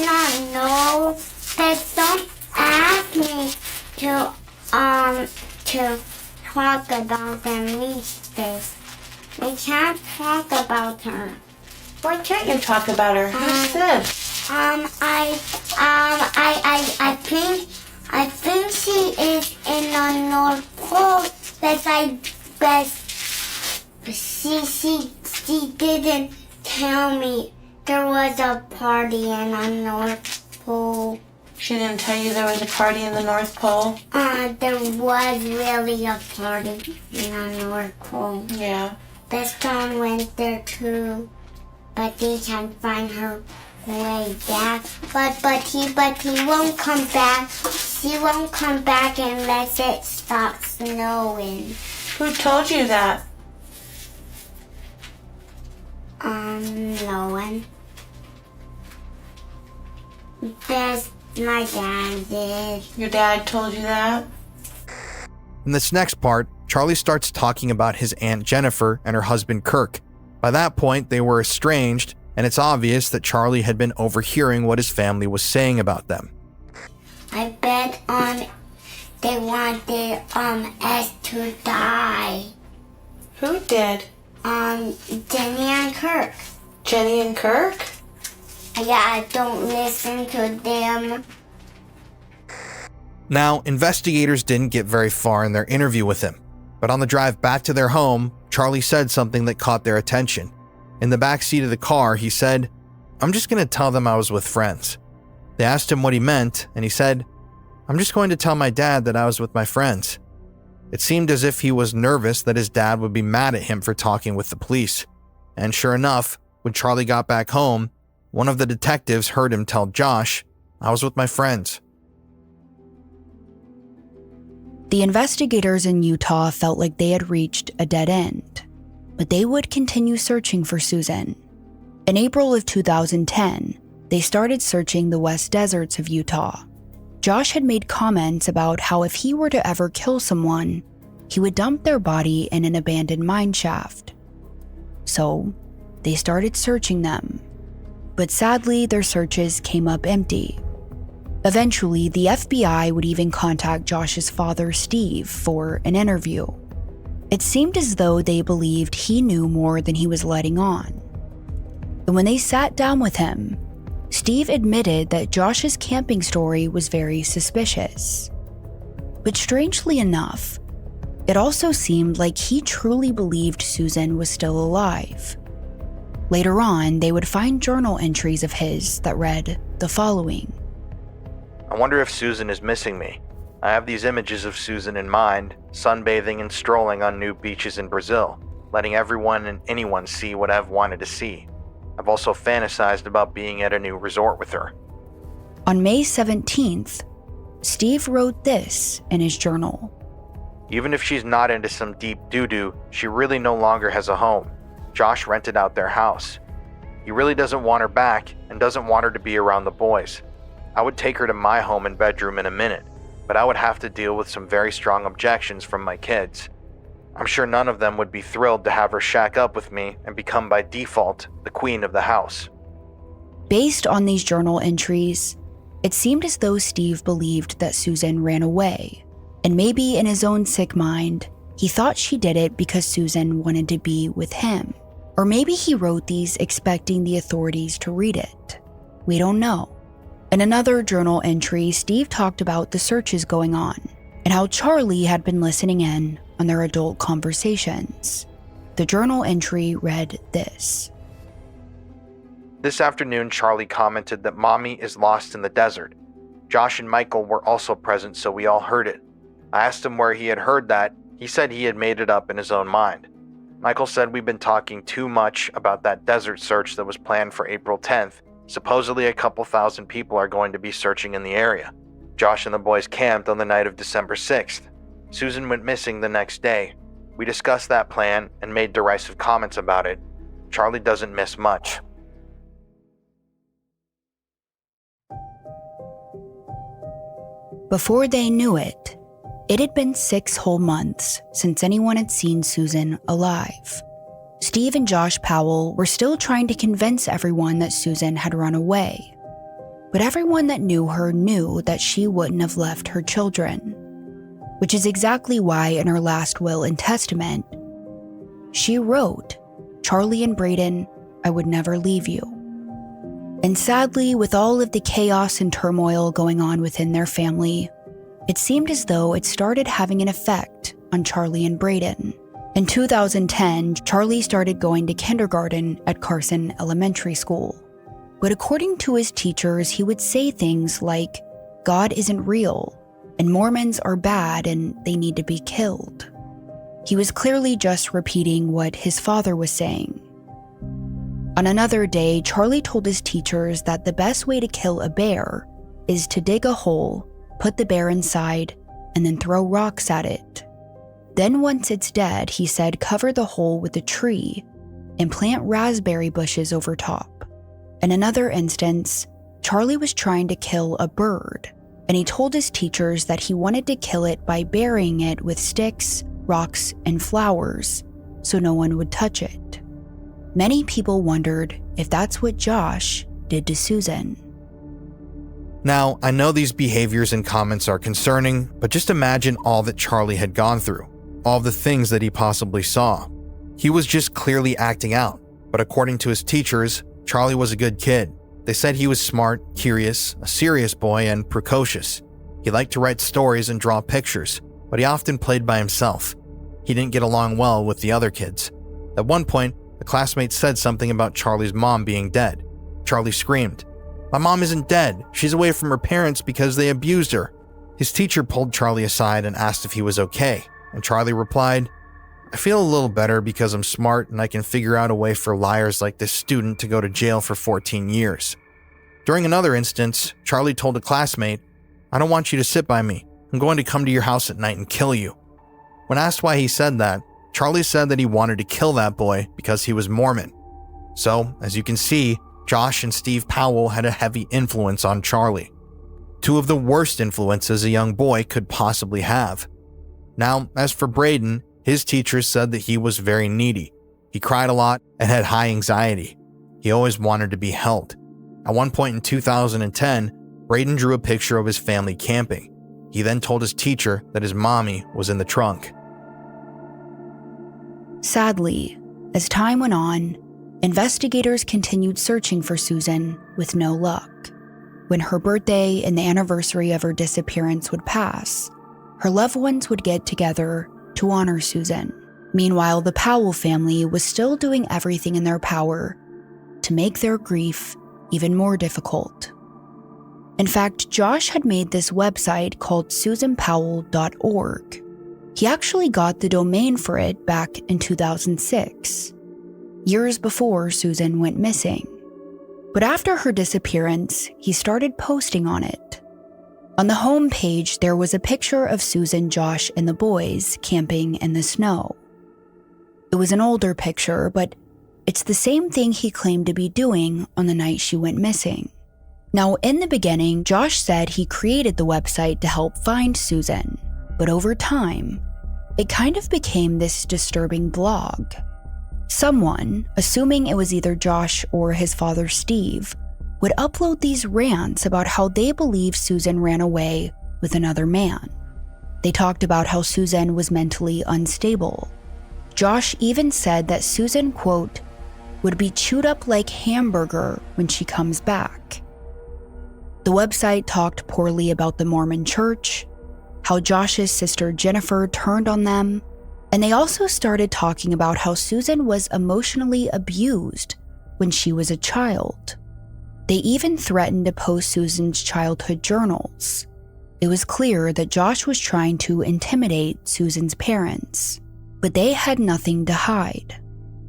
not know that don't ask me to talk about them these days. We can't talk about her. Why can't you talk about her? Who said? I think she is in the North Pole. But she didn't tell me there was a party in the North Pole. She didn't tell you there was a party in the North Pole? There was really a party in the North Pole. Yeah. This John went there too, but he can't find her way back. But he won't come back. She won't come back unless it stops snowing. Who told you that? No one. Just my dad did. Your dad told you that? In this next part, Charlie starts talking about his Aunt Jennifer and her husband Kirk. By that point, they were estranged, and it's obvious that Charlie had been overhearing what his family was saying about them. I bet they wanted us to die. Who did? Jenny and Kirk. Jenny and Kirk? Yeah, don't listen to them. Now, investigators didn't get very far in their interview with him, but on the drive back to their home, Charlie said something that caught their attention. In the back seat of the car, he said, "I'm just going to tell them I was with friends." They asked him what he meant, and he said, I'm just going to tell my dad that I was with my friends. It seemed as if he was nervous that his dad would be mad at him for talking with the police. And sure enough, when Charlie got back home, one of the detectives heard him tell Josh, I was with my friends. The investigators in Utah felt like they had reached a dead end, but they would continue searching for Susan. In April of 2010, they started searching the West Deserts of Utah. Josh had made comments about how if he were to ever kill someone, he would dump their body in an abandoned mine shaft. So, they started searching them. But sadly, their searches came up empty. Eventually, the FBI would even contact Josh's father, Steve, for an interview. It seemed as though they believed he knew more than he was letting on. And when they sat down with him, Steve admitted that Josh's camping story was very suspicious. But strangely enough, it also seemed like he truly believed Susan was still alive. Later on, they would find journal entries of his that read the following. I wonder if Susan is missing me. I have these images of Susan in mind, sunbathing and strolling on new beaches in Brazil, letting everyone and anyone see what I've wanted to see. I've also fantasized about being at a new resort with her. On May 17th, Steve wrote this in his journal. Even if she's not into some deep doo-doo, she really no longer has a home. Josh rented out their house. He really doesn't want her back and doesn't want her to be around the boys. I would take her to my home and bedroom in a minute, but I would have to deal with some very strong objections from my kids. I'm sure none of them would be thrilled to have her shack up with me and become by default the queen of the house. Based on these journal entries, it seemed as though Steve believed that Susan ran away, and maybe in his own sick mind, he thought she did it because Susan wanted to be with him. Or maybe he wrote these expecting the authorities to read it. We don't know. In another journal entry, Steve talked about the searches going on and how Charlie had been listening in on their adult conversations. The journal entry read this. This afternoon, Charlie commented that Mommy is lost in the desert. Josh and Michael were also present, so we all heard it. I asked him where he had heard that. He said he had made it up in his own mind. Michael said we've been talking too much about that desert search that was planned for April 10th. Supposedly a couple thousand people are going to be searching in the area. Josh and the boys camped on the night of December 6th. Susan went missing the next day. We discussed that plan and made derisive comments about it. Charlie doesn't miss much. Before they knew it, it had been 6 whole months since anyone had seen Susan alive. Steve and Josh Powell were still trying to convince everyone that Susan had run away. But everyone that knew her knew that she wouldn't have left her children. Which is exactly why in her last will and testament, she wrote, Charlie and Braden, I would never leave you. And sadly, with all of the chaos and turmoil going on within their family, it seemed as though it started having an effect on Charlie and Braden. In 2010, Charlie started going to kindergarten at Carson Elementary School. But according to his teachers, he would say things like, God isn't real, and Mormons are bad and they need to be killed. He was clearly just repeating what his father was saying. On another day, Charlie told his teachers that the best way to kill a bear is to dig a hole, put the bear inside, and then throw rocks at it. Then once it's dead, he said cover the hole with a tree and plant raspberry bushes over top. In another instance, Charlie was trying to kill a bird, and he told his teachers that he wanted to kill it by burying it with sticks, rocks, and flowers so no one would touch it. Many people wondered if that's what Josh did to Susan. Now, I know these behaviors and comments are concerning, but just imagine all that Charlie had gone through, all the things that he possibly saw. He was just clearly acting out, but according to his teachers, Charlie was a good kid. They said he was smart, curious, a serious boy, and precocious. He liked to write stories and draw pictures, but he often played by himself. He didn't get along well with the other kids. At one point, a classmate said something about Charlie's mom being dead. Charlie screamed, "My mom isn't dead. She's away from her parents because they abused her." His teacher pulled Charlie aside and asked if he was okay, and Charlie replied, "I feel a little better because I'm smart and I can figure out a way for liars like this student to go to jail for 14 years. During another instance, Charlie told a classmate, "I don't want you to sit by me. I'm going to come to your house at night and kill you." When asked why he said that, Charlie said that he wanted to kill that boy because he was Mormon. So, as you can see, Josh and Steve Powell had a heavy influence on Charlie. Two of the worst influences a young boy could possibly have. Now, as for Braden, his teachers said that he was very needy. He cried a lot and had high anxiety. He always wanted to be held. At one point in 2010, Braden drew a picture of his family camping. He then told his teacher that his mommy was in the trunk. Sadly, as time went on, investigators continued searching for Susan with no luck. When her birthday and the anniversary of her disappearance would pass, her loved ones would get together to honor Susan. Meanwhile, the Powell family was still doing everything in their power to make their grief even more difficult. In fact, Josh had made this website called susanpowell.org. He actually got the domain for it back in 2006, years before Susan went missing. But after her disappearance, he started posting on it. On the home page, there was a picture of Susan, Josh, and the boys camping in the snow. It was an older picture, but it's the same thing he claimed to be doing on the night she went missing. Now, in the beginning, Josh said he created the website to help find Susan, but over time, it kind of became this disturbing blog. Someone, assuming it was either Josh or his father Steve, would upload these rants about how they believe Susan ran away with another man. They talked about how Susan was mentally unstable. Josh even said that Susan, quote, would be chewed up like hamburger when she comes back. The website talked poorly about the Mormon church, how Josh's sister Jennifer turned on them, and they also started talking about how Susan was emotionally abused when she was a child. They even threatened to post Susan's childhood journals. It was clear that Josh was trying to intimidate Susan's parents, but they had nothing to hide.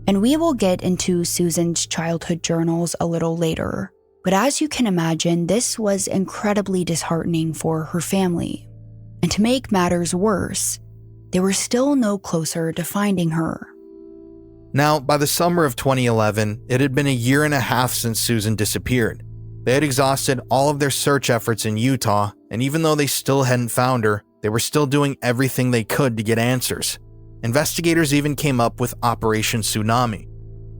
And we will get into Susan's childhood journals a little later, but as you can imagine, this was incredibly disheartening for her family. And to make matters worse, they were still no closer to finding her. Now, by the summer of 2011, it had been a year and a half since Susan disappeared. They had exhausted all of their search efforts in Utah, and even though they still hadn't found her, they were still doing everything they could to get answers. Investigators even came up with Operation Tsunami.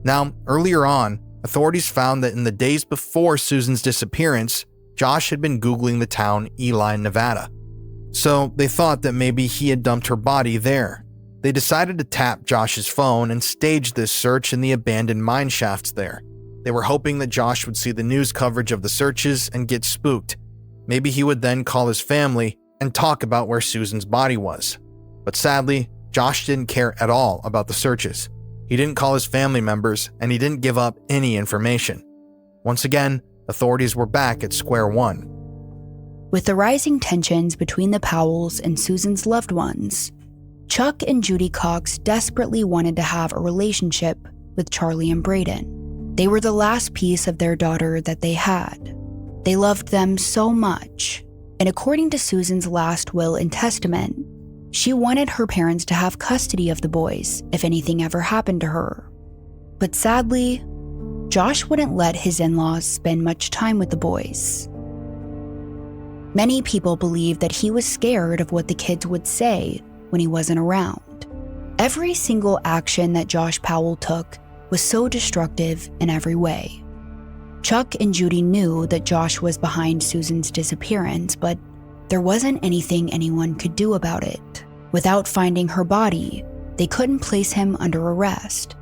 Now, earlier on, authorities found that in the days before Susan's disappearance, Josh had been Googling the town Ely, Nevada. So they thought that maybe he had dumped her body there. They decided to tap Josh's phone and stage this search in the abandoned mine shafts there. They were hoping that Josh would see the news coverage of the searches and get spooked. Maybe he would then call his family and talk about where Susan's body was. But sadly, Josh didn't care at all about the searches. He didn't call his family members, and he didn't give up any information. Once again, authorities were back at square one. With the rising tensions between the Powells and Susan's loved ones, Chuck and Judy Cox desperately wanted to have a relationship with Charlie and Braden. They were the last piece of their daughter that they had. They loved them so much, and according to Susan's last will and testament, she wanted her parents to have custody of the boys if anything ever happened to her. But sadly, Josh wouldn't let his in-laws spend much time with the boys. Many people believe that he was scared of what the kids would say when he wasn't around. Every single action that Josh Powell took was so destructive in every way. Chuck and Judy knew that Josh was behind Susan's disappearance, but there wasn't anything anyone could do about it. Without finding her body, they couldn't place him under arrest.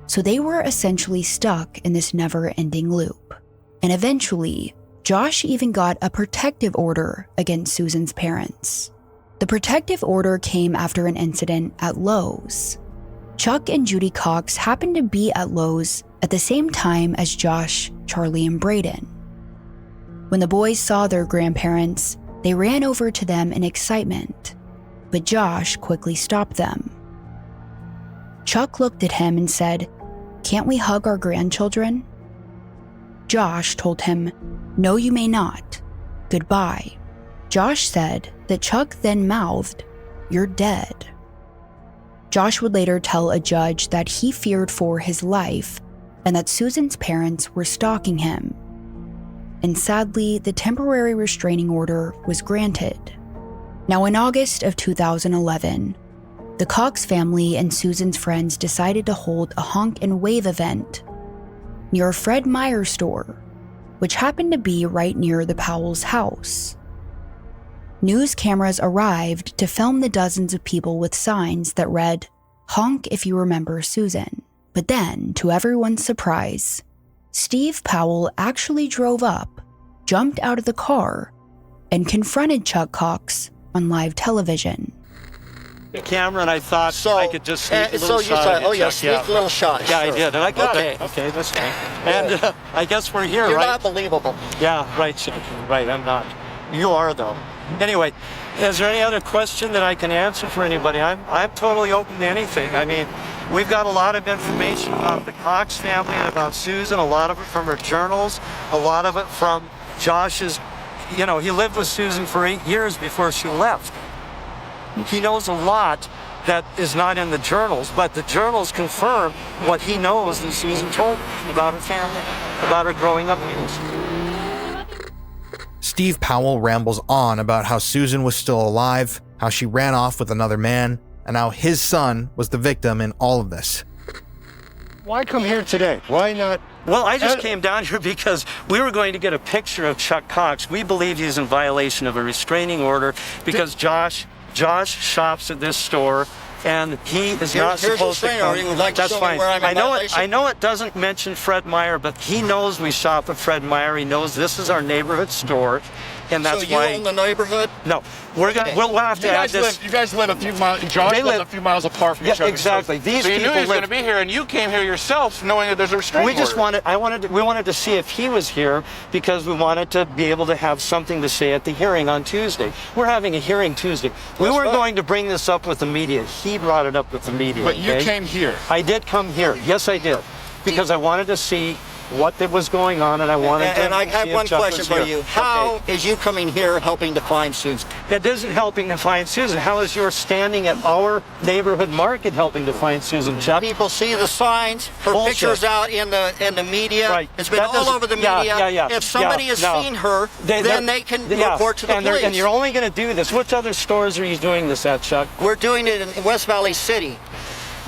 So they were essentially stuck in this never-ending loop. And eventually, Josh even got a protective order against Susan's parents. The protective order came after an incident at Lowe's. Chuck and Judy Cox happened to be at Lowe's at the same time as Josh, Charlie, and Braden. When the boys saw their grandparents, They ran over to them in excitement, but Josh quickly stopped them. Chuck looked at him and said, "Can't we hug our grandchildren?" Josh told him, "No, you may not. Goodbye." Josh said that Chuck then mouthed, "You're dead." Josh would later tell a judge that he feared for his life and that Susan's parents were stalking him. And sadly, the temporary restraining order was granted. Now, in August of 2011, the Cox family and Susan's friends decided to hold a honk and wave event near a Fred Meyer store, which happened to be right near the Powell's house. News cameras arrived to film the dozens of people with signs that read, "Honk if you remember Susan." But then, to everyone's surprise, Steve Powell actually drove up, jumped out of the car, and confronted Chuck Cox on live television. The camera, and I thought I could just sneak a little so shot. you thought, of yeah, Chuck, sneak a little shot. Yeah, sure. I did, and I got okay. it. Okay, that's fine. And I guess we're here, You're right? not believable. Yeah, right, Chuck. Right, I'm not. You are, though. Anyway, is there any other question that I can answer for anybody? I'm totally open to anything. I mean, we've got a lot of information about the Cox family and about Susan, a lot of it from her journals, a lot of it from Josh's, he lived with Susan for 8 years before she left. He knows a lot that is not in the journals, but the journals confirm what he knows that Susan told him about her family, about her growing up years. Steve Powell rambles on about how Susan was still alive, how she ran off with another man, and how his son was the victim in all of this. Why come here today? Why not? Well, I just came down here because we were going to get a picture of Chuck Cox. We believe he's in violation of a restraining order because Josh shops at this store, and he is not supposed to come. You would like to That's show fine. me where I'm in violation? I know it doesn't mention Fred Meyer, but he knows we shop at Fred Meyer. He knows this is our neighborhood store, and that's so you why. own the neighborhood? No, we'll have to add this. You guys live a few miles. Josh lives a few miles apart from each other. Exactly. So you knew he was going to be here, and you came here yourself, knowing that there's a restraining order. We wanted to see if he was here because we wanted to be able to have something to say at the hearing on Tuesday. We're having a hearing Tuesday. We weren't going to bring this up with the media. He brought it up with the media. But you came here. I did come here. Yes, I did, because I wanted to see what was going on, and I wanted to. And I have see one if Chuck question was for here. you. How is you coming here helping to find Susan? That isn't helping to find Susan. How is your standing at our neighborhood market helping to find Susan, Chuck? People see the signs, her pictures out in the media. Right. It's been all over the media. Yeah. If somebody has seen her, then they can report to the police. And you're only going to do this. Which other stores are you doing this at, Chuck? We're doing it in West Valley City.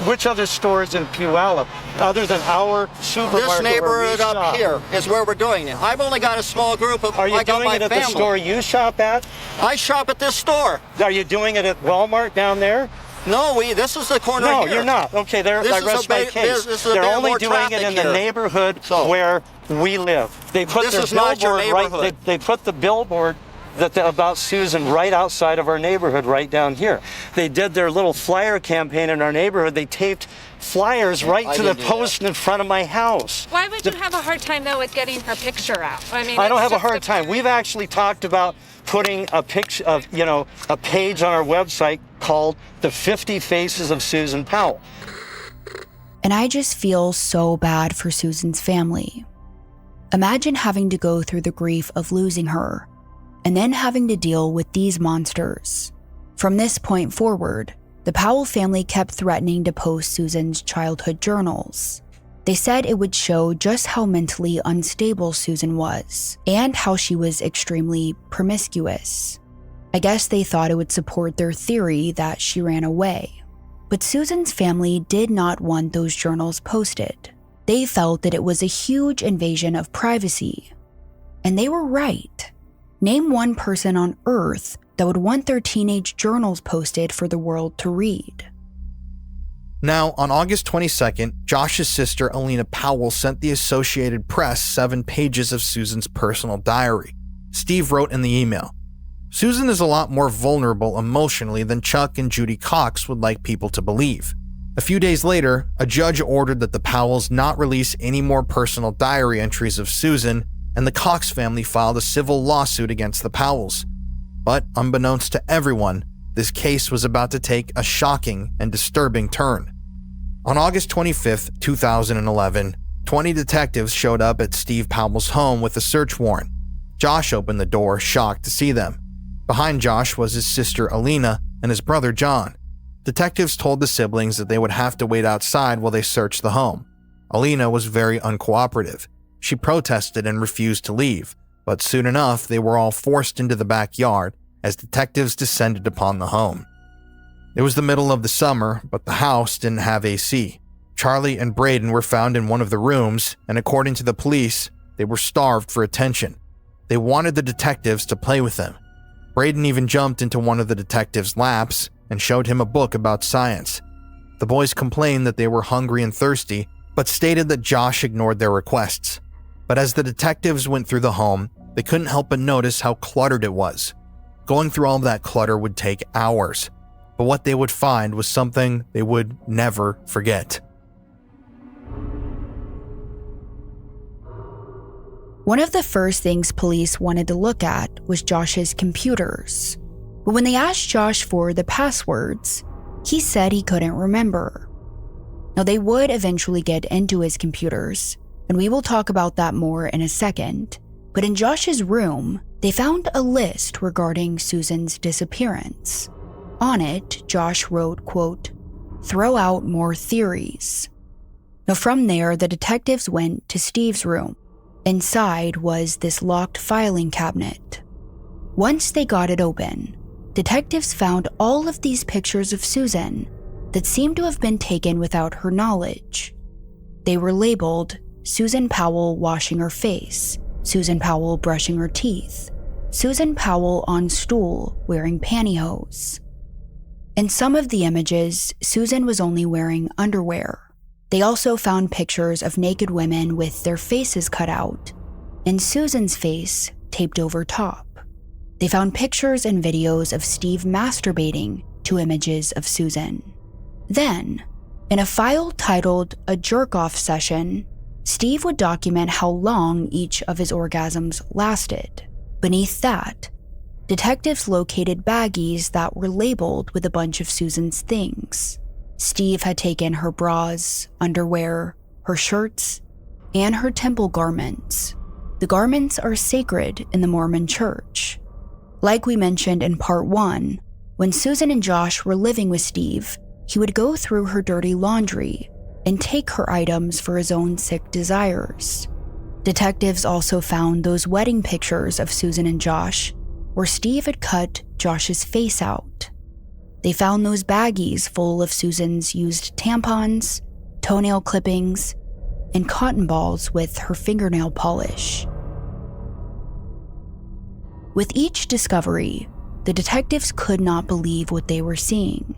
Which other stores in Puyallup, other than our supermarket? This neighborhood up here is where we're doing it. I've only got a small group of. Are you doing it at the store you shop at? I shop at this store. Are you doing it at Walmart down there? No, this is the corner No, here. you're not. Okay, I rest my case. They're only doing it in the neighborhood where we live. They put their billboard right. They put the billboard about Susan right outside of our neighborhood, right down here. They did their little flyer campaign in our neighborhood. They taped flyers right to the post in front of my house. Why would you have a hard time, though, with getting her picture out? I mean, I don't have a hard time. We've actually talked about putting a picture of, a page on our website called The 50 Faces of Susan Powell. And I just feel so bad for Susan's family. Imagine having to go through the grief of losing her, and then having to deal with these monsters. From this point forward, the Powell family kept threatening to post Susan's childhood journals. They said it would show just how mentally unstable Susan was, and how she was extremely promiscuous. I guess they thought it would support their theory that she ran away. But Susan's family did not want those journals posted. They felt that it was a huge invasion of privacy. And they were right. Name one person on Earth that would want their teenage journals posted for the world to read. Now, on August 22nd, Josh's sister Alina Powell sent the Associated Press 7 pages of Susan's personal diary. Steve wrote in the email, "Susan is a lot more vulnerable emotionally than Chuck and Judy Cox would like people to believe." A few days later, a judge ordered that the Powells not release any more personal diary entries of Susan, and the Cox family filed a civil lawsuit against the Powells. But unbeknownst to everyone, this case was about to take a shocking and disturbing turn. On August 25, 2011, 20 detectives showed up at Steve Powell's home with a search warrant. Josh opened the door, shocked to see them. Behind Josh was his sister Alina and his brother John. Detectives told the siblings that they would have to wait outside while they searched the home. Alina was very uncooperative. She protested and refused to leave, but soon enough they were all forced into the backyard as detectives descended upon the home. It was the middle of the summer, but the house didn't have AC. Charlie and Braden were found in one of the rooms, and according to the police, they were starved for attention. They wanted the detectives to play with them. Braden even jumped into one of the detectives' laps and showed him a book about science. The boys complained that they were hungry and thirsty, but stated that Josh ignored their requests. But as the detectives went through the home, they couldn't help but notice how cluttered it was. Going through all of that clutter would take hours, but what they would find was something they would never forget. One of the first things police wanted to look at was Josh's computers. But when they asked Josh for the passwords, he said he couldn't remember. Now, they would eventually get into his computers, and we will talk about that more in a second. But in Josh's room, they found a list regarding Susan's disappearance. On it, Josh wrote, quote, "Throw out more theories." Now from there, the detectives went to Steve's room. Inside was this locked filing cabinet. Once they got it open, detectives found all of these pictures of Susan that seemed to have been taken without her knowledge. They were labeled Susan Powell washing her face, Susan Powell brushing her teeth, Susan Powell on stool wearing pantyhose. In some of the images, Susan was only wearing underwear. They also found pictures of naked women with their faces cut out, and Susan's face taped over top. They found pictures and videos of Steve masturbating to images of Susan. Then, in a file titled A Jerk-Off Session, Steve would document how long each of his orgasms lasted. Beneath that, detectives located baggies that were labeled with a bunch of Susan's things. Steve had taken her bras, underwear, her shirts, and her temple garments. The garments are sacred in the Mormon Church. Like we mentioned in part 1, when Susan and Josh were living with Steve, he would go through her dirty laundry and take her items for his own sick desires. Detectives also found those wedding pictures of Susan and Josh where Steve had cut Josh's face out. They found those baggies full of Susan's used tampons, toenail clippings, and cotton balls with her fingernail polish. With each discovery, the detectives could not believe what they were seeing.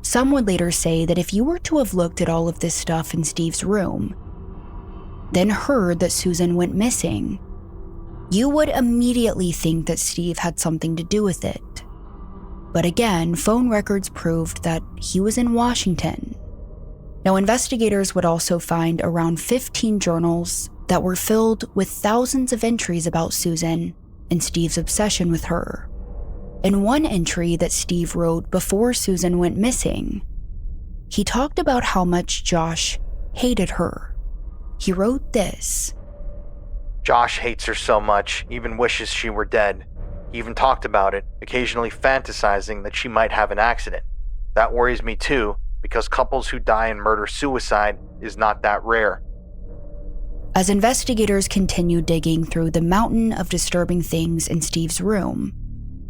Some would later say that if you were to have looked at all of this stuff in Steve's room, then heard that Susan went missing, you would immediately think that Steve had something to do with it. But again, phone records proved that he was in Washington. Now, investigators would also find around 15 journals that were filled with thousands of entries about Susan and Steve's obsession with her. In one entry that Steve wrote before Susan went missing, he talked about how much Josh hated her. He wrote this: "Josh hates her so much, even wishes she were dead. He even talked about it, occasionally fantasizing that she might have an accident. That worries me too, because couples who die in murder-suicide is not that rare." As investigators continued digging through the mountain of disturbing things in Steve's room,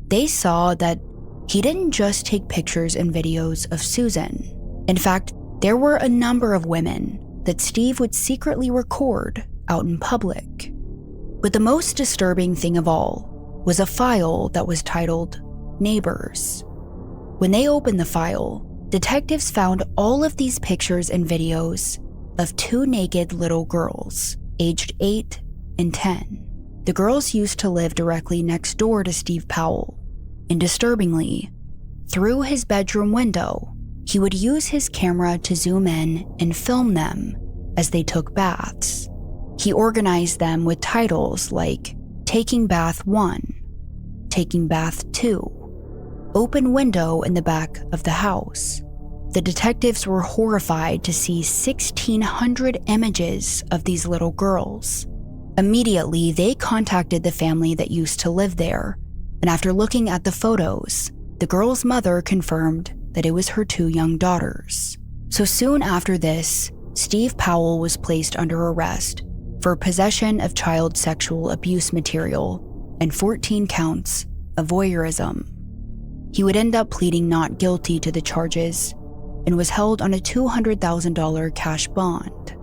they saw that he didn't just take pictures and videos of Susan. In fact, there were a number of women that Steve would secretly record out in public. But the most disturbing thing of all was a file that was titled Neighbors. When they opened the file, detectives found all of these pictures and videos of two naked little girls, aged 8 and 10. The girls used to live directly next door to Steve Powell, and disturbingly, through his bedroom window, he would use his camera to zoom in and film them as they took baths. He organized them with titles like Taking Bath 1, taking bath 2. Open window in the back of the house. The detectives were horrified to see 1,600 images of these little girls. Immediately, they contacted the family that used to live there, and after looking at the photos, the girl's mother confirmed that it was her 2 young daughters. So soon after this, Steve Powell was placed under arrest for possession of child sexual abuse material and 14 counts of voyeurism. He would end up pleading not guilty to the charges and was held on a $200,000 cash bond.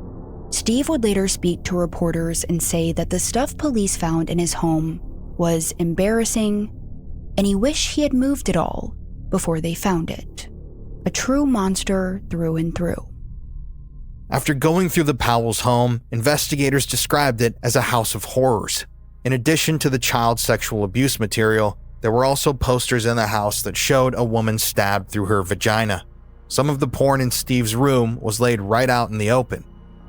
Steve would later speak to reporters and say that the stuff police found in his home was embarrassing, and he wished he had moved it all before they found it. A true monster through and through. After going through the Powell's home, investigators described it as a house of horrors. In addition to the child sexual abuse material, there were also posters in the house that showed a woman stabbed through her vagina. Some of the porn in Steve's room was laid right out in the open.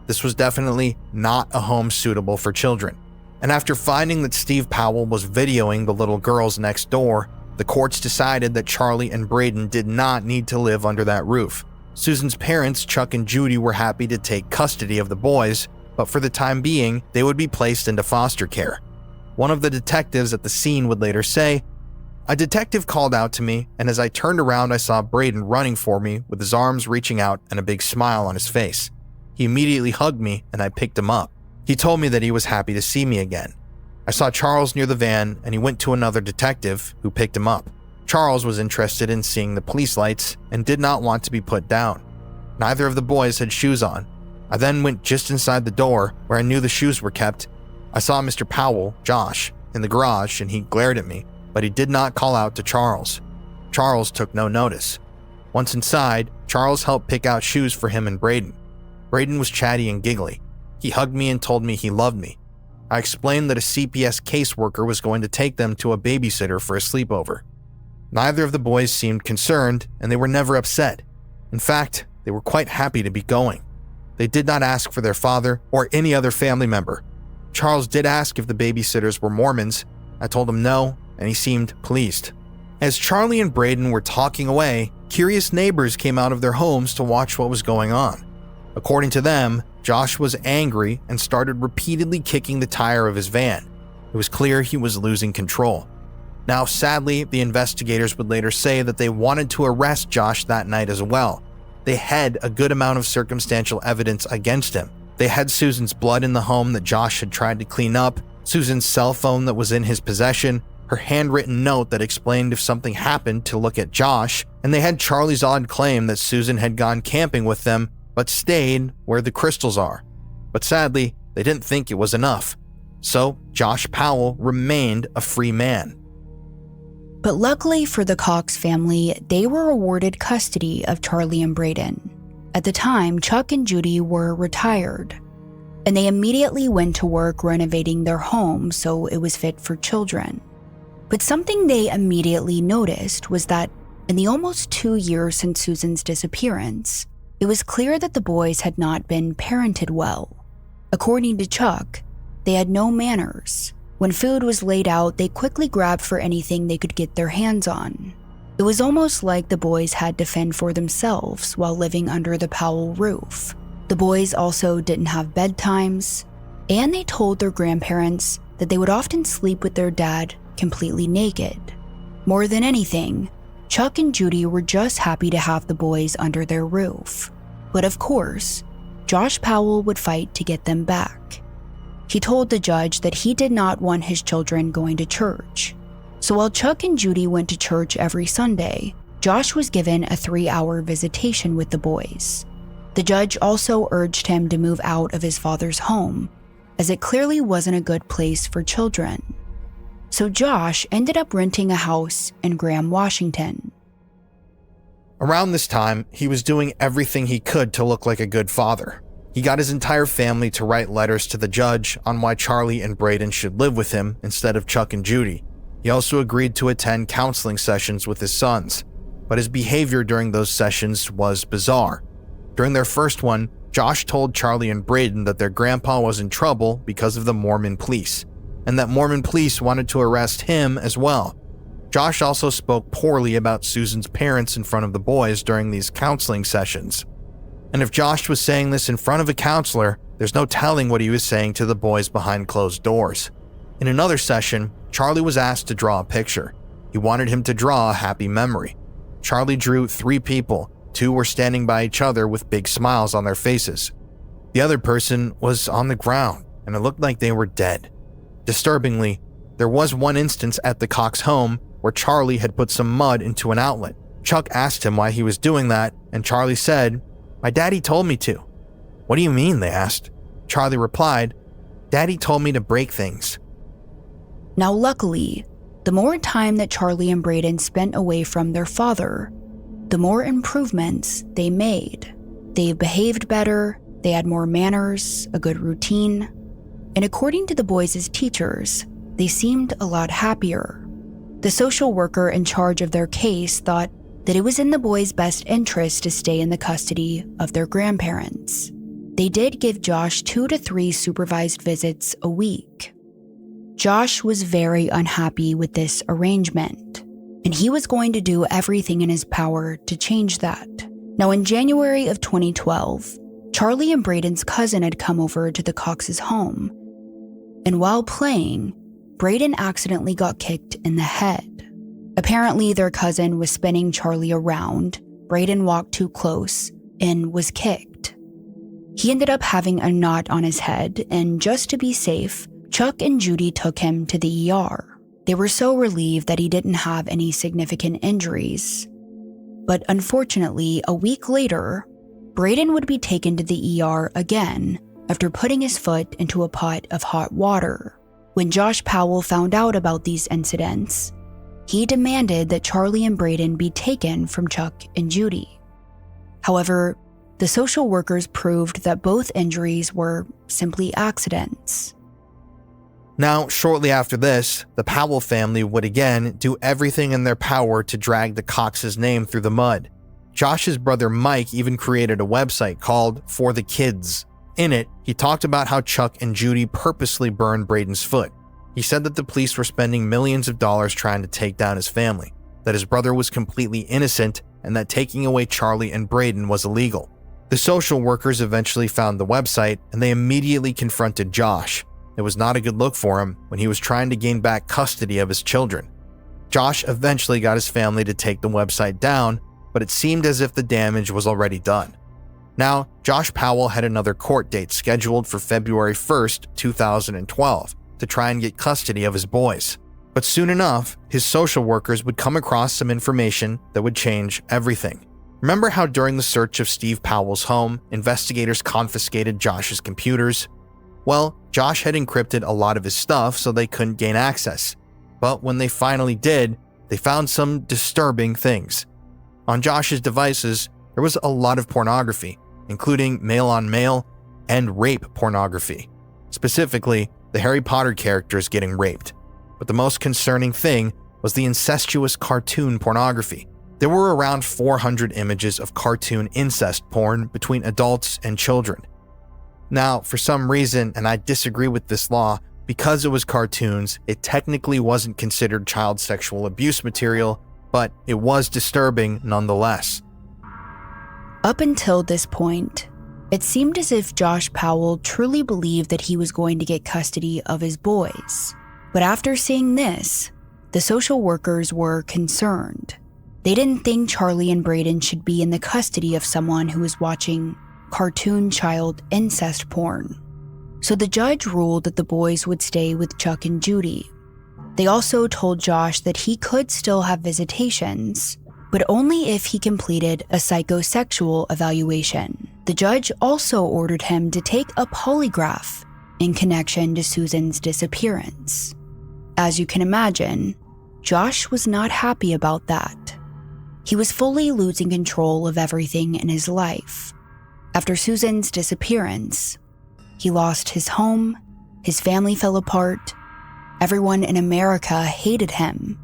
This was definitely not a home suitable for children. And after finding that Steve Powell was videoing the little girls next door, the courts decided that Charlie and Braden did not need to live under that roof. Susan's parents, Chuck and Judy, were happy to take custody of the boys, but for the time being, they would be placed into foster care. One of the detectives at the scene would later say, "A detective called out to me, and as I turned around, I saw Braden running for me with his arms reaching out and a big smile on his face. He immediately hugged me, and I picked him up. He told me that he was happy to see me again. I saw Charles near the van, and he went to another detective who picked him up. Charles was interested in seeing the police lights and did not want to be put down. Neither of the boys had shoes on. I then went just inside the door where I knew the shoes were kept. I saw Mr. Powell, Josh, in the garage, and he glared at me, but he did not call out to Charles. Charles took no notice. Once inside, Charles helped pick out shoes for him and Braden. Braden was chatty and giggly. He hugged me and told me he loved me. I explained that a CPS caseworker was going to take them to a babysitter for a sleepover. Neither of the boys seemed concerned, and they were never upset. In fact, they were quite happy to be going. They did not ask for their father or any other family member. Charles did ask if the babysitters were Mormons. I told him no, and he seemed pleased. As Charlie and Braden were talking away, curious neighbors came out of their homes to watch what was going on. According to them, Josh was angry and started repeatedly kicking the tire of his van. It was clear he was losing control. Now, sadly, the investigators would later say that they wanted to arrest Josh that night as well. They had a good amount of circumstantial evidence against him. They had Susan's blood in the home that Josh had tried to clean up, Susan's cell phone that was in his possession, her handwritten note that explained if something happened to look at Josh, and they had Charlie's odd claim that Susan had gone camping with them but stayed where the crystals are. But sadly, they didn't think it was enough. So Josh Powell remained a free man. But luckily for the Cox family, they were awarded custody of Charlie and Braden. At the time, Chuck and Judy were retired, and they immediately went to work renovating their home so it was fit for children. But something they immediately noticed was that in the almost 2 years since Susan's disappearance, it was clear that the boys had not been parented well. According to Chuck, they had no manners. When food was laid out, they quickly grabbed for anything they could get their hands on. It was almost like the boys had to fend for themselves while living under the Powell roof. The boys also didn't have bedtimes, and they told their grandparents that they would often sleep with their dad completely naked. More than anything, Chuck and Judy were just happy to have the boys under their roof. But of course, Josh Powell would fight to get them back. He told the judge that he did not want his children going to church. So while Chuck and Judy went to church every Sunday, Josh was given a 3-hour visitation with the boys. The judge also urged him to move out of his father's home, as it clearly wasn't a good place for children. So Josh ended up renting a house in Graham, Washington. Around this time, he was doing everything he could to look like a good father. He got his entire family to write letters to the judge on why Charlie and Braden should live with him instead of Chuck and Judy. He also agreed to attend counseling sessions with his sons, but his behavior during those sessions was bizarre. During their first one, Josh told Charlie and Braden that their grandpa was in trouble because of the Mormon police, and that Mormon police wanted to arrest him as well. Josh also spoke poorly about Susan's parents in front of the boys during these counseling sessions. And if Josh was saying this in front of a counselor, there's no telling what he was saying to the boys behind closed doors. In another session, Charlie was asked to draw a picture. He wanted him to draw a happy memory. Charlie drew 3 people. 2 were standing by each other with big smiles on their faces. The other person was on the ground, and it looked like they were dead. Disturbingly, there was one instance at the Cox home where Charlie had put some mud into an outlet. Chuck asked him why he was doing that, and Charlie said, "My daddy told me to." "What do you mean?" they asked. Charlie replied, "Daddy told me to break things." Now luckily, the more time that Charlie and Braden spent away from their father, the more improvements they made. They behaved better, they had more manners, a good routine, and according to the boys' teachers, they seemed a lot happier. The social worker in charge of their case thought that it was in the boys' best interest to stay in the custody of their grandparents. They did give Josh 2 to 3 supervised visits a week. Josh was very unhappy with this arrangement, and he was going to do everything in his power to change that. Now, in January of 2012, Charlie and Braden's cousin had come over to the Cox's home, and while playing, Braden accidentally got kicked in the head. Apparently, their cousin was spinning Charlie around, Braden walked too close, and was kicked. He ended up having a knot on his head, and just to be safe, Chuck and Judy took him to the ER. They were so relieved that he didn't have any significant injuries. But unfortunately, a week later, Braden would be taken to the ER again after putting his foot into a pot of hot water. When Josh Powell found out about these incidents, he demanded that Charlie and Braden be taken from Chuck and Judy. However, the social workers proved that both injuries were simply accidents. Now, shortly after this, the Powell family would again do everything in their power to drag the Cox's name through the mud. Josh's brother Mike even created a website called For the Kids. In it, he talked about how Chuck and Judy purposely burned Braden's foot. He said that the police were spending millions of dollars trying to take down his family, that his brother was completely innocent, and that taking away Charlie and Braden was illegal. The social workers eventually found the website, and they immediately confronted Josh. It was not a good look for him when he was trying to gain back custody of his children. Josh eventually got his family to take the website down, but it seemed as if the damage was already done. Now, Josh Powell had another court date scheduled for February 1st, 2012, to try and get custody of his boys. But soon enough, his social workers would come across some information that would change everything. Remember how during the search of Steve Powell's home, investigators confiscated Josh's computers? Well, Josh had encrypted a lot of his stuff so they couldn't gain access. But when they finally did, they found some disturbing things. On Josh's devices, there was a lot of pornography, including male-on-male and rape pornography. Specifically, the Harry Potter characters getting raped. But the most concerning thing was the incestuous cartoon pornography. There were around 400 images of cartoon incest porn between adults and children. Now, for some reason, and I disagree with this law, because it was cartoons, it technically wasn't considered child sexual abuse material, but it was disturbing nonetheless. Up until this point, it seemed as if Josh Powell truly believed that he was going to get custody of his boys. But after seeing this, the social workers were concerned. They didn't think Charlie and Braden should be in the custody of someone who was watching cartoon child incest porn. So the judge ruled that the boys would stay with Chuck and Judy. They also told Josh that he could still have visitations, but only if he completed a psychosexual evaluation. The judge also ordered him to take a polygraph in connection to Susan's disappearance. As you can imagine, Josh was not happy about that. He was fully losing control of everything in his life. After Susan's disappearance, he lost his home, his family fell apart, everyone in America hated him.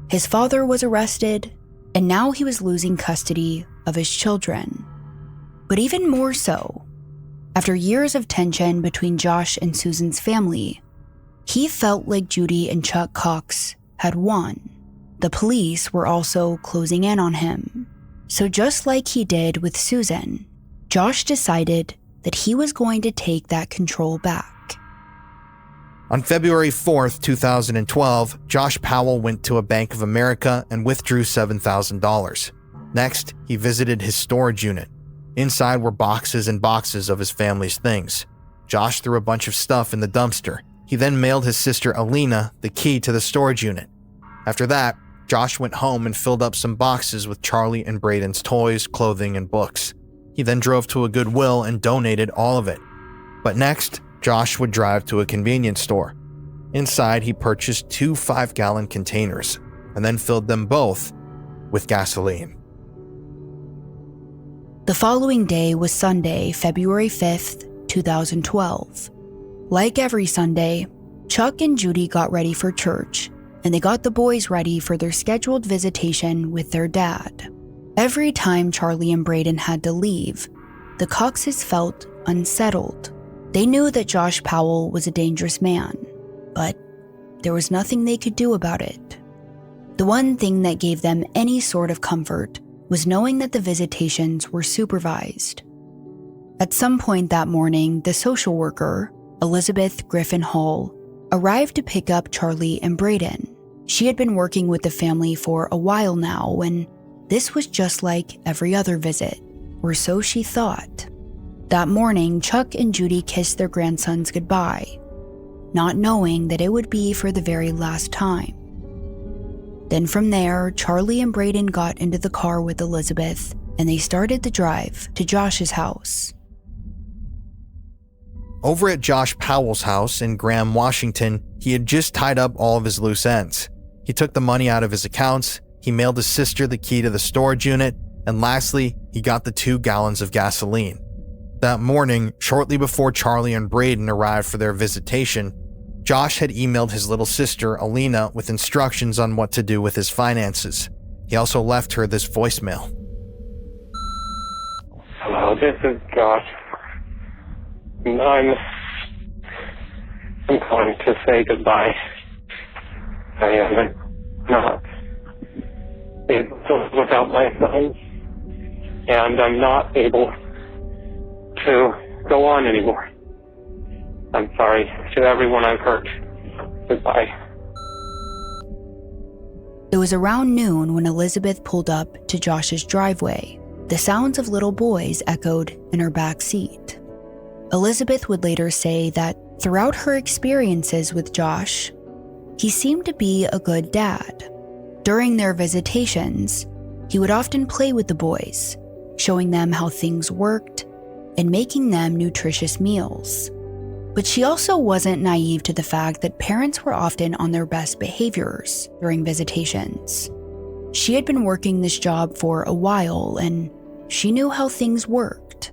His father was arrested, and now he was losing custody of his children. But even more so, after years of tension between Josh and Susan's family, he felt like Judy and Chuck Cox had won. The police were also closing in on him. So just like he did with Susan, Josh decided that he was going to take that control back. On February 4th, 2012, Josh Powell went to a Bank of America and withdrew $7,000. Next, he visited his storage unit. Inside were boxes and boxes of his family's things. Josh threw a bunch of stuff in the dumpster. He then mailed his sister Alina the key to the storage unit. After that, Josh went home and filled up some boxes with Charlie and Braden's toys, clothing, and books. He then drove to a Goodwill and donated all of it. But next, Josh would drive to a convenience store. Inside, he purchased 2 5-gallon containers and then filled them both with gasoline. The following day was Sunday, February 5th, 2012. Like every Sunday, Chuck and Judy got ready for church, and they got the boys ready for their scheduled visitation with their dad. Every time Charlie and Braden had to leave, the Coxes felt unsettled. They knew that Josh Powell was a dangerous man, but there was nothing they could do about it. The one thing that gave them any sort of comfort was knowing that the visitations were supervised. At some point that morning, the social worker, Elizabeth Griffin Hall, arrived to pick up Charlie and Braden. She had been working with the family for a while now, and this was just like every other visit, or so she thought. That morning, Chuck and Judy kissed their grandsons goodbye, not knowing that it would be for the very last time. Then from there, Charlie and Braden got into the car with Elizabeth, and they started the drive to Josh's house. Over at Josh Powell's house in Graham, Washington, he had just tied up all of his loose ends. He took the money out of his accounts, he mailed his sister the key to the storage unit, and lastly, he got the 2 gallons of gasoline. That morning, shortly before Charlie and Braden arrived for their visitation, Josh had emailed his little sister, Alina, with instructions on what to do with his finances. He also left her this voicemail. Hello, this is Josh. I'm calling to say goodbye. I am not able to live without my son, and I'm not able to go on anymore. I'm sorry to everyone I've hurt. Goodbye. It was around noon when Elizabeth pulled up to Josh's driveway. The sounds of little boys echoed in her back seat. Elizabeth would later say that throughout her experiences with Josh, he seemed to be a good dad. During their visitations, he would often play with the boys, showing them how things worked and making them nutritious meals. But she also wasn't naive to the fact that parents were often on their best behaviors during visitations. She had been working this job for a while, and she knew how things worked.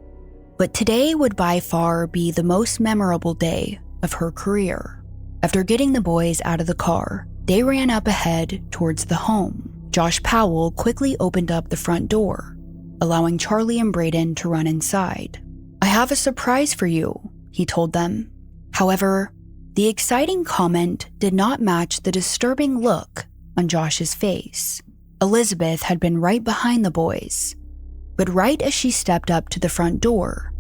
But today would by far be the most memorable day of her career. After getting the boys out of the car, they ran up ahead towards the home. Josh Powell quickly opened up the front door, allowing Charlie and Braden to run inside. "I have a surprise for you," he told them. However, the exciting comment did not match the disturbing look on Josh's face. Elizabeth had been right behind the boys, but right as she stepped up to the front door,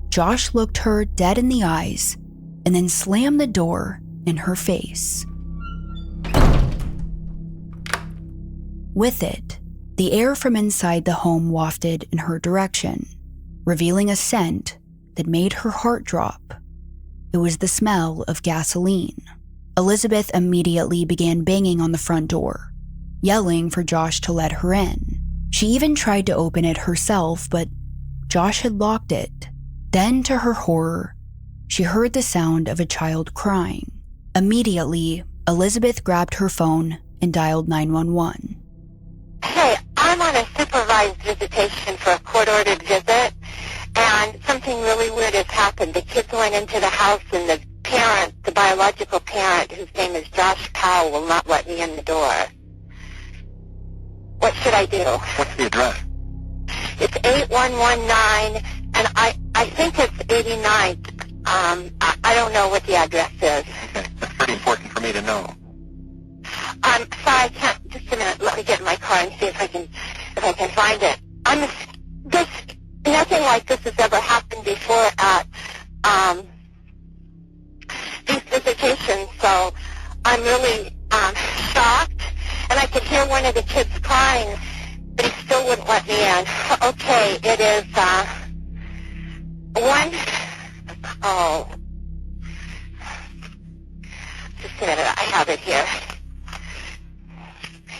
Josh looked her dead in the eyes and then slammed the door in her face. With it, the air from inside the home wafted in her direction, revealing a scent that made her heart drop. It was the smell of gasoline. Elizabeth immediately began banging on the front door, yelling for Josh to let her in. She even tried to open it herself, but Josh had locked it. Then, to her horror, she heard the sound of a child crying. Immediately, Elizabeth grabbed her phone and dialed 911. Hey, I'm on a supervised visitation for a court-ordered visit, and something really weird has happened. The kids went into the house, and the parent, the biological parent, whose name is Josh Powell, will not let me in the door. What should I do? What's the address? It's 8119, and I think it's 89th. I don't know what the address is. Okay, that's pretty important for me to know. I'm sorry, I can't. Just a minute. Let me get in my car and see if I can find it. Nothing like this has ever happened before at these visitations, so I'm really shocked. And I could hear one of the kids crying, but he still wouldn't let me in. Okay, it is just a minute, I have it here.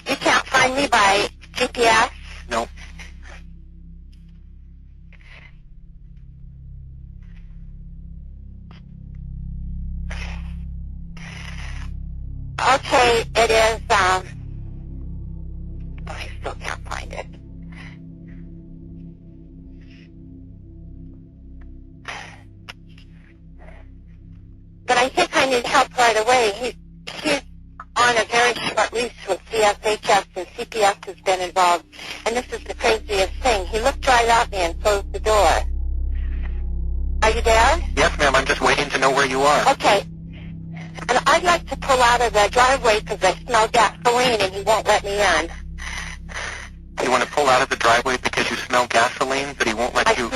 You can't find me by GPS? No. Okay, it is, I still can't find it. But I think I need help right away. He's on a very short leash with CSHS, and CPS has been involved. And this is the craziest thing. He looked right at me and closed the door. Are you there? Yes, ma'am. I'm just waiting to know where you are. Okay. And I'd like to pull out of the driveway because I smell gasoline and he won't let me in. You want to pull out of the driveway because you smell gasoline, but he won't let you...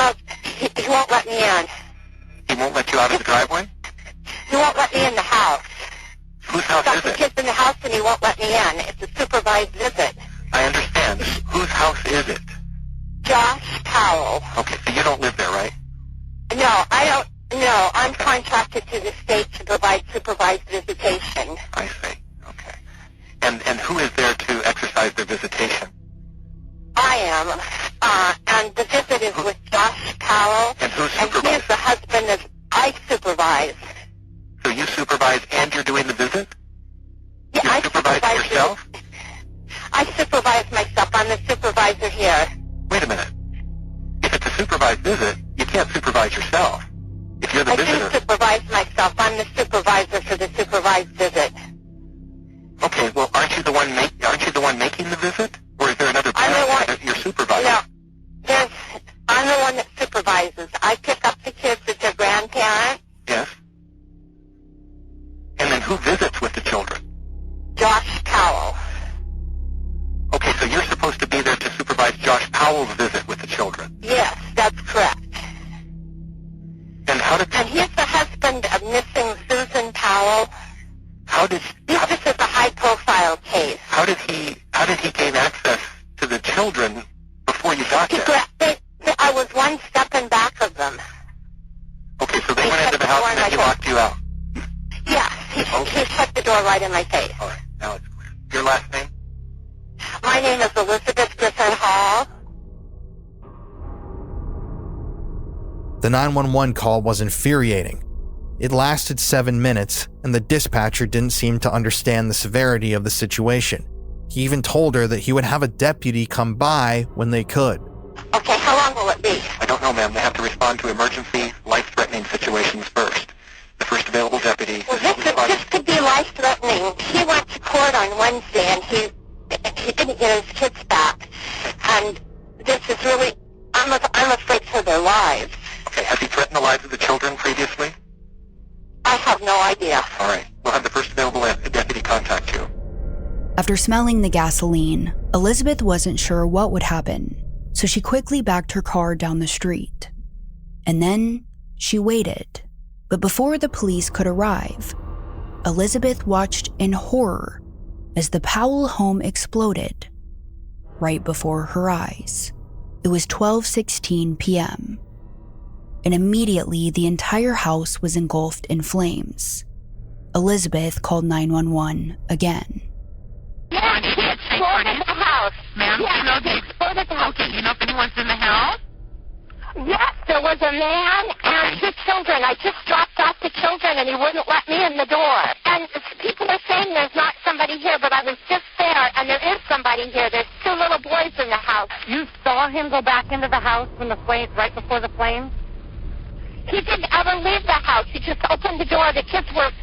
He won't let me in. He won't let you out of the driveway? He won't let me in the house. Whose house is the it? kids in the house and he won't let me in. It's a supervised visit. I understand. Whose house is it? Josh Powell. Okay, so you don't live there, right? No, I don't. No, I'm contracted to the state to provide supervised visitation. I see. Okay. And who is there to exercise their visitation? I am. And the visit is with Josh Powell. And who supervises? And he is the husband that I supervise. So you supervise and you're doing the visit? Yeah, I supervise yourself? I supervise myself. I'm the supervisor here. Wait a minute. If it's a supervised visit, you can't supervise yourself. If you're the visitor... I do supervise myself. I'm the supervisor for the supervised visit. Okay, well, aren't you the one making the visit? Or is there another parent that you're supervising? No, I'm the one that supervises. I pick up the kids as their grandparent. Yes. And then who visits with the children? Josh Powell. Okay, so you're supposed to be there to supervise Josh Powell's visit with the children? Yes, that's correct. And how did... And he's the husband of missing Susan Powell. This is a high-profile case. How did he gain access to the children before you got there? I was one step in back of them. Okay, so they went into the house and then he locked you out? Yeah, he shut the door right in my face. All right, now it's clear. Your last name? My name is Elizabeth Griffin Hall. The 911 call was infuriating. It lasted 7 minutes, and the dispatcher didn't seem to understand the severity of the situation. He even told her that he would have a deputy come by when they could. Okay, how long will it be? I don't know, ma'am. They have to respond to emergency, life-threatening situations first. The first available deputy... Well, this could be life-threatening. He went to court on Wednesday, and he didn't get his kids back. And this is really... I'm afraid for their lives. Okay, has he threatened the lives of the children previously? I have no idea. All right, we'll have the first available deputy contact you. After smelling the gasoline, Elizabeth wasn't sure what would happen, so she quickly backed her car down the street. And then she waited. But before the police could arrive, Elizabeth watched in horror as the Powell home exploded right before her eyes. It was 12:16 p.m. and immediately the entire house was engulfed in flames. Elizabeth called 911 again. Yes, he exploded the house. Ma'am, yes, you know he exploded the house. Okay, you know if anyone's in the house? Yes, there was a man and two children. I just dropped off the children and he wouldn't let me in the door. And people are saying there's not somebody here, but I was just there and there is somebody here. There's two little boys in the house. You saw him go back into the house when the flames, right before the flames? He didn't ever leave the house. He just opened the door. The kids were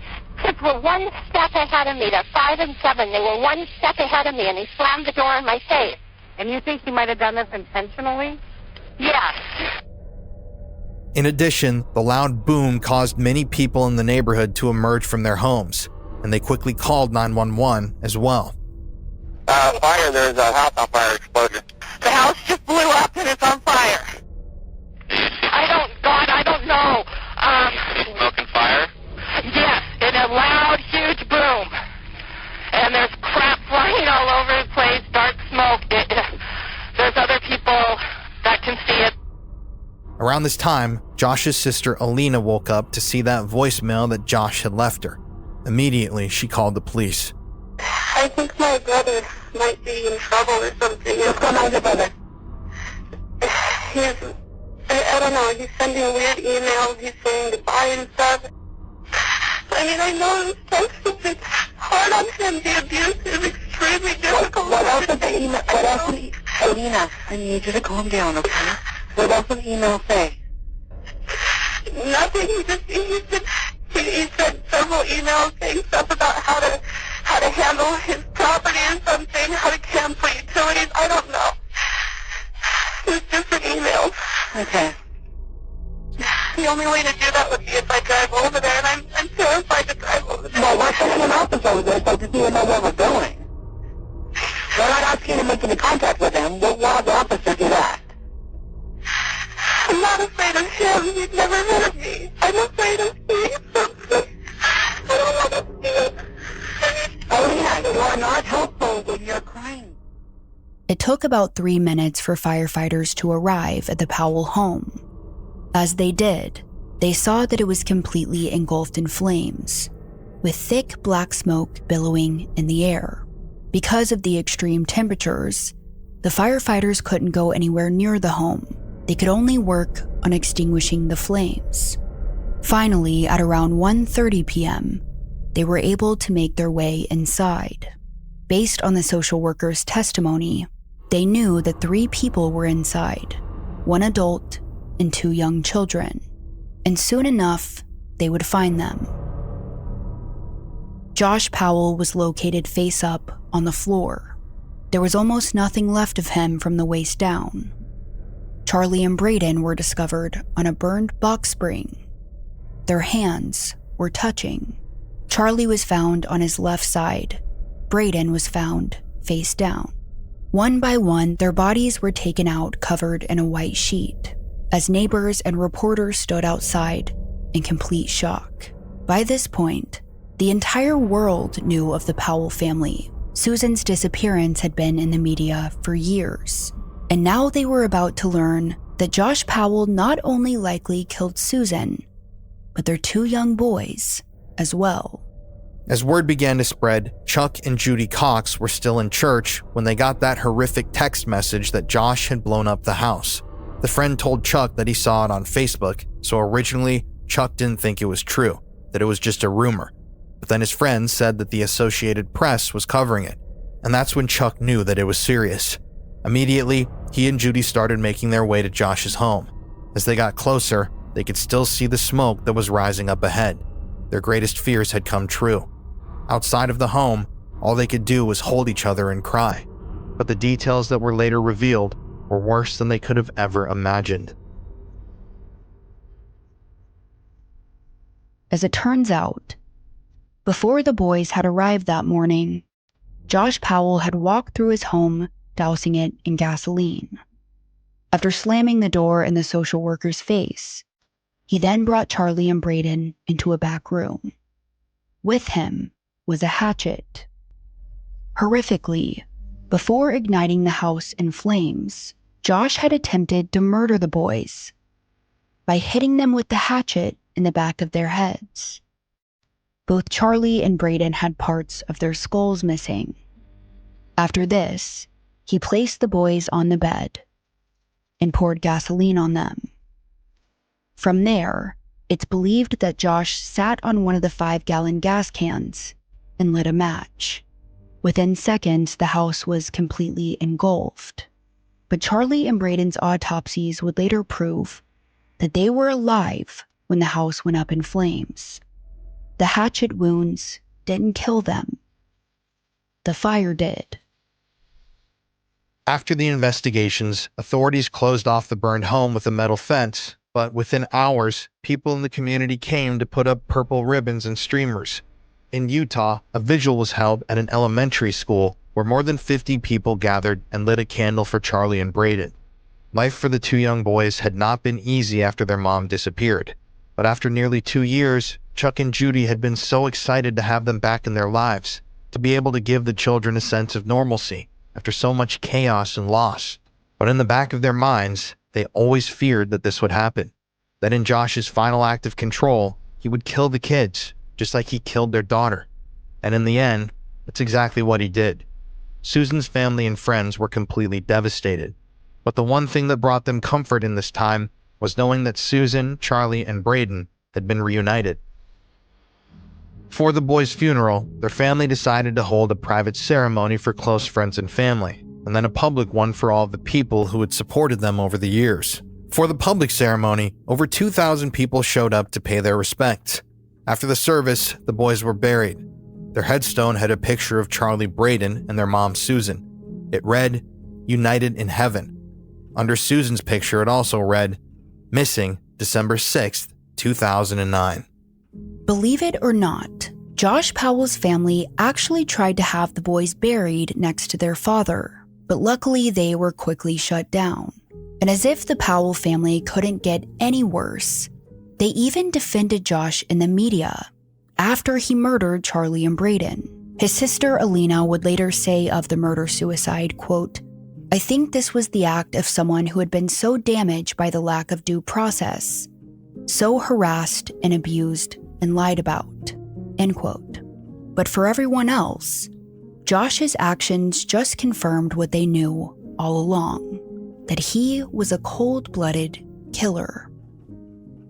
one step ahead of me. They're 5 and 7. They were one step ahead of me, and he slammed the door in my face. And you think he might have done this intentionally? Yes. In addition, the loud boom caused many people in the neighborhood to emerge from their homes, and they quickly called 911 as well. Fire, there's a house on fire explosion. The house just blew up and it's on fire. I don't know. Smoke and fire? Yes, in a loud, huge boom. And there's crap flying all over the place, dark smoke. There's other people that can see it. Around this time, Josh's sister Alina woke up to see that voicemail that Josh had left her. Immediately, she called the police. I think my brother might be in trouble or something. What's going on with your brother? I don't know, he's sending weird emails, he's saying goodbye and stuff. I mean, I know it's hard on him, the abuse is extremely difficult. What else did the email, Alina, I need you to calm down, okay? What else did the email say? Nothing, he sent several emails saying stuff about how to handle his property or something, how to cancel utilities, I don't know. There's different emails. Okay. The only way to do that would be if I drive over there, and I'm terrified to drive over there. Well, we're sending an officer over there so to see know where we're going. We're not asking you to make any contact with him. We'll have the officer do that. I'm not afraid of him. He's never hurt me. I'm afraid of seeing something. I don't want to see it. Alina, you are not helpful when you're crying. It took about 3 minutes for firefighters to arrive at the Powell home. As they did, they saw that it was completely engulfed in flames, with thick black smoke billowing in the air. Because of the extreme temperatures, the firefighters couldn't go anywhere near the home. They could only work on extinguishing the flames. Finally, at around 1:30 p.m., they were able to make their way inside. Based on the social worker's testimony, they knew that 3 people were inside, 1 adult and 2 young children, and soon enough, they would find them. Josh Powell was located face up on the floor. There was almost nothing left of him from the waist down. Charlie and Braden were discovered on a burned box spring. Their hands were touching. Charlie was found on his left side. Braden was found face down. One by one, their bodies were taken out covered in a white sheet, as neighbors and reporters stood outside in complete shock. By this point, the entire world knew of the Powell family. Susan's disappearance had been in the media for years, and now they were about to learn that Josh Powell not only likely killed Susan, but their 2 young boys as well. As word began to spread, Chuck and Judy Cox were still in church when they got that horrific text message that Josh had blown up the house. The friend told Chuck that he saw it on Facebook, so originally Chuck didn't think it was true, that it was just a rumor. But then his friend said that the Associated Press was covering it, and that's when Chuck knew that it was serious. Immediately, he and Judy started making their way to Josh's home. As they got closer, they could still see the smoke that was rising up ahead. Their greatest fears had come true. Outside of the home, all they could do was hold each other and cry. But the details that were later revealed were worse than they could have ever imagined. As it turns out, before the boys had arrived that morning, Josh Powell had walked through his home, dousing it in gasoline. After slamming the door in the social worker's face, he then brought Charlie and Braden into a back room. With him was a hatchet. Horrifically, before igniting the house in flames, Josh had attempted to murder the boys by hitting them with the hatchet in the back of their heads. Both Charlie and Braden had parts of their skulls missing. After this, he placed the boys on the bed and poured gasoline on them. From there, it's believed that Josh sat on one of the 5-gallon gas cans and lit a match. Within seconds, the house was completely engulfed. But Charlie and Braden's autopsies would later prove that they were alive when the house went up in flames. The hatchet wounds didn't kill them. The fire did. After the investigations, authorities closed off the burned home with a metal fence, but within hours, people in the community came to put up purple ribbons and streamers. In Utah, a vigil was held at an elementary school where more than 50 people gathered and lit a candle for Charlie and Braden. Life for the two young boys had not been easy after their mom disappeared, but after nearly 2 years, Chuck and Judy had been so excited to have them back in their lives, to be able to give the children a sense of normalcy after so much chaos and loss. But in the back of their minds, they always feared that this would happen, that in Josh's final act of control, he would kill the kids, just like he killed their daughter. And in the end, that's exactly what he did. Susan's family and friends were completely devastated. But the one thing that brought them comfort in this time was knowing that Susan, Charlie, and Braden had been reunited. For the boys' funeral, their family decided to hold a private ceremony for close friends and family, and then a public one for all of the people who had supported them over the years. For the public ceremony, over 2,000 people showed up to pay their respects. After the service, the boys were buried. Their headstone had a picture of Charlie Braden and their mom Susan. It read, "United in Heaven." Under Susan's picture, it also read, "Missing December 6th, 2009. Believe it or not, Josh Powell's family actually tried to have the boys buried next to their father, but luckily they were quickly shut down. And as if the Powell family couldn't get any worse, they even defended Josh in the media after he murdered Charlie and Braden. His sister Alina would later say of the murder-suicide, quote, "I think this was the act of someone who had been so damaged by the lack of due process, so harassed and abused and lied about," end quote. But for everyone else, Josh's actions just confirmed what they knew all along, that he was a cold-blooded killer.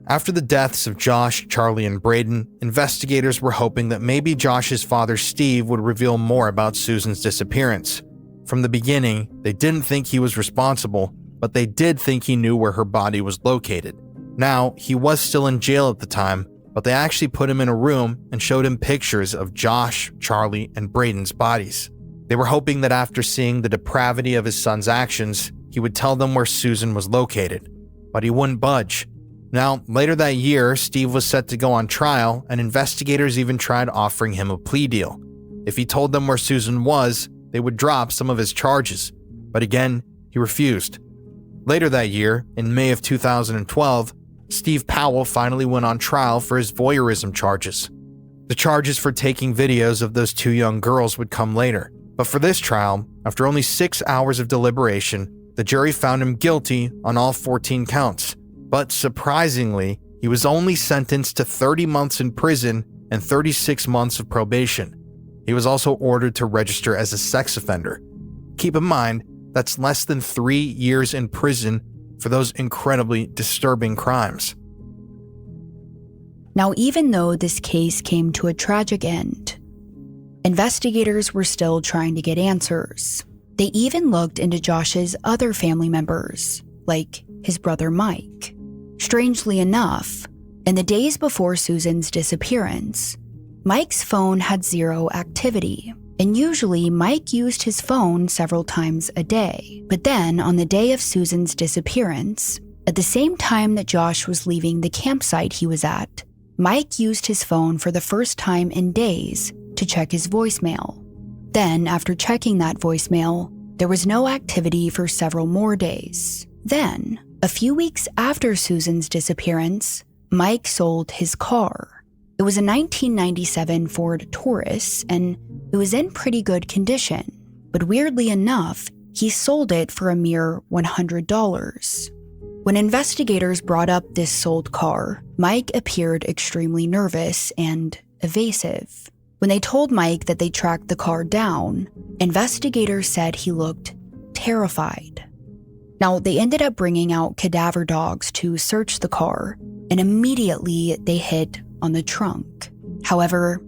After the deaths of Josh, Charlie, and Braden, investigators were hoping that maybe Josh's father Steve would reveal more about Susan's disappearance. From the beginning, they didn't think he was responsible, but they did think he knew where her body was located. Now, he was still in jail at the time, but they actually put him in a room and showed him pictures of Josh, Charlie, and Braden's bodies. They were hoping that after seeing the depravity of his son's actions, he would tell them where Susan was located, but he wouldn't budge. Now, later that year, Steve was set to go on trial, and investigators even tried offering him a plea deal. If he told them where Susan was, they would drop some of his charges, but again, he refused. Later that year, in May of 2012, Steve Powell finally went on trial for his voyeurism charges. The charges for taking videos of those two young girls would come later, but for this trial, after only 6 hours of deliberation, the jury found him guilty on all 14 counts. But surprisingly, he was only sentenced to 30 months in prison and 36 months of probation. He was also ordered to register as a sex offender. Keep in mind, that's less than 3 years in prison for those incredibly disturbing crimes. Now, even though this case came to a tragic end, investigators were still trying to get answers. They even looked into Josh's other family members, like his brother Mike. Strangely enough, in the days before Susan's disappearance, Mike's phone had zero activity, and usually Mike used his phone several times a day. But then, on the day of Susan's disappearance, at the same time that Josh was leaving the campsite he was at, Mike used his phone for the first time in days to check his voicemail. Then, after checking that voicemail, there was no activity for several more days. Then, a few weeks after Susan's disappearance, Mike sold his car. It was a 1997 Ford Taurus, and it was in pretty good condition. But weirdly enough, he sold it for a mere $100. When investigators brought up this sold car, Mike appeared extremely nervous and evasive. When they told Mike that they tracked the car down, investigators said he looked terrified. Now, they ended up bringing out cadaver dogs to search the car, and immediately they hit on the trunk. However,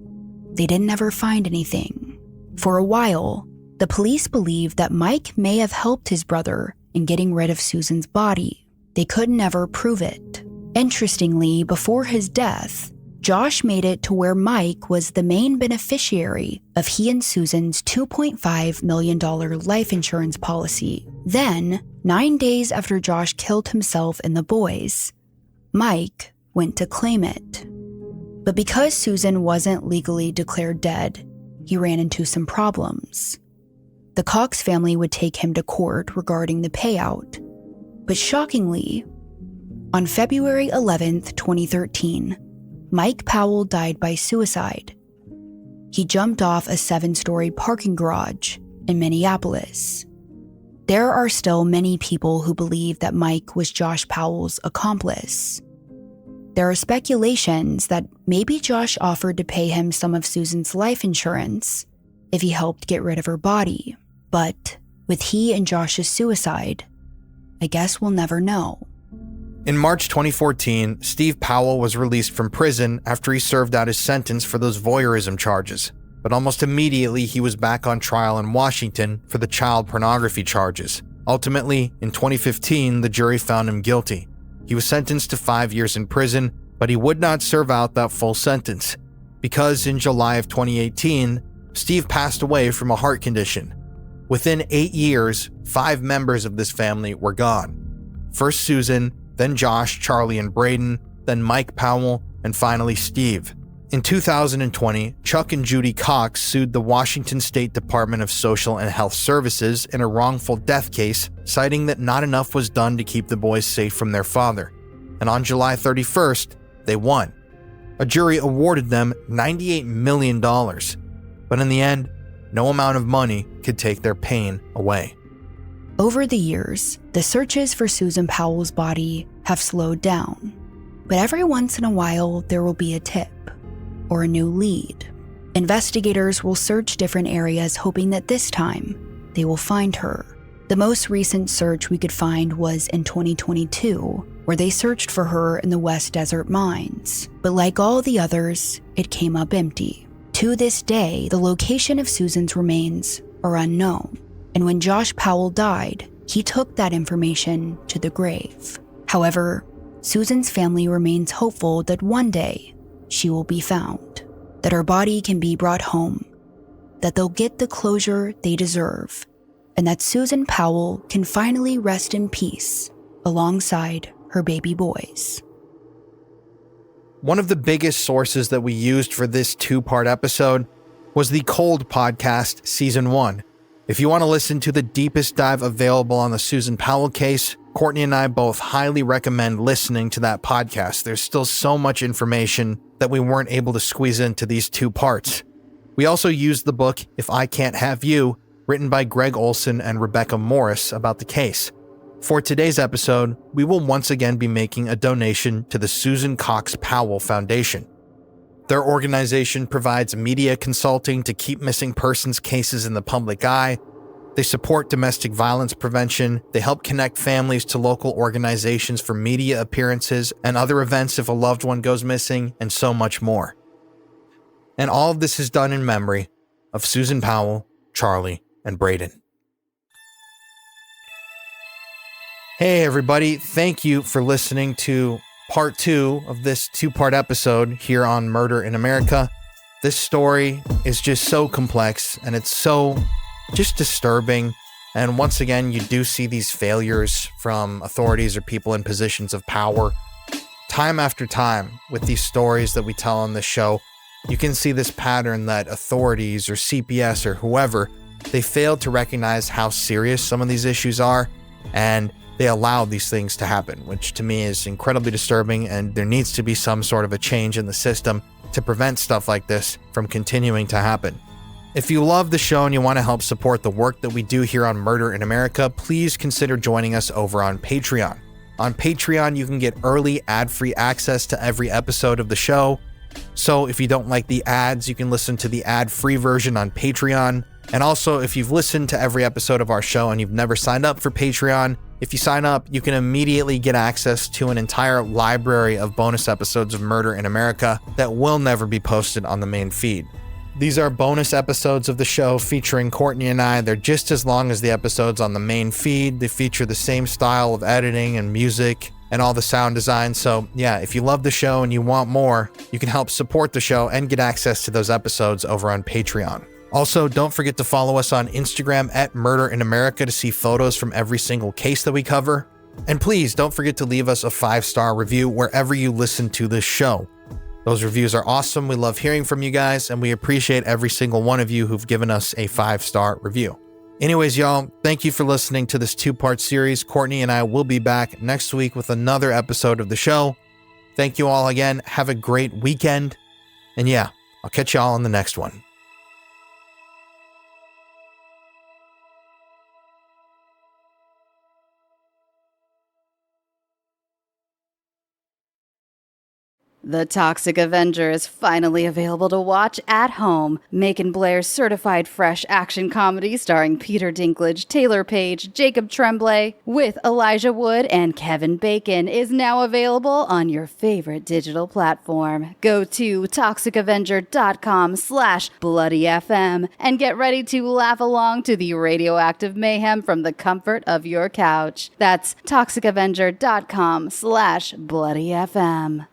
they didn't ever find anything. For a while, the police believed that Mike may have helped his brother in getting rid of Susan's body. They could never prove it. Interestingly, before his death, Josh made it to where Mike was the main beneficiary of he and Susan's $2.5 million life insurance policy. Then, 9 days after Josh killed himself and the boys, Mike went to claim it. But because Susan wasn't legally declared dead, he ran into some problems. The Cox family would take him to court regarding the payout. But shockingly, on February 11th, 2013, Mike Powell died by suicide. He jumped off a 7-story parking garage in Minneapolis. There are still many people who believe that Mike was Josh Powell's accomplice. There are speculations that maybe Josh offered to pay him some of Susan's life insurance if he helped get rid of her body. But with he and Josh's suicide, I guess we'll never know. In March 2014, Steve Powell was released from prison after he served out his sentence for those voyeurism charges. But almost immediately, he was back on trial in Washington for the child pornography charges. Ultimately, in 2015, the jury found him guilty. He was sentenced to 5 years in prison, but he would not serve out that full sentence because in July of 2018, Steve passed away from a heart condition. Within 8 years, 5 members of this family were gone. First Susan, then Josh, Charlie, and Braden, then Mike Powell, and finally Steve. In 2020, Chuck and Judy Cox sued the Washington State Department of Social and Health Services in a wrongful death case, citing that not enough was done to keep the boys safe from their father. And on July 31st, they won. A jury awarded them $98 million. But in the end, no amount of money could take their pain away. Over the years, the searches for Susan Powell's body have slowed down. But every once in a while, there will be a tip or a new lead. Investigators will search different areas hoping that this time they will find her. The most recent search we could find was in 2022, where they searched for her in the West Desert Mines. But like all the others, it came up empty. To this day, the location of Susan's remains are unknown. And when Josh Powell died, he took that information to the grave. However, Susan's family remains hopeful that one day she will be found, that her body can be brought home, that they'll get the closure they deserve, and that Susan Powell can finally rest in peace alongside her baby boys. One of the biggest sources that we used for this 2-part episode was the Cold Podcast Season 1. If you want to listen to the deepest dive available on the Susan Powell case, Courtney and I both highly recommend listening to that podcast. There's still so much information that we weren't able to squeeze into these 2 parts. We also used the book If I Can't Have You, written by Greg Olson and Rebecca Morris about the case. For today's episode, we will once again be making a donation to the Susan Cox Powell Foundation. Their organization provides media consulting to keep missing persons cases in the public eye. They support domestic violence prevention. They help connect families to local organizations for media appearances and other events if a loved one goes missing, and so much more. And all of this is done in memory of Susan Powell, Charlie, and Braden. Hey everybody, thank you for listening to part 2 of this 2-part episode here on Murder in America. This story is just so complex and it's so just disturbing. And once again, you do see these failures from authorities or people in positions of power. Time after time with these stories that we tell on this show, you can see this pattern that authorities or CPS or whoever, they fail to recognize how serious some of these issues are, and they allow these things to happen, which to me is incredibly disturbing, and there needs to be some sort of a change in the system to prevent stuff like this from continuing to happen. If you love the show and you want to help support the work that we do here on Murder in America, please consider joining us over on Patreon. On Patreon, you can get early ad-free access to every episode of the show. So if you don't like the ads, you can listen to the ad-free version on Patreon. And also, if you've listened to every episode of our show and you've never signed up for Patreon, if you sign up, you can immediately get access to an entire library of bonus episodes of Murder in America that will never be posted on the main feed. These are bonus episodes of the show featuring Courtney and I. They're just as long as the episodes on the main feed. They feature the same style of editing and music and all the sound design. So yeah, if you love the show and you want more, you can help support the show and get access to those episodes over on Patreon. Also, don't forget to follow us on Instagram at Murder in America to see photos from every single case that we cover. And please don't forget to leave us a 5-star review wherever you listen to this show. Those reviews are awesome. We love hearing from you guys, and we appreciate every single one of you who've given us a 5-star review. Anyways, y'all, thank you for listening to this 2-part series. Courtney and I will be back next week with another episode of the show. Thank you all again. Have a great weekend. And yeah, I'll catch y'all on the next one. The Toxic Avenger is finally available to watch at home. Macon Blair's certified fresh action comedy starring Peter Dinklage, Taylor Page, Jacob Tremblay, with Elijah Wood and Kevin Bacon is now available on your favorite digital platform. Go to toxicavenger.com/bloodyfm and get ready to laugh along to the radioactive mayhem from the comfort of your couch. That's toxicavenger.com/bloodyfm.